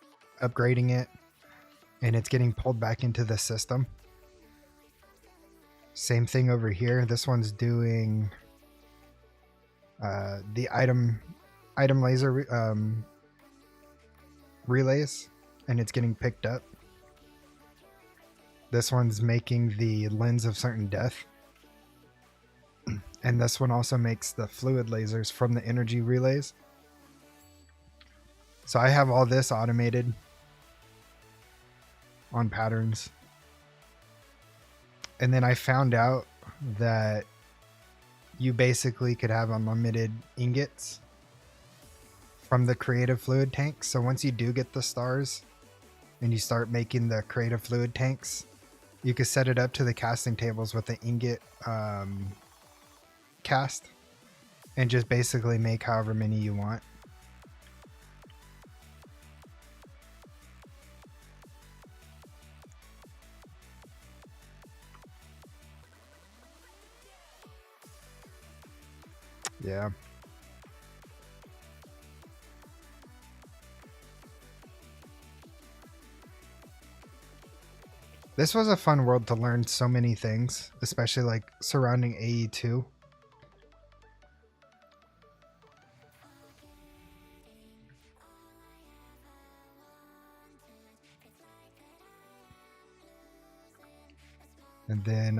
upgrading it, and it's getting pulled back into the system. Same thing over here. This one's doing the item laser relays, and it's getting picked up. This one's making the lens of certain death. And this one also makes the fluid lasers from the energy relays. So I have all this automated on patterns. And then I found out that you basically could have unlimited ingots from the creative fluid tanks. So once you do get the stars and you start making the creative fluid tanks, you can set it up to the casting tables with the ingot cast and just basically make however many you want. Yeah. This was a fun world to learn so many things, especially like surrounding AE2. And then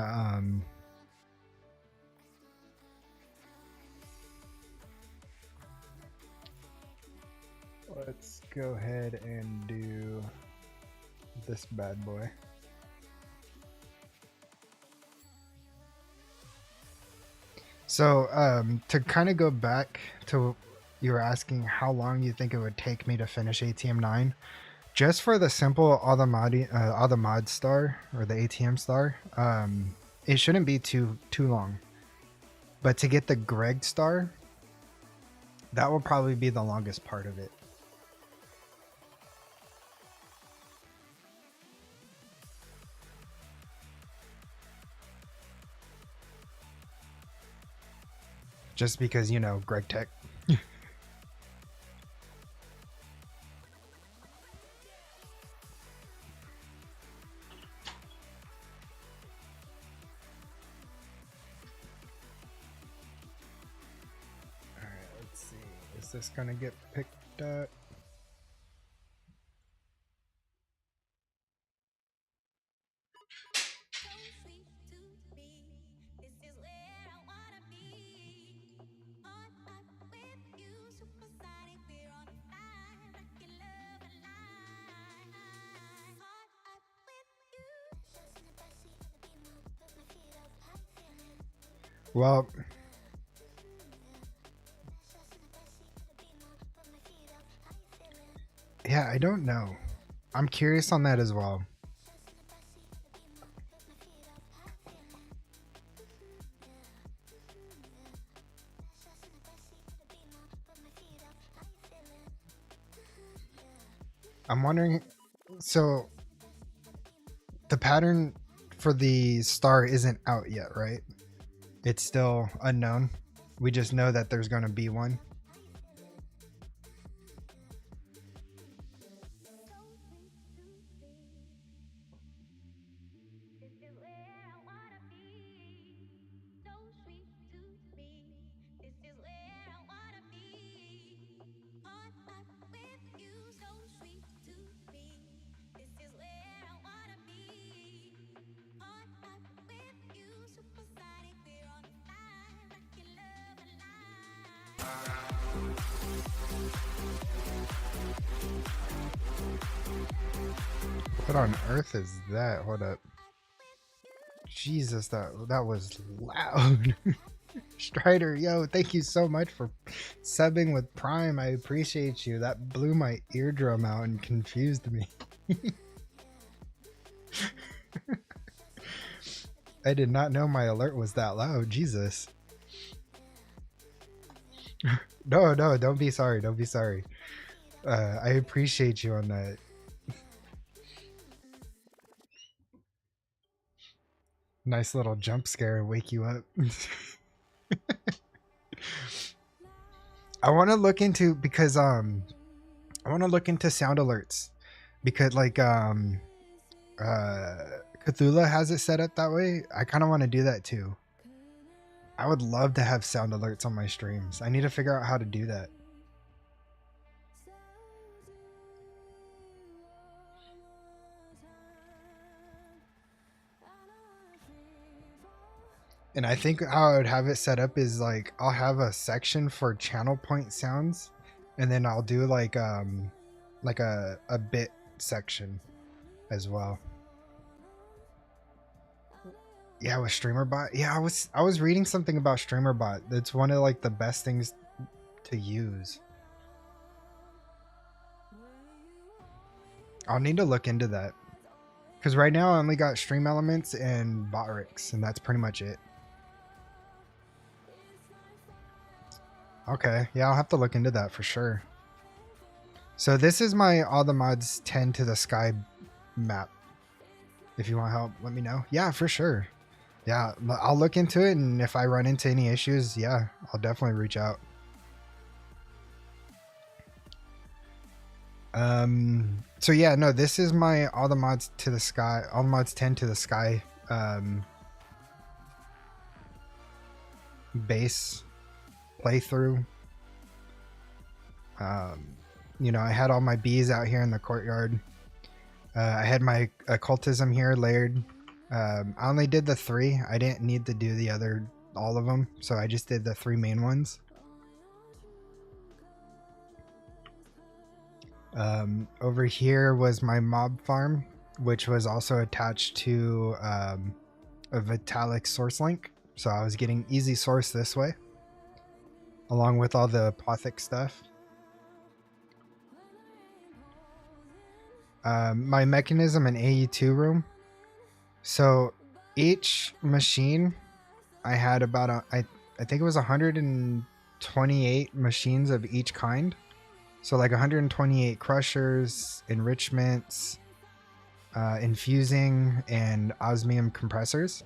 let's go ahead and do this bad boy. So to kind of go back to, you were asking how long you think it would take me to finish ATM 9. Just for the simple all the mod star or the ATM star, it shouldn't be too long. But to get the Greg star, that will probably be the longest part of it. Just because, you know, Greg Tech. Is this gonna get picked up? Well, yeah, I don't know. I'm curious on that as well. I'm wondering, so the pattern for the star isn't out yet, right? It's still unknown. We just know that there's going to be one. What on earth is that? Hold up. Jesus, that was loud. Strider, yo, thank you so much for subbing with Prime. I appreciate you. That blew my eardrum out and confused me. I did not know my alert was that loud. Jesus. No, don't be sorry. Don't be sorry. I appreciate you on that. Nice little jump scare and wake you up. I want to look into, because I want to look into sound alerts, because like Cthulhu has it set up that way. I kind of want to do that too. I would love to have sound alerts on my streams. I need to figure out how to do that. And I think how I would have it set up is like I'll have a section for channel point sounds, and then I'll do like a bit section as well. Yeah, with StreamerBot. Yeah, I was reading something about StreamerBot. It's one of like the best things to use. I'll need to look into that, because right now I only got Stream Elements and Botrix, and that's pretty much it. Okay, yeah, I'll have to look into that for sure. So this is my all the mods 10 to the sky map. If you want help, let me know. Yeah, for sure. Yeah, I'll look into it, and if I run into any issues, yeah, I'll definitely reach out. So yeah, no, this is my all the mods to the sky, all the mods 10 to the sky base playthrough. You know, I had all my bees out here in the courtyard. I had my occultism here layered. I only did the 3. I didn't need to do all of them, so I just did the 3 main ones. Over here was my mob farm, which was also attached to a Vitalik source link, so I was getting easy source this way, along with all the apothic stuff. My mechanism and AE2 room. So each machine, I had about I think it was 128 machines of each kind. So like 128 crushers, enrichments, infusing, and osmium compressors.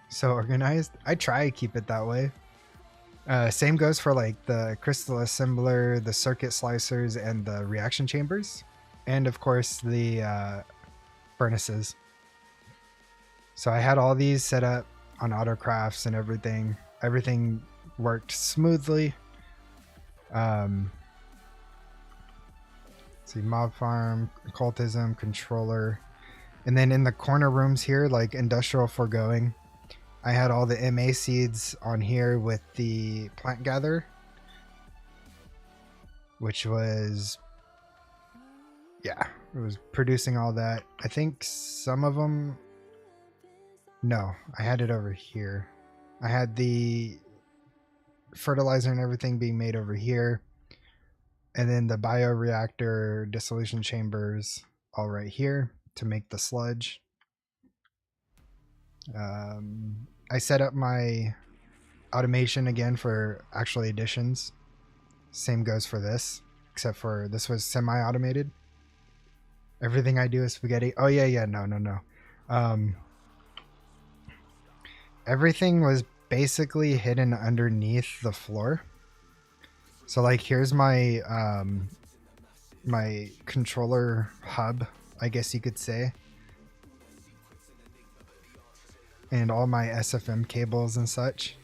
So organized. I try to keep it that way. Same goes for like the crystal assembler, the circuit slicers, and the reaction chambers. And of course the furnaces. So I had all these set up on autocrafts and everything. Everything worked smoothly. Um, see, mob farm, occultism, controller. And then in the corner rooms here, like industrial foregoing, I had all the MA seeds on here with the plant gather, which was, yeah, it was producing all that. I think some of them, no, I had it over here. I had the fertilizer and everything being made over here. And then the bioreactor dissolution chambers all right here to make the sludge. I set up my automation again for actual additions. Same goes for this, except for this was semi-automated. Everything I do is spaghetti. Oh yeah, no. Everything was basically hidden underneath the floor. So like here's my my controller hub, I guess you could say. And all my SFM cables and such.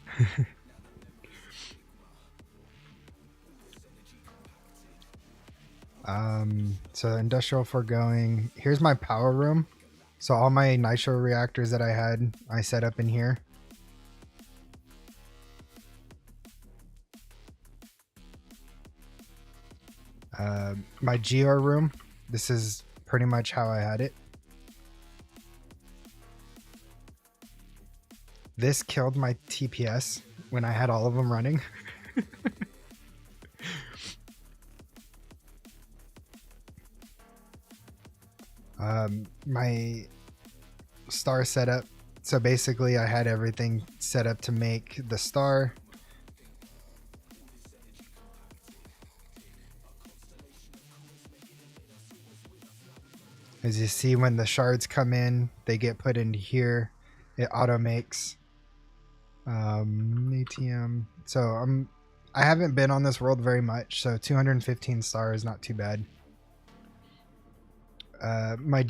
So industrial foregoing. Here's my power room. So all my nitro reactors that I had, I set up in here. My GR room. This is pretty much how I had it. This killed my TPS when I had all of them running. My star setup. So basically I had everything set up to make the star. As you see, when the shards come in, they get put into here. It auto makes ATM. So I haven't been on this world very much, so 215 stars is not too bad. My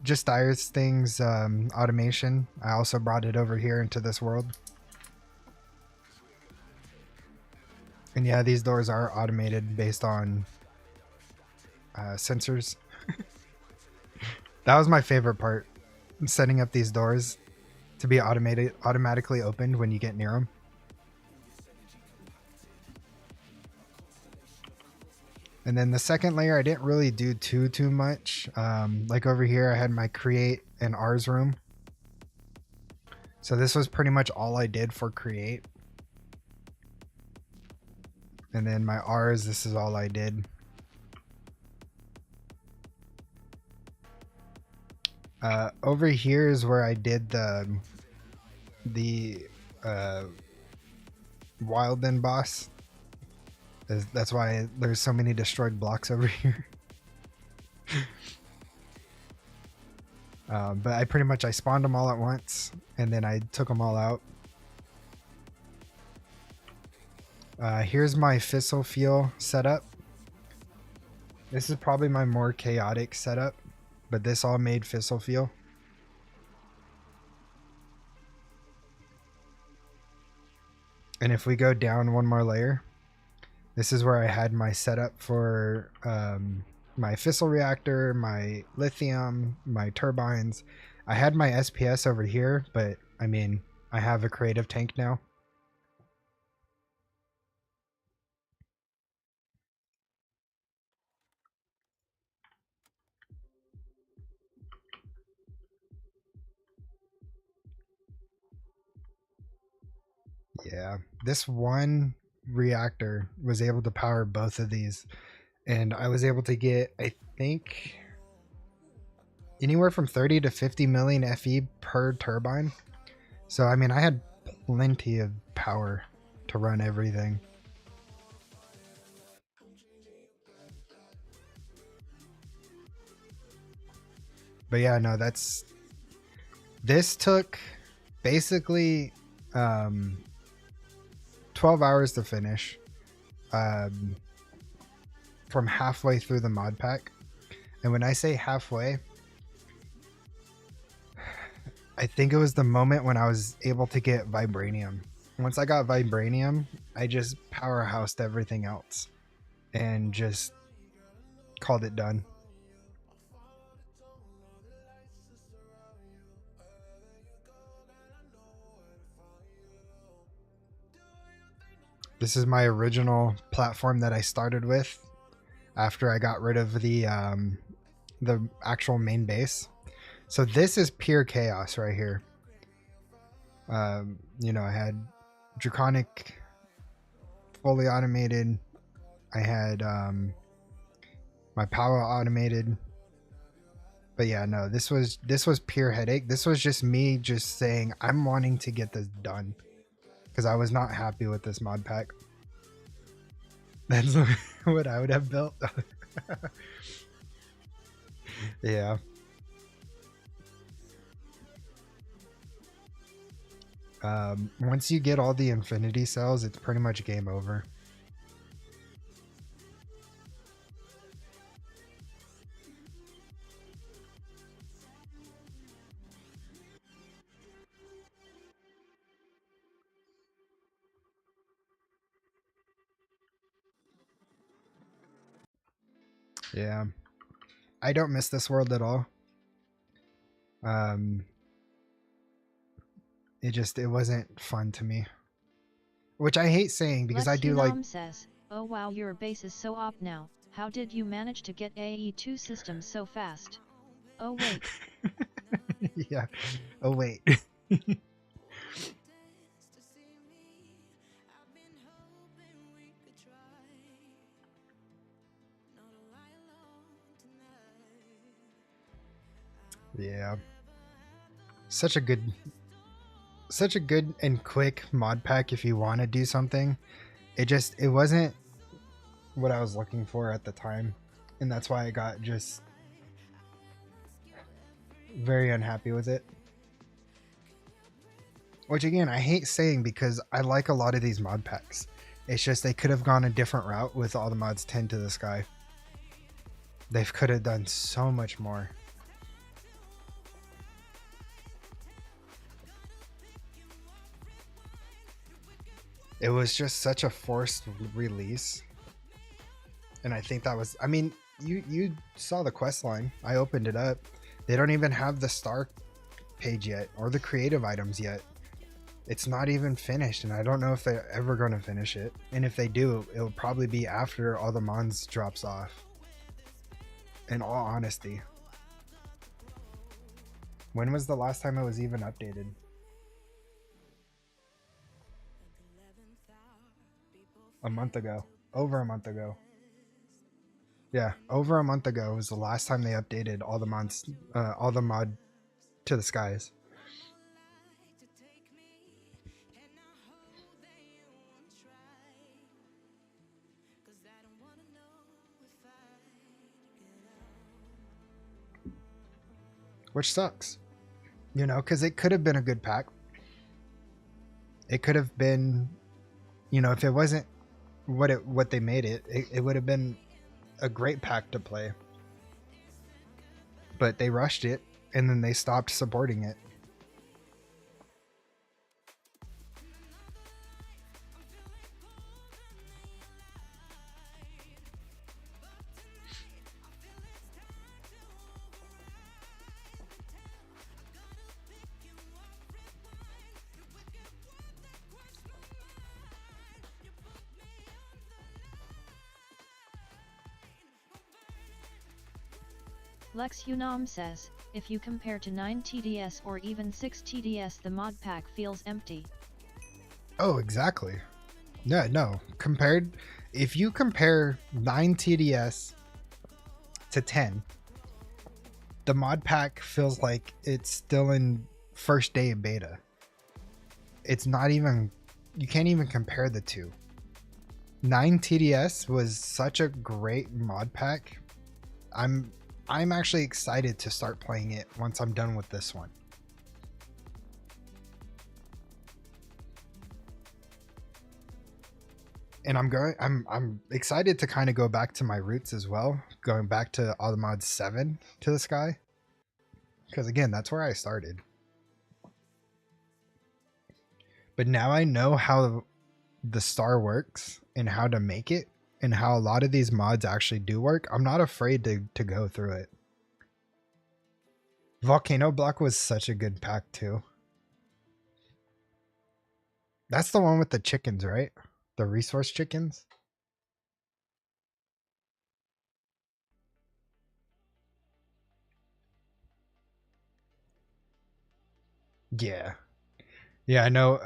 Just Dyer's things automation, I also brought it over here into this world. And yeah, these doors are automated based on sensors. That was my favorite part, setting up these doors to be automatically opened when you get near them. And then the second layer, I didn't really do too much. Like over here, I had my create and R's room. So this was pretty much all I did for create. And then my R's, this is all I did. Over here is where I did the Wilden boss. That's why there's so many destroyed blocks over here. But I pretty much, I spawned them all at once and then I took them all out. Here's my fissile fuel setup. This is probably my more chaotic setup, but this all made fissile fuel. And if we go down one more layer, this is where I had my setup for my fissile reactor, my lithium, my turbines. I had my SPS over here, but I mean, I have a creative tank now. Yeah, this one reactor was able to power both of these, and I was able to get, I think, anywhere from 30 to 50 million FE per turbine. So I mean, I had plenty of power to run everything. But yeah, no, this took basically 12 hours to finish, from halfway through the mod pack. And when I say halfway, I think it was the moment when I was able to get vibranium. Once I got vibranium, I just powerhoused everything else and just called it done. This is my original platform that I started with after I got rid of the actual main base. So this is pure chaos right here. You know, I had draconic, fully automated. I had my power automated. But yeah, no, this was pure headache. This was just me just saying I'm wanting to get this done because I was not happy with this mod pack. That's what I would have built. Yeah. Once you get all the infinity cells, it's pretty much game over. Yeah. I don't miss this world at all. It wasn't fun to me. Which I hate saying because I do like... says, oh wow, your base is so op now. How did you manage to get AE2 systems so fast? Oh wait. Yeah. Oh wait. Yeah. Such a good and quick mod pack if you want to do something. It wasn't what I was looking for at the time, and that's why I got just very unhappy with it. Which again, I hate saying because I like a lot of these mod packs. It's just they could have gone a different route with all the mods 10 to the sky. They could have done so much more. It was just such a forced release. And I think that was, I mean, you saw the quest line. I opened it up. They don't even have the star page yet or the creative items yet. It's not even finished, and I don't know if they're ever going to finish it. And if they do, it'll probably be after all the mons drops off. In all honesty. When was the last time it was even updated? A month ago. Over a month ago. Yeah, over a month ago was the last time they updated all the mods, all the mod to the skies. Which sucks, you know, because it could have been a good pack. It could have been, you know, if it wasn't what they made it, it would have been a great pack to play. But they rushed it, and then they stopped supporting it. Lex Unam says, if you compare to 9 TDS or even 6 TDS, the mod pack feels empty. Oh, exactly. No. If you compare 9 TDS to 10, the mod pack feels like it's still in first day of beta. It's not even, you can't even compare the two. 9 TDS was such a great mod pack. I'm actually excited to start playing it once I'm done with this one. And I'm excited to kind of go back to my roots as well, going back to all the mods 7 to the sky. Because again, that's where I started. But now I know how the star works and how to make it and how a lot of these mods actually do work. I'm not afraid to go through it. Volcano block was such a good pack too. That's the one with the chickens, right? The resource chickens. Yeah. Yeah, I know.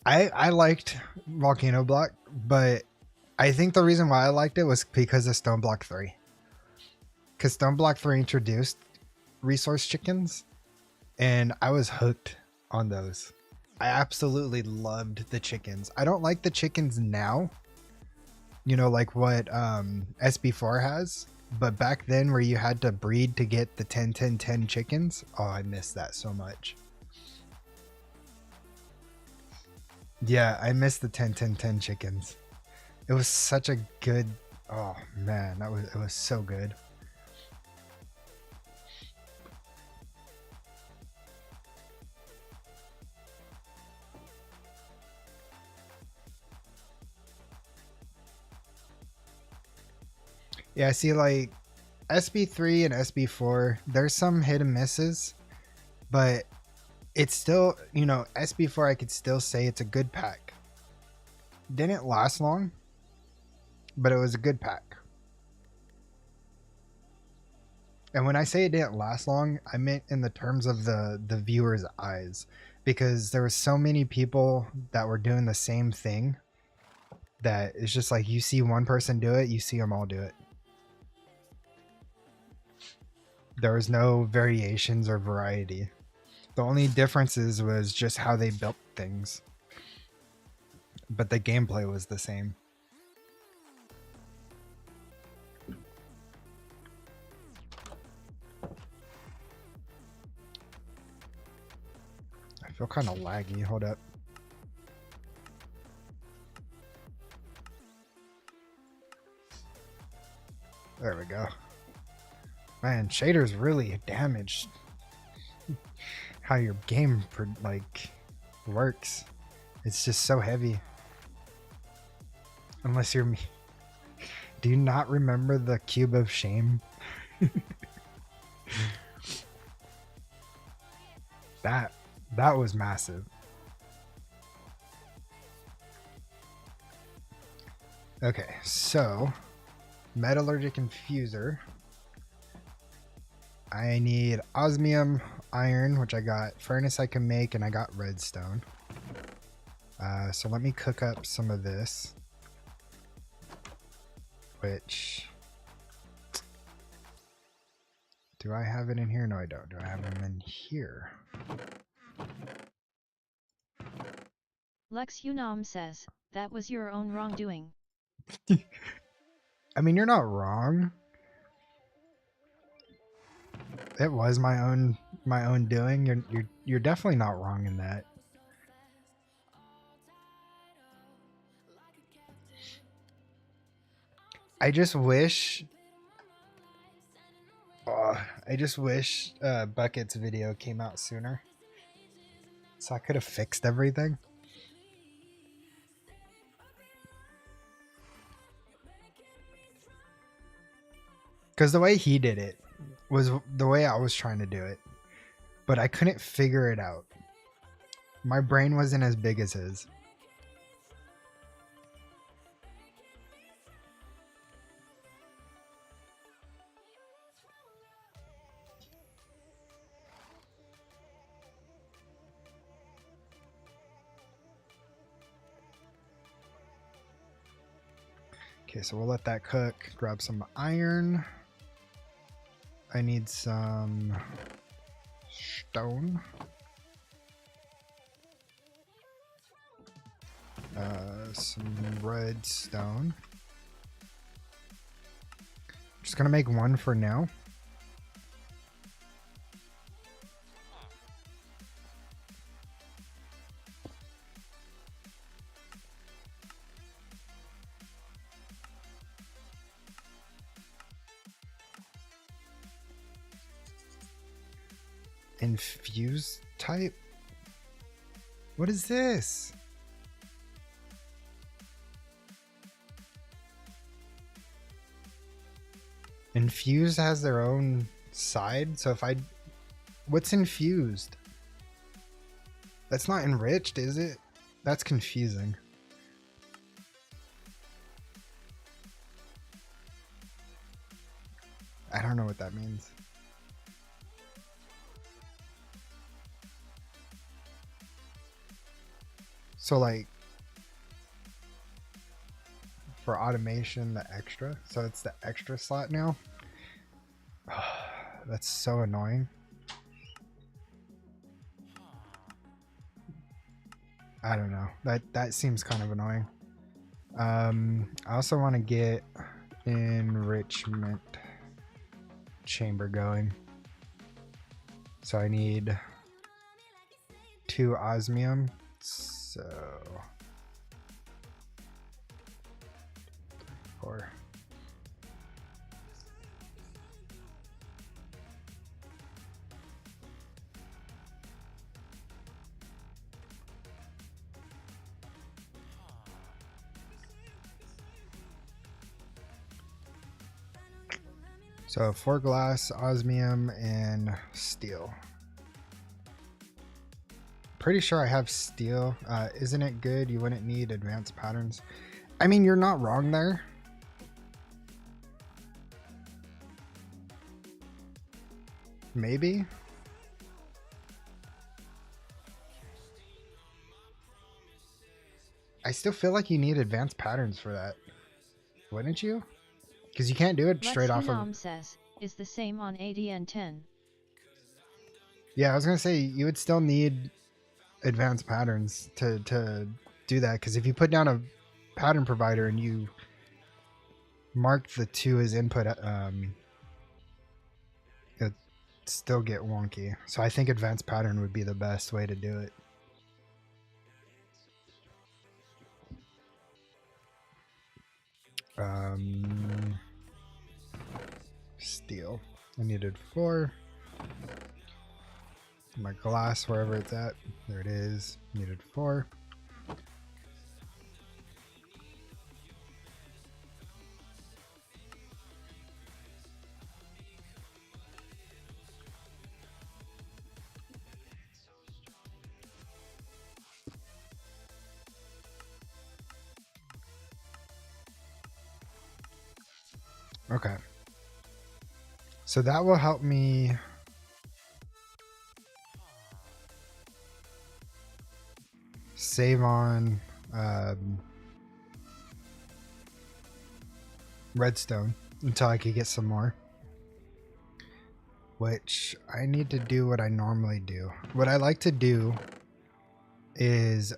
I liked Volcano Block, but I think the reason why I liked it was because of Stone Block 3. Because Stone Block 3 introduced resource chickens, and I was hooked on those. I absolutely loved the chickens. I don't like the chickens now, you know, like what SB4 has, but back then where you had to breed to get the 10-10-10 chickens, oh, I miss that so much. Yeah, I miss the 10-10-10 chickens. It was such a good, oh man, it was so good. Yeah, see, like SB3 and SB4, there's some hit and misses, but it's still, you know, SB4, I could still say it's a good pack. Didn't last long, but it was a good pack. And when I say it didn't last long, I meant in the terms of the viewer's eyes, because there were so many people that were doing the same thing that it's just like you see one person do it, you see them all do it. There was no variations or variety. The only differences was just how they built things, but the gameplay was the same. I feel kind of laggy. Hold up. There we go. Man, shaders really damaged how your game like works. It's just so heavy. Unless you're me. Do you not remember the cube of shame? that was massive. Okay, so metallurgic infuser. I need osmium, iron, which I got, furnace I can make, and I got redstone. So let me cook up some of this. Which... do I have it in here? No, I don't. Do I have them in here? Lex Unam says, that was your own wrongdoing. I mean, you're not wrong. It was my own doing. You're definitely not wrong in that. I just wish Bucket's video came out sooner, so I could have fixed everything. Because the way he did it was the way I was trying to do it, but I couldn't figure it out. My brain wasn't as big as his. Okay, so we'll let that cook. Grab some iron. I need some stone. Some redstone. Just gonna make one for now. Infuse type? What is this? Infused has their own side, so if I... What's infused? That's not enriched, is it? That's confusing. I don't know what that means. So like for automation, the extra, so it's the extra slot now. That's so annoying. I don't know, that seems kind of annoying. I also want to get enrichment chamber going, so I need 2 osmium, so 4. So 4 glass, osmium, and steel. Pretty sure I have steel. Isn't it good? You wouldn't need advanced patterns. I mean, you're not wrong there. Maybe. I still feel like you need advanced patterns for that. Wouldn't you? Because you can't do it straight off of... says, is the same on ADN 10. Yeah, I was going to say, you would still need advanced patterns to do that. Because if you put down a pattern provider and you mark the 2 as input, it'd still get wonky. So I think advanced pattern would be the best way to do it. Steel. I needed 4. My glass, wherever it's at. There it is. Needed 4. Okay. So that will help me save on redstone until I could get some more. Which I need to do what I normally do. What I like to do is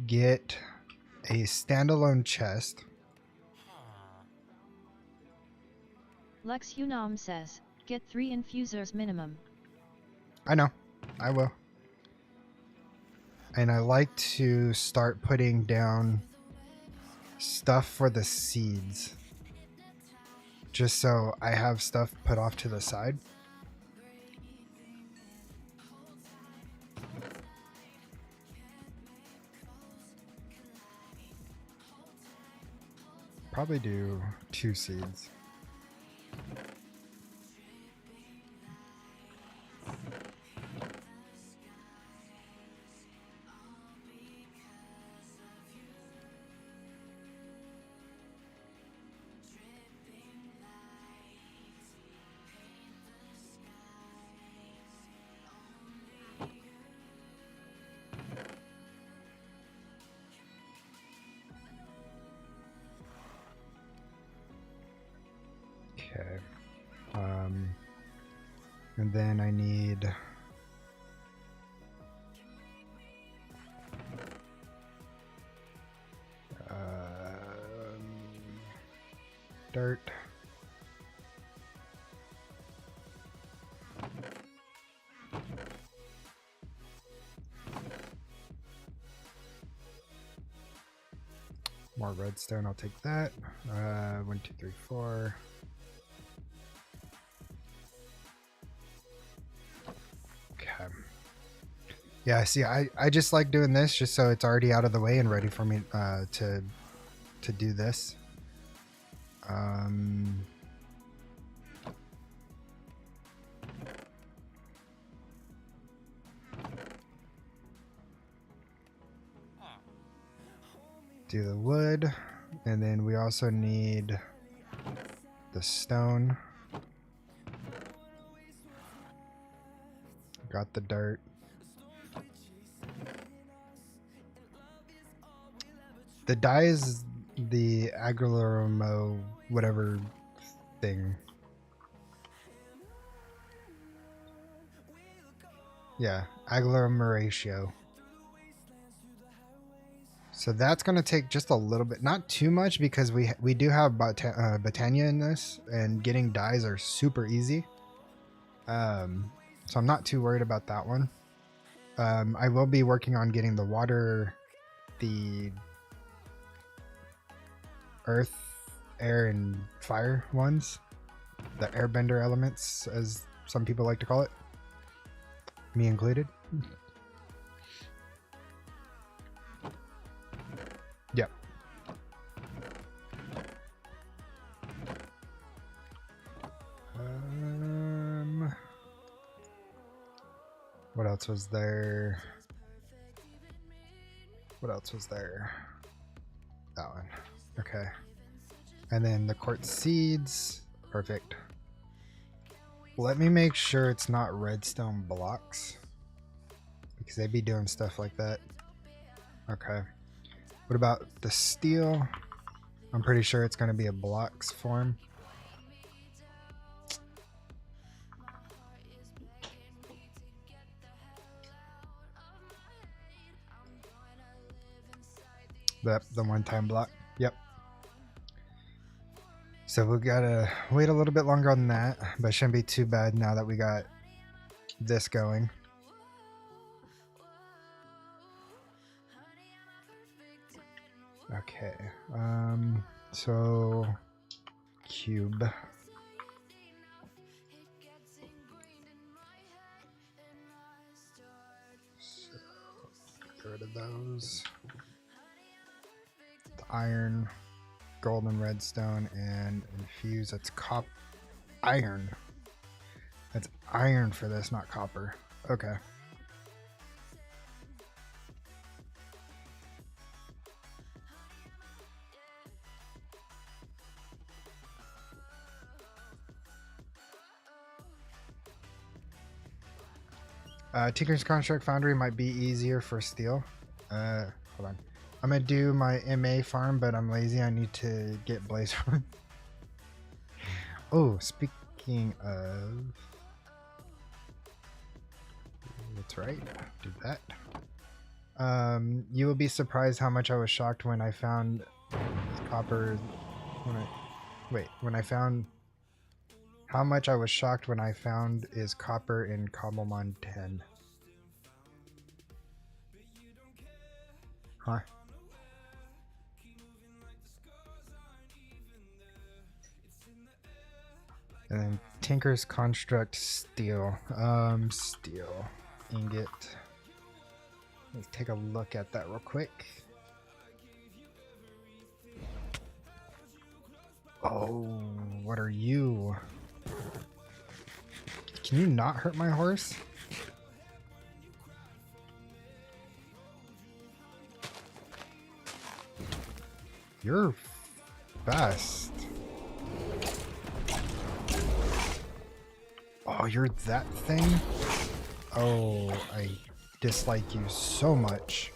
get a standalone chest. Lex Unam says, get 3 infusers minimum. I know, I will. And I like to start putting down stuff for the seeds, just so I have stuff put off to the side. Probably do 2 seeds. Okay. And then I need dirt. More redstone, I'll take that. 1, 2, 3, 4. Yeah, see, I just like doing this just so it's already out of the way and ready for me to do this. Do the wood, and then we also need the stone. Got the dirt. The dye is the agglomero whatever thing. Yeah, agglomeratio. So that's going to take just a little bit, not too much, because we do have Botania in this, and getting dyes are super easy. So I'm not too worried about that one. I will be working on getting the water, the earth, air, and fire ones. The airbender elements, as some people like to call it. Me included. Yep. What else was there? What else was there? That one. Okay. And then the quartz seeds. Perfect. Let me make sure it's not redstone blocks, because they be doing stuff like that. Okay. What about the steel? I'm pretty sure it's going to be a blocks form. Yep, the one-time block. Yep. So we gotta wait a little bit longer on that, but it shouldn't be too bad now that we got this going. Okay. So cube. So get rid of those. The iron, golden redstone, and infuse. That's iron. That's iron for this, not copper. Okay. Tinker's Construct Foundry might be easier for steel. Hold on. I'm gonna do my MA farm, but I'm lazy. I need to get Blaze farm. Oh, speaking of, that's right. Do that. You will be surprised how much I was shocked when I found copper. How much I was shocked when I found is copper in Cobblemon 10. Huh? And then Tinker's Construct steel. Steel ingot. Let's take a look at that real quick. Oh, what are you? Can you not hurt my horse? You're fast. Oh, you're that thing? Oh, I dislike you so much.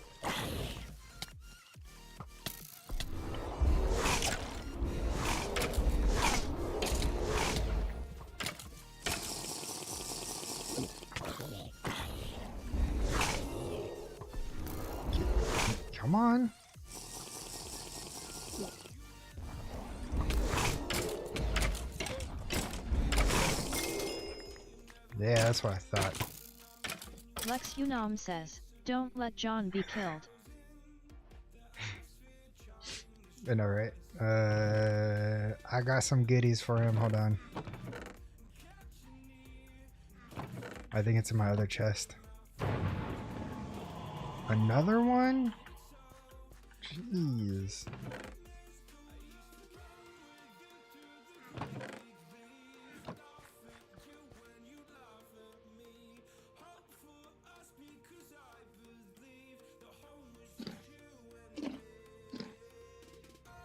Come on. Yeah, that's what I thought. Lex Unam says, don't let John be killed. I know, right? I got some goodies for him. Hold on. I think it's in my other chest. Another one? Jeez.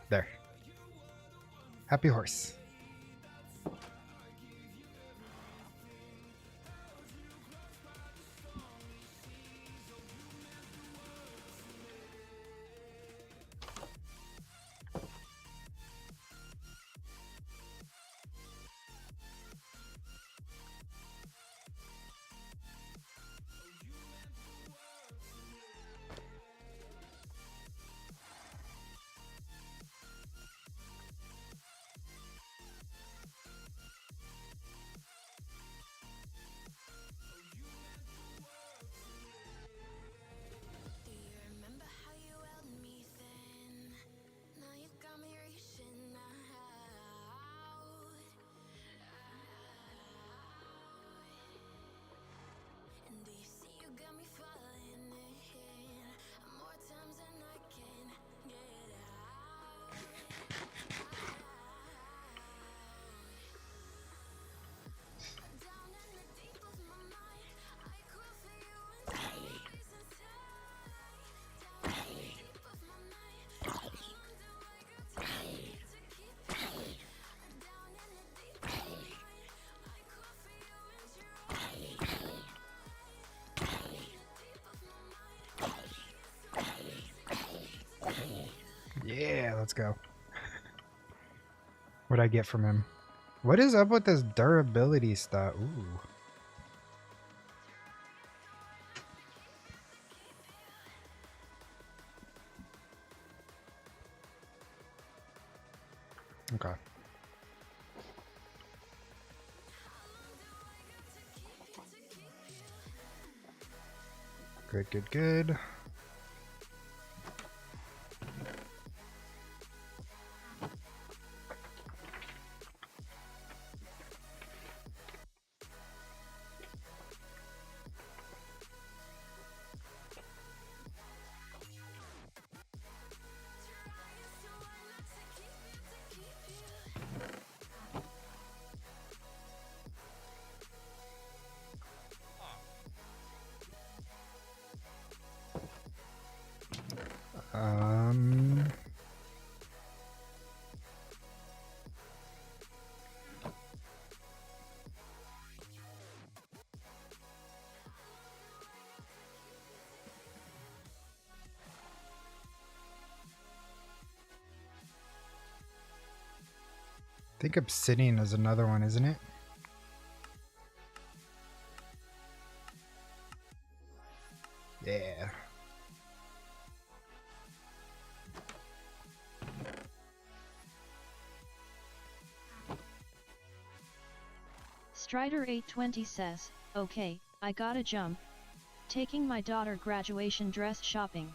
There. Happy horse. Yeah, let's go. What'd I get from him? What is up with this durability stuff? Ooh. Okay. Good, good, good. I think obsidian is another one, isn't it? Yeah. Strider 820 says, okay, I gotta jump. Taking my daughter graduation dress shopping.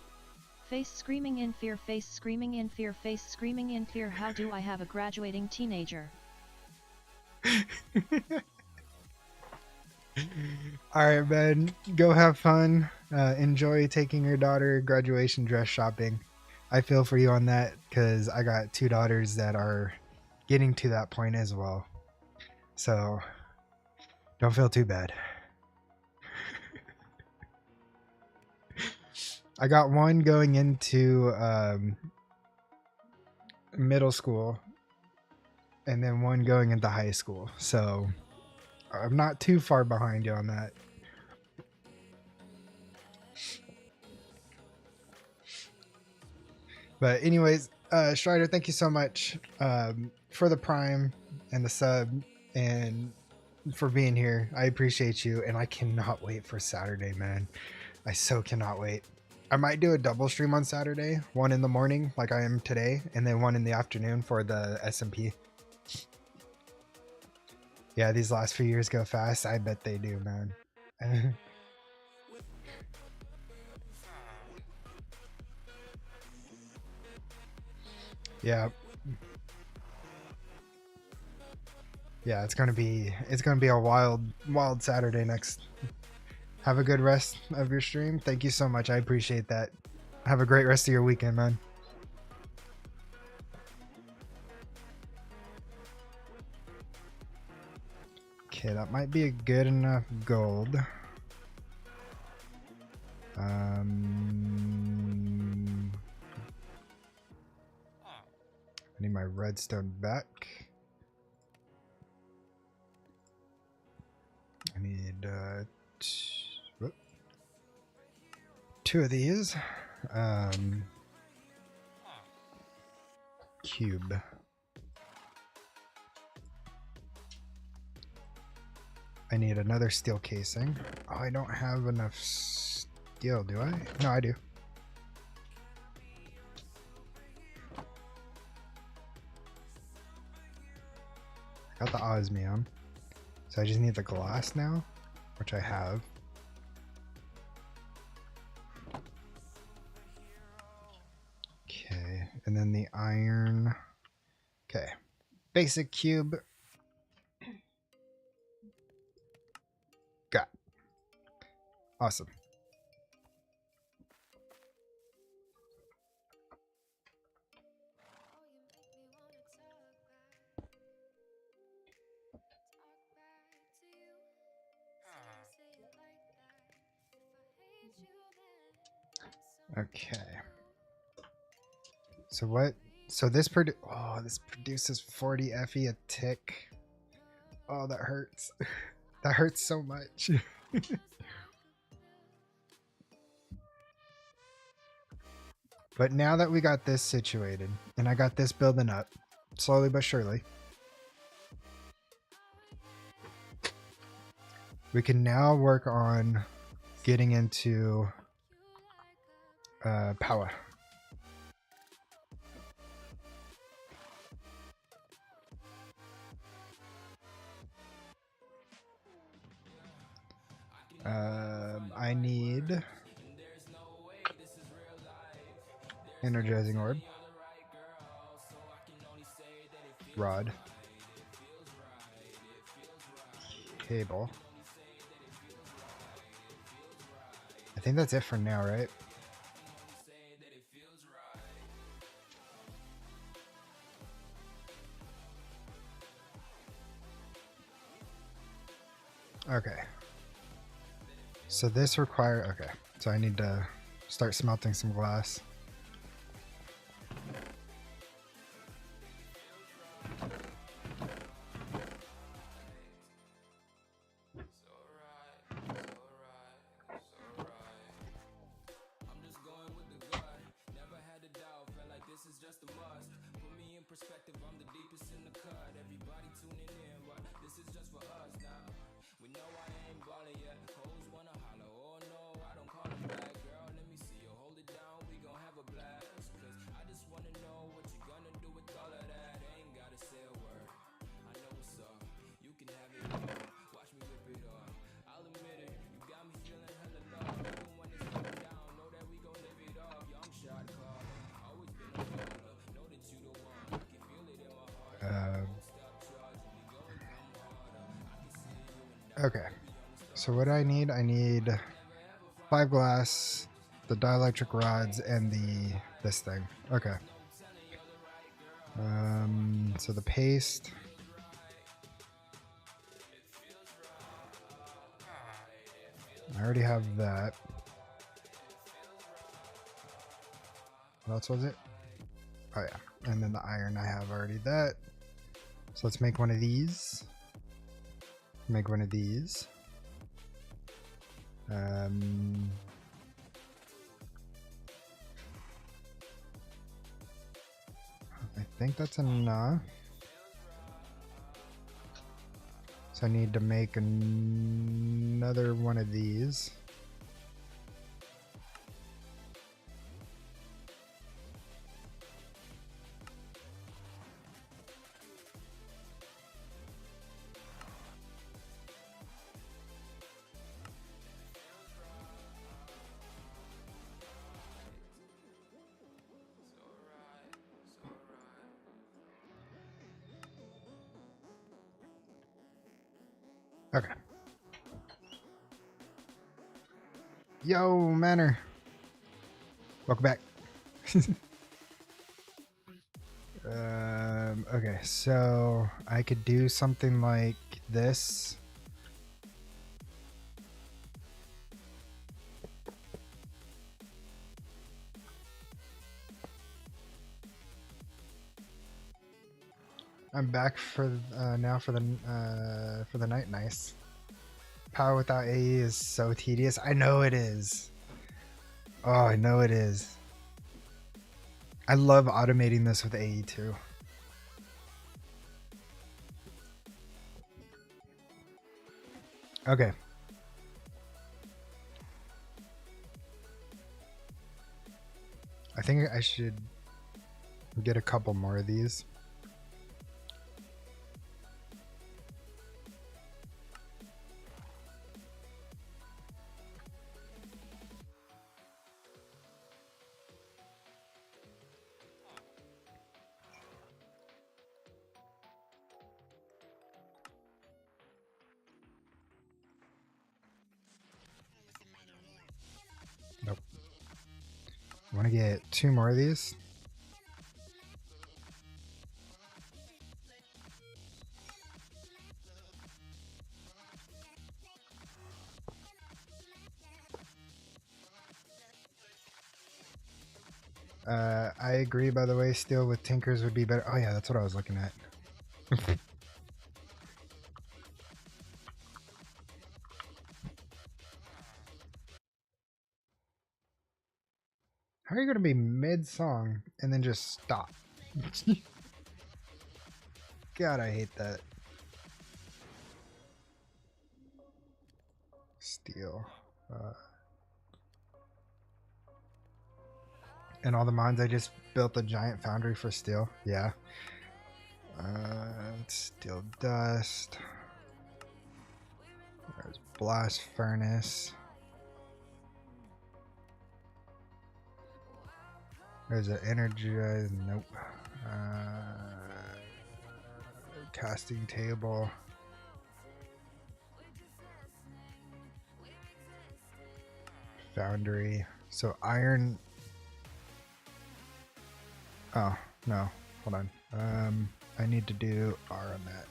Face screaming in fear, face screaming in fear, face screaming in fear. How do I have a graduating teenager? Alright, man. Go have fun. Enjoy taking your daughter graduation dress shopping. I feel for you on that because I got 2 daughters that are getting to that point as well. So don't feel too bad. I got one going into middle school and then one going into high school. So I'm not too far behind you on that. But anyways, Strider, thank you so much for the Prime and the sub and for being here. I appreciate you, and I cannot wait for Saturday, man. I so cannot wait. I might do a double stream on Saturday, one in the morning like I am today, and then one in the afternoon for the SMP. Yeah, these last few years go fast. I bet they do, man. Yeah. Yeah, it's gonna be a wild Saturday next Have a good rest of your stream. Thank you so much. I appreciate that. Have a great rest of your weekend, man. Okay, that might be a good enough gold. I need my redstone back. I need two of these. Cube. I need another steel casing. Oh, I don't have enough steel, do I? No, I do. I got the osmium. So I just need the glass now, which I have. Okay, and then the iron. Okay, basic cube. Got. Awesome. Okay. So what? So this this produces 40 Fe a tick. Oh, that hurts. That hurts so much. But now that we got this situated, and I got this building up, slowly but surely, we can now work on getting into power. I need energizing orb, rod, cable. I think that's it for now, right? Okay. So this okay. So I need to start smelting some glass. Okay, so what do I need? I need 5 glass, the dielectric rods, and this thing. Okay. So the paste. I already have that. What else was it? Oh yeah, and then the iron I have already that. So let's make one of these. Make one of these. I think that's enough. So I need to make another one of these. Okay. Yo, Manor. Welcome back. Okay, so I could do something like this. I'm back for now for the night. Nice. Power without AE is so tedious. I know it is. Oh, I know it is. I love automating this with AE too. Okay. I think I should get a couple more of these. Nope. I want to get 2 more of these. I agree, by the way, steel with tinkers would be better. Oh yeah, that's what I was looking at. How are you going to be mid-song and then just stop? God, I hate that. Steel. And all the mines, I just built a giant foundry for steel. Yeah. Steel dust. There's blast furnace. There's an energized. Nope. Casting table. Foundry. So iron. Oh, no. Hold on. I need to do R on that.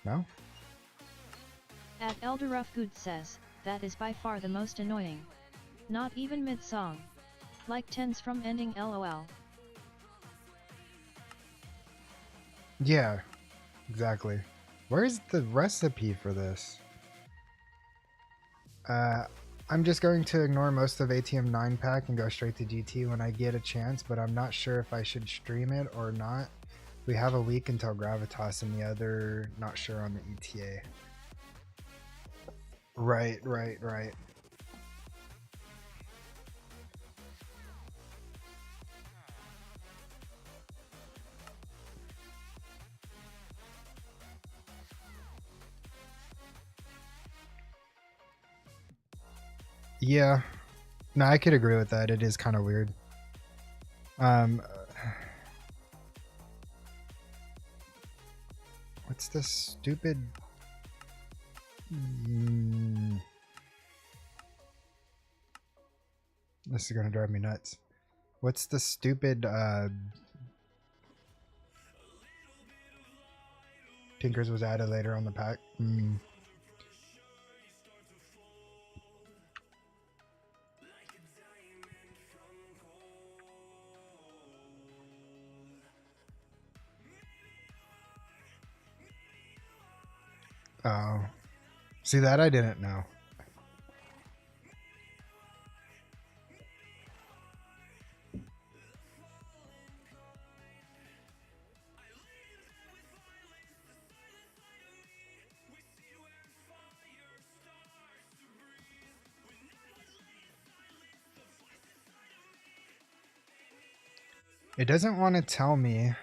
No? At Elderufgood says, that is by far the most annoying. Not even mid-song. Like tens from ending LOL. Yeah, exactly. Where's the recipe for this? I'm just going to ignore most of ATM 9 pack and go straight to GT when I get a chance, but I'm not sure if I should stream it or not. We have a week until Gravitas and the other, not sure on the ETA. Right. Yeah. No, I could agree with that. It is kind of weird. What's this stupid... This is gonna drive me nuts. What's the stupid, Tinkers was added later on the pack? Oh. See, that I didn't know. It doesn't want to tell me.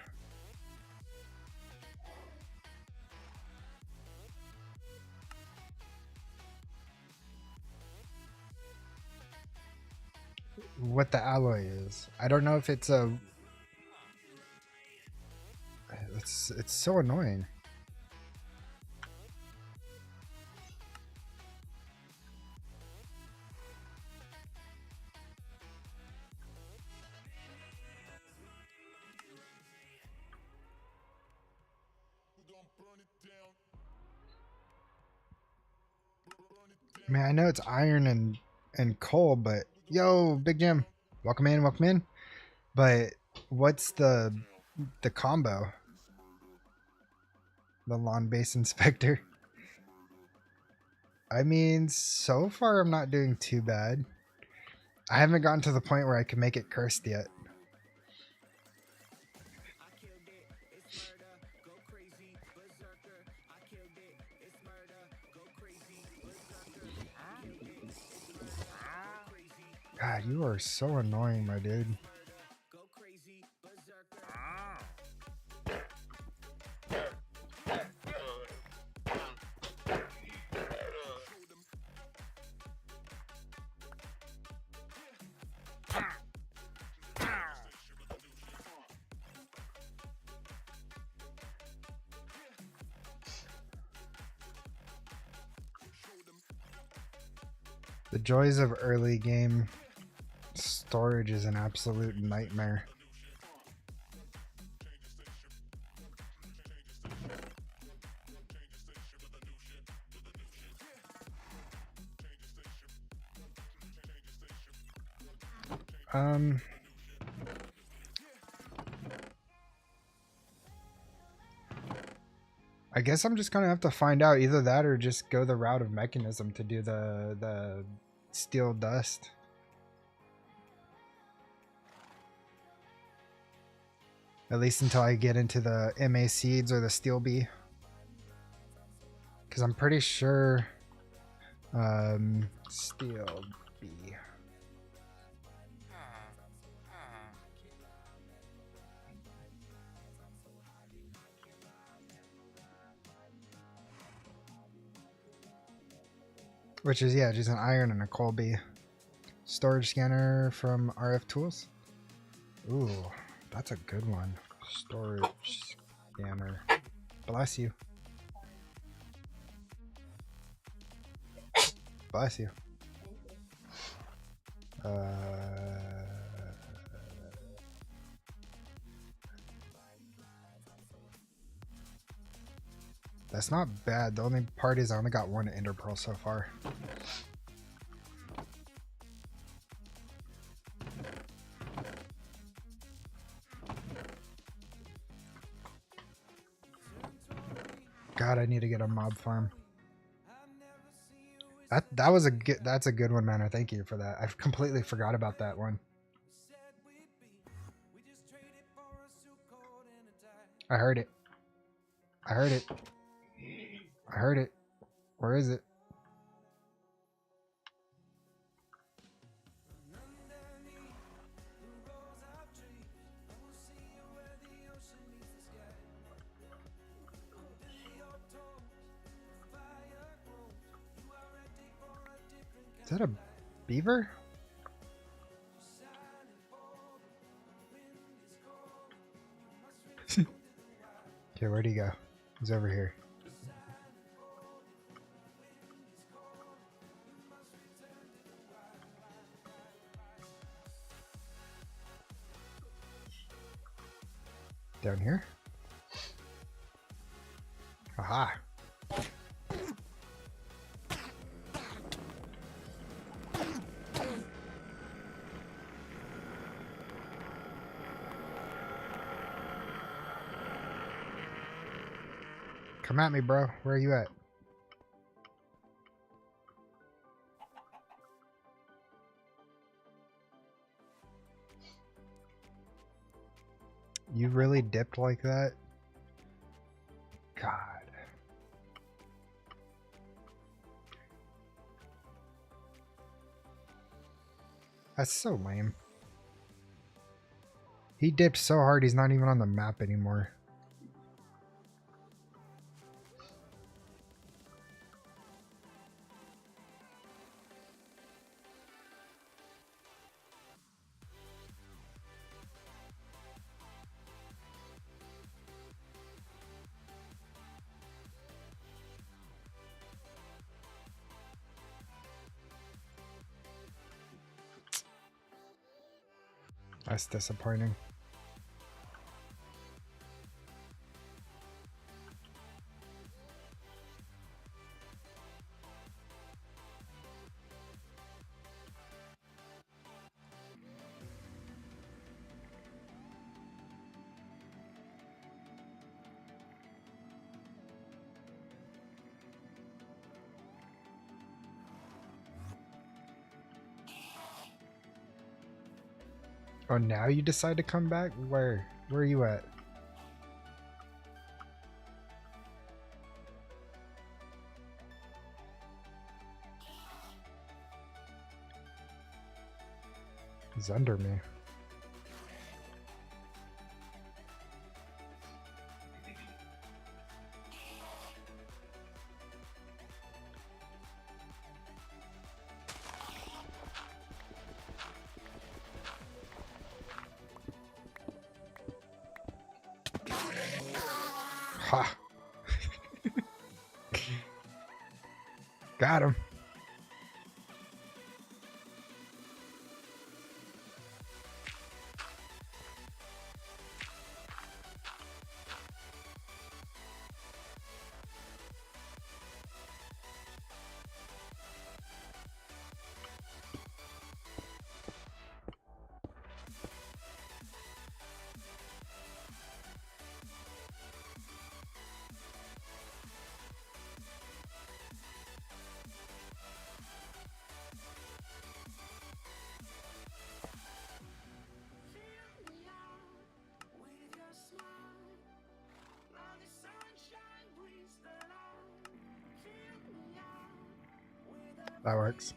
What the alloy is. I don't know if it's a... It's so annoying. I mean, I know it's iron and coal, but yo, Big Jim, welcome in, welcome in. But what's the combo? The lawn base inspector. I mean, so far I'm not doing too bad. I haven't gotten to the point where I can make it cursed yet. God, you are so annoying, my dude. The joys of early game storage is an absolute nightmare. I guess I'm just gonna have to find out either that or just go the route of mechanism to do the steel dust. At least until I get into the MA seeds or the steel bee. Because I'm pretty sure steel bee. Which is, yeah, just an iron and a coal bee. Storage scanner from RF Tools. Ooh, that's a good one. Storage scanner. Bless you. Bless you. That's not bad. The only part is I only got one ender pearl so far. God, I need to get a mob farm. That was a good. That's a good one, Manor. Thank you for that. I completely forgot about that one. I heard it. I heard it. I heard it. Where is it? Is that a beaver? Okay, where'd he go? He's over here. Down here? Aha. Come at me, bro. Where are you at? You really dipped like that? God. That's so lame. He dipped so hard he's not even on the map anymore. That's disappointing. Oh, now you decide to come back? Where are you at? He's under me. Ha! Got him. That works.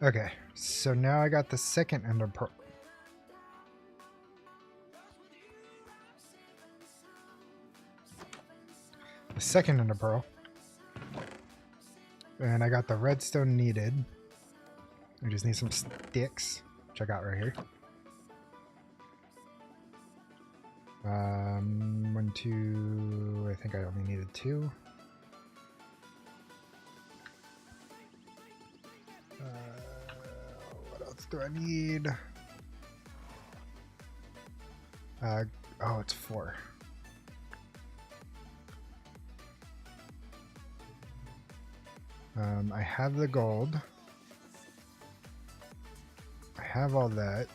Okay, so now I got the second ender pearl. The second ender pearl. And I got the redstone needed. I just need some sticks, which I got right here. 1, 2, I think I only needed 2. What else do I need? Oh, it's 4. I have the gold. I have all that.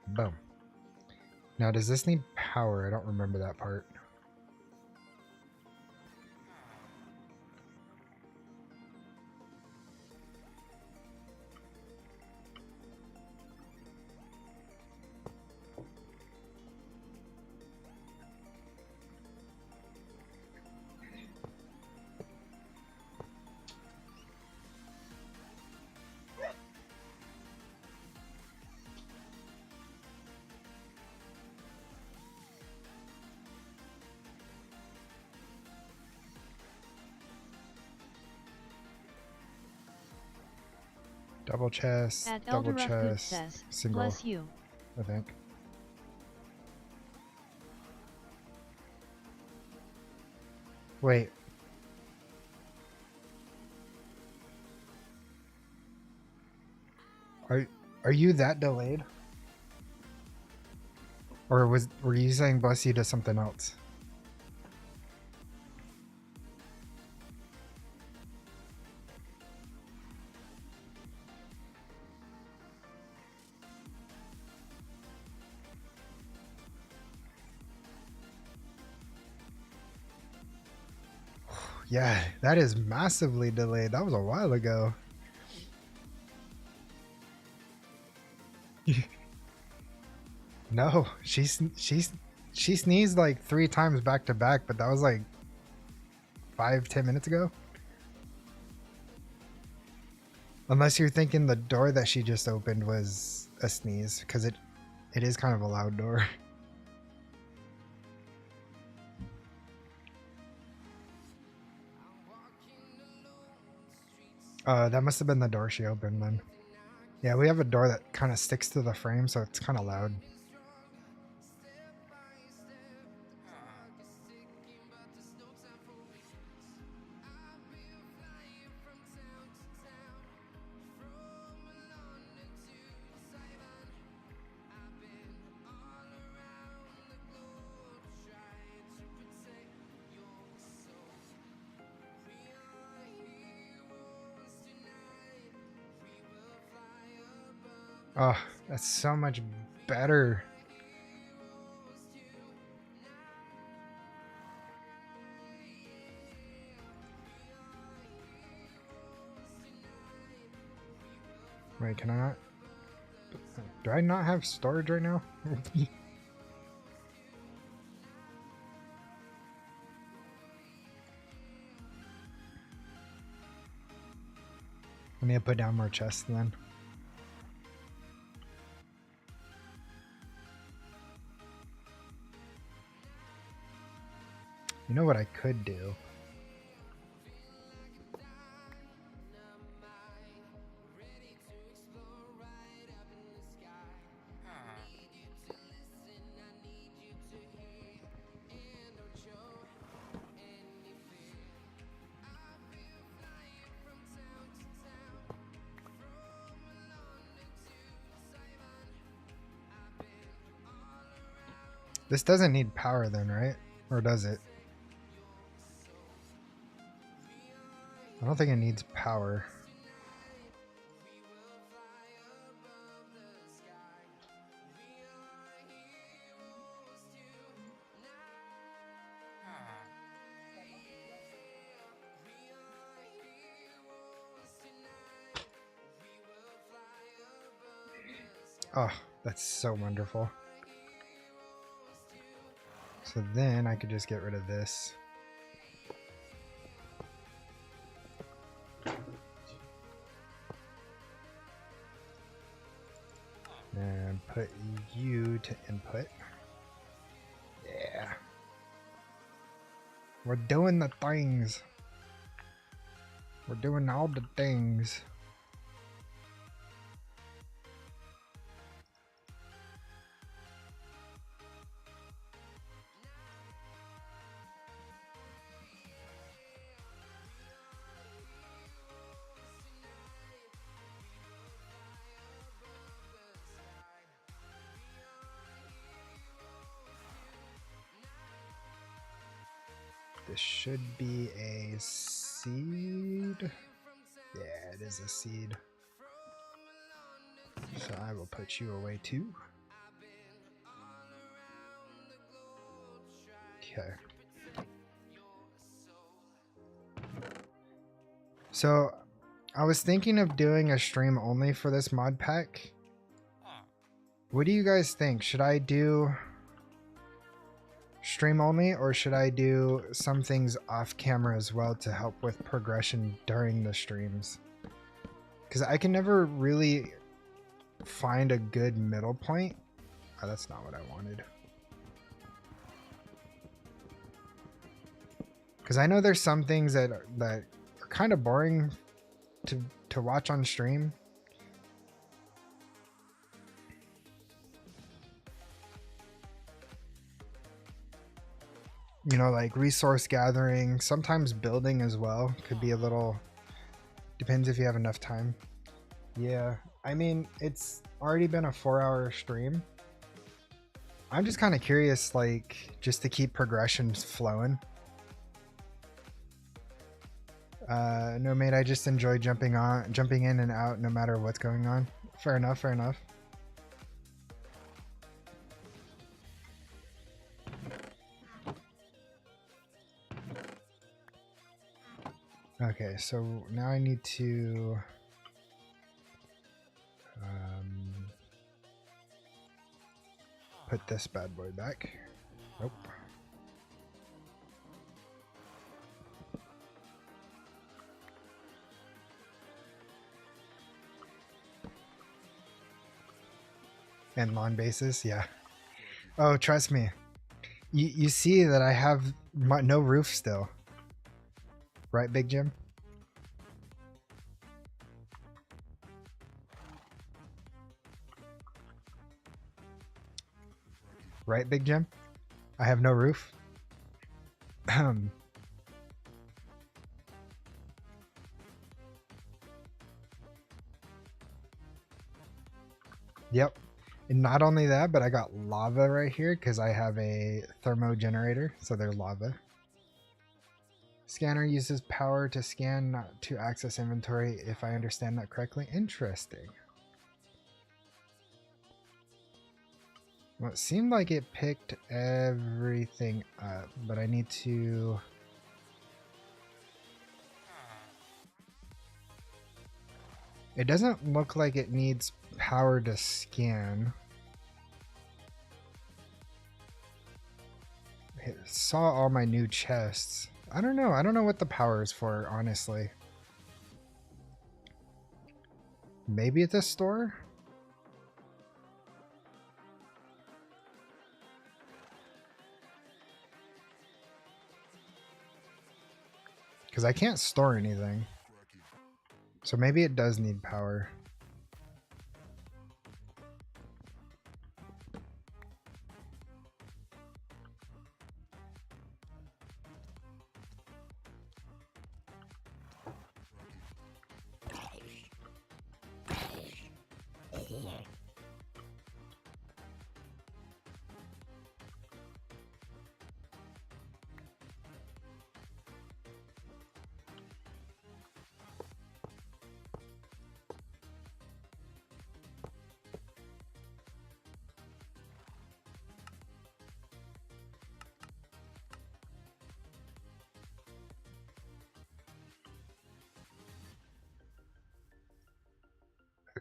Boom. Now, does this need power? I don't remember that part. Double chest, At double Elderahut chest, says, single, bless you. I think. Wait. Are you that delayed? Or were you saying bless you to something else? Yeah, that is massively delayed. That was a while ago. No, she sneezed like 3 times back to back, but that was like 5-10 minutes ago. Unless you're thinking the door that she just opened was a sneeze, because it is kind of a loud door. That must have been the door she opened then. Yeah, we have a door that kind of sticks to the frame, so it's kind of loud. Oh, that's so much better. Wait, can I not? Do I not have storage right now? I need to put down more chests then. You know what I could do? This doesn't need power then, right? Or does it? I don't think it needs power. Oh, that's so wonderful. So then I could just get rid of this. And put you to input. Yeah. We're doing the things. We're doing all the things. This should be a seed. Yeah, it is a seed. So I will put you away too. Okay. So I was thinking of doing a stream only for this mod pack. What do you guys think? Should I do stream only, or should I do some things off camera as well to help with progression during the streams? Because I can never really find a good middle point. Oh, that's not what I wanted. Because I know there's some things that are kind of boring to watch on stream. You know, like resource gathering, sometimes building as well could be a little, depends if you have enough time. Yeah, I mean, it's already been a 4-hour stream. I'm just kind of curious, like, just to keep progressions flowing. No, mate, I just enjoy jumping in and out no matter what's going on. Fair enough, fair enough. Okay, so now I need to put this bad boy back. Nope. And lawn bases, yeah. Oh, trust me. You see that I have no roof still. Right, Big Jim? Right, Big Jim? I have no roof. Yep. And not only that, but I got lava right here because I have a thermo generator, so there's lava. Scanner uses power to scan, not to access inventory, if I understand that correctly. Interesting. Well, it seemed like it picked everything up, but I need to... It doesn't look like it needs power to scan. It saw all my new chests. I don't know. I don't know what the power is for, honestly. Maybe at the store? Because I can't store anything. So maybe it does need power.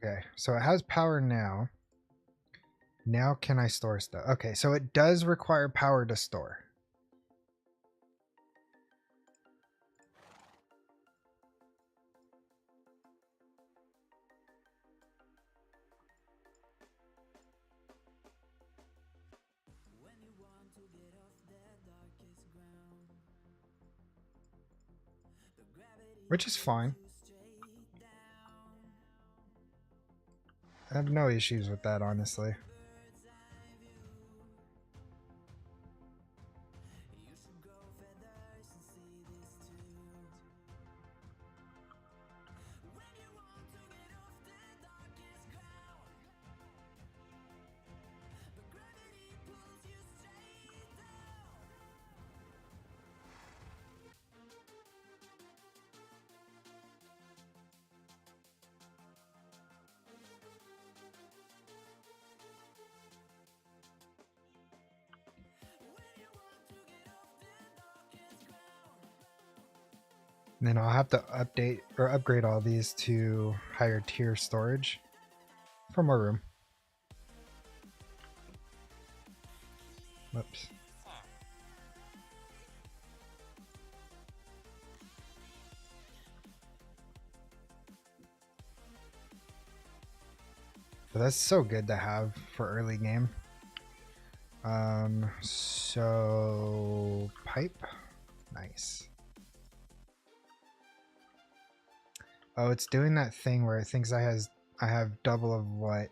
Okay, so it has power now. Now can I store stuff? Okay, so it does require power to store. Which is fine. I have no issues with that, honestly. And then I'll have to update or upgrade all these to higher tier storage for more room. Whoops. But that's so good to have for early game. So pipe, nice. Oh, it's doing that thing where it thinks I have double of what?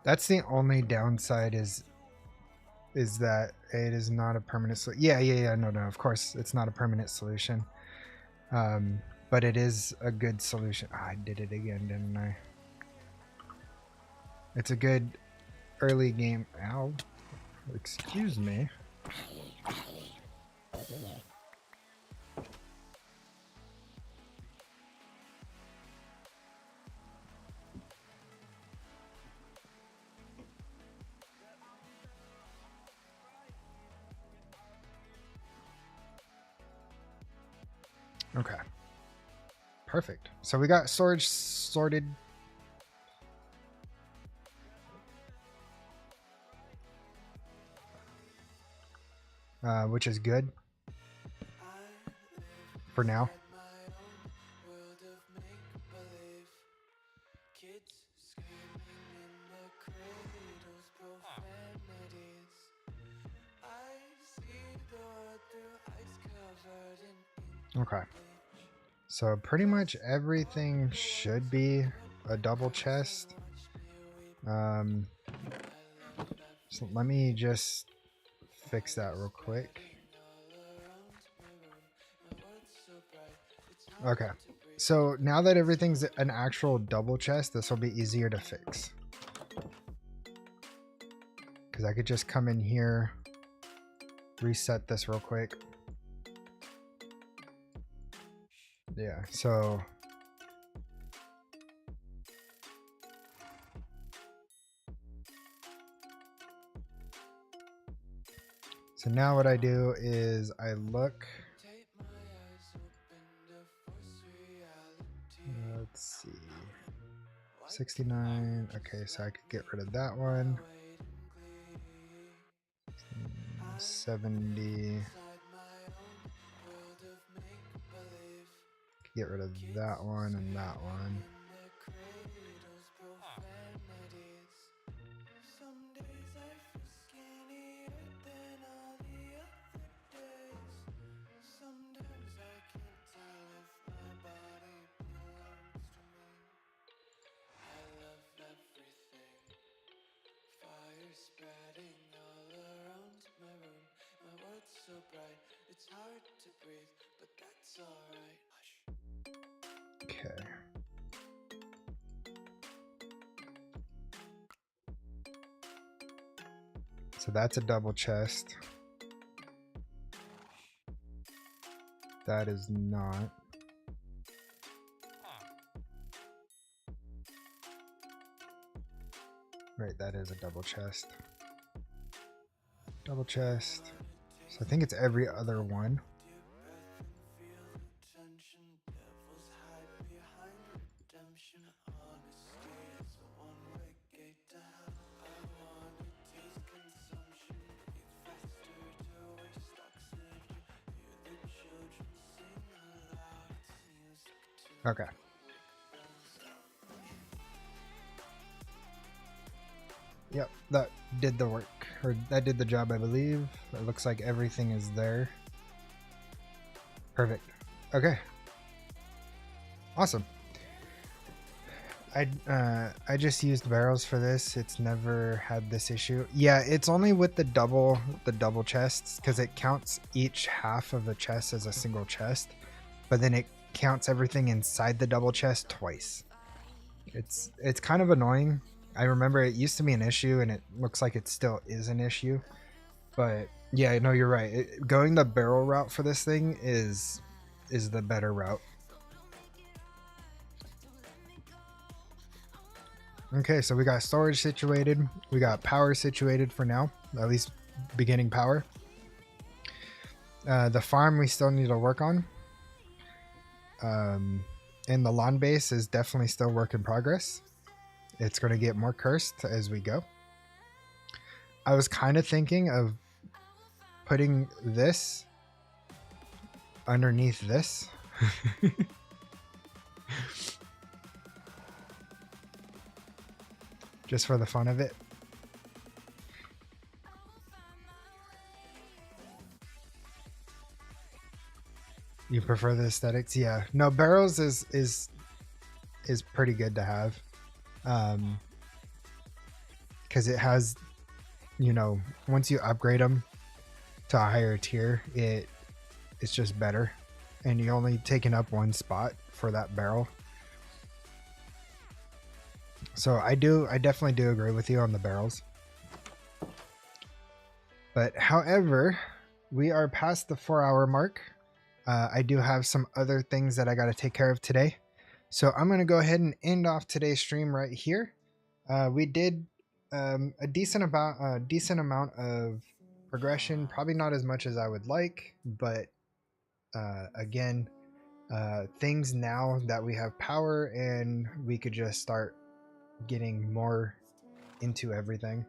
That's the only downside is that it is not a permanent solution. Yeah, no, of course it's not a permanent solution. But it is a good solution. I did it again, didn't I? It's a good early game. Ow. Excuse me. Okay. Perfect. So we got storage sorted. Which is good for now. Okay. So pretty much everything should be a double chest. So let me just fix that real quick. Okay, so now that everything's an actual double chest, this will be easier to fix. Because I could just come in here, reset this real quick. Yeah, so now what I do is I look. Let's see. 69. Okay, so I could get rid of that one. 70. Get rid of that one and that one. Okay. So that's a double chest. That is not. Right, that is a double chest. Double chest. So I think it's every other one. Okay. Yep, that did the work, or that did the job, I believe. It looks like everything is there. Perfect. Okay. Awesome. I just used barrels for this. It's never had this issue. Yeah, it's only with the double chests, because it counts each half of the chest as a single chest, but then it counts everything inside the double chest twice. It's kind of annoying. I remember it used to be an issue, and it looks like it still is an issue. But yeah, no, you're right. Going the barrel route for this thing is the better route. Okay, so we got storage situated. We got power situated for now, at least beginning power. The farm we still need to work on. And the lawn base is definitely still work in progress. It's going to get more cursed as we go. I was kind of thinking of putting this underneath this. Just for the fun of it. You prefer the aesthetics? Yeah. No, barrels is pretty good to have. Because it has, you know, once you upgrade them to a higher tier, it's just better. And you're only taking up one spot for that barrel. So I definitely do agree with you on the barrels. But however, we are past the 4-hour mark. I do have some other things that I got to take care of today. So I'm going to go ahead and end off today's stream right here. We did a decent amount of progression, probably not as much as I would like, but again, things now that we have power and we could just start getting more into everything.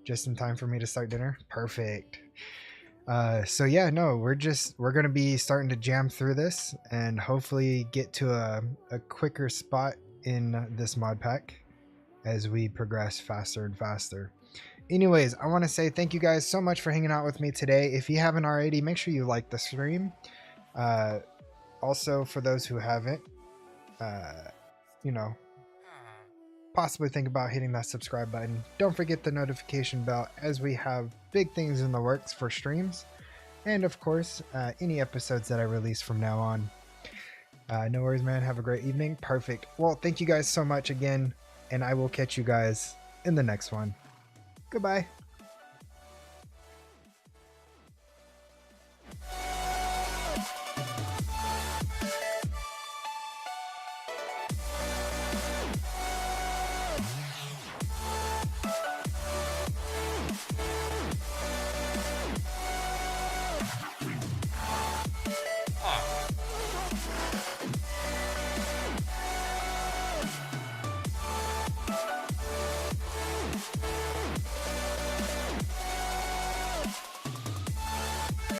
Just in time for me to start dinner. Perfect. So yeah, no, we're gonna be starting to jam through this and hopefully get to a quicker spot in this mod pack as we progress faster and faster. Anyways, I want to say thank you guys so much for hanging out with me today. If you haven't already, make sure you like the stream. Also, for those who haven't, you know, possibly think about hitting that subscribe button. Don't forget the notification bell, as we have big things in the works for streams. And of course, any episodes that I release from now on. No worries, man. Have a great evening. Perfect. Well, thank you guys so much again, and I will catch you guys in the next one. Goodbye.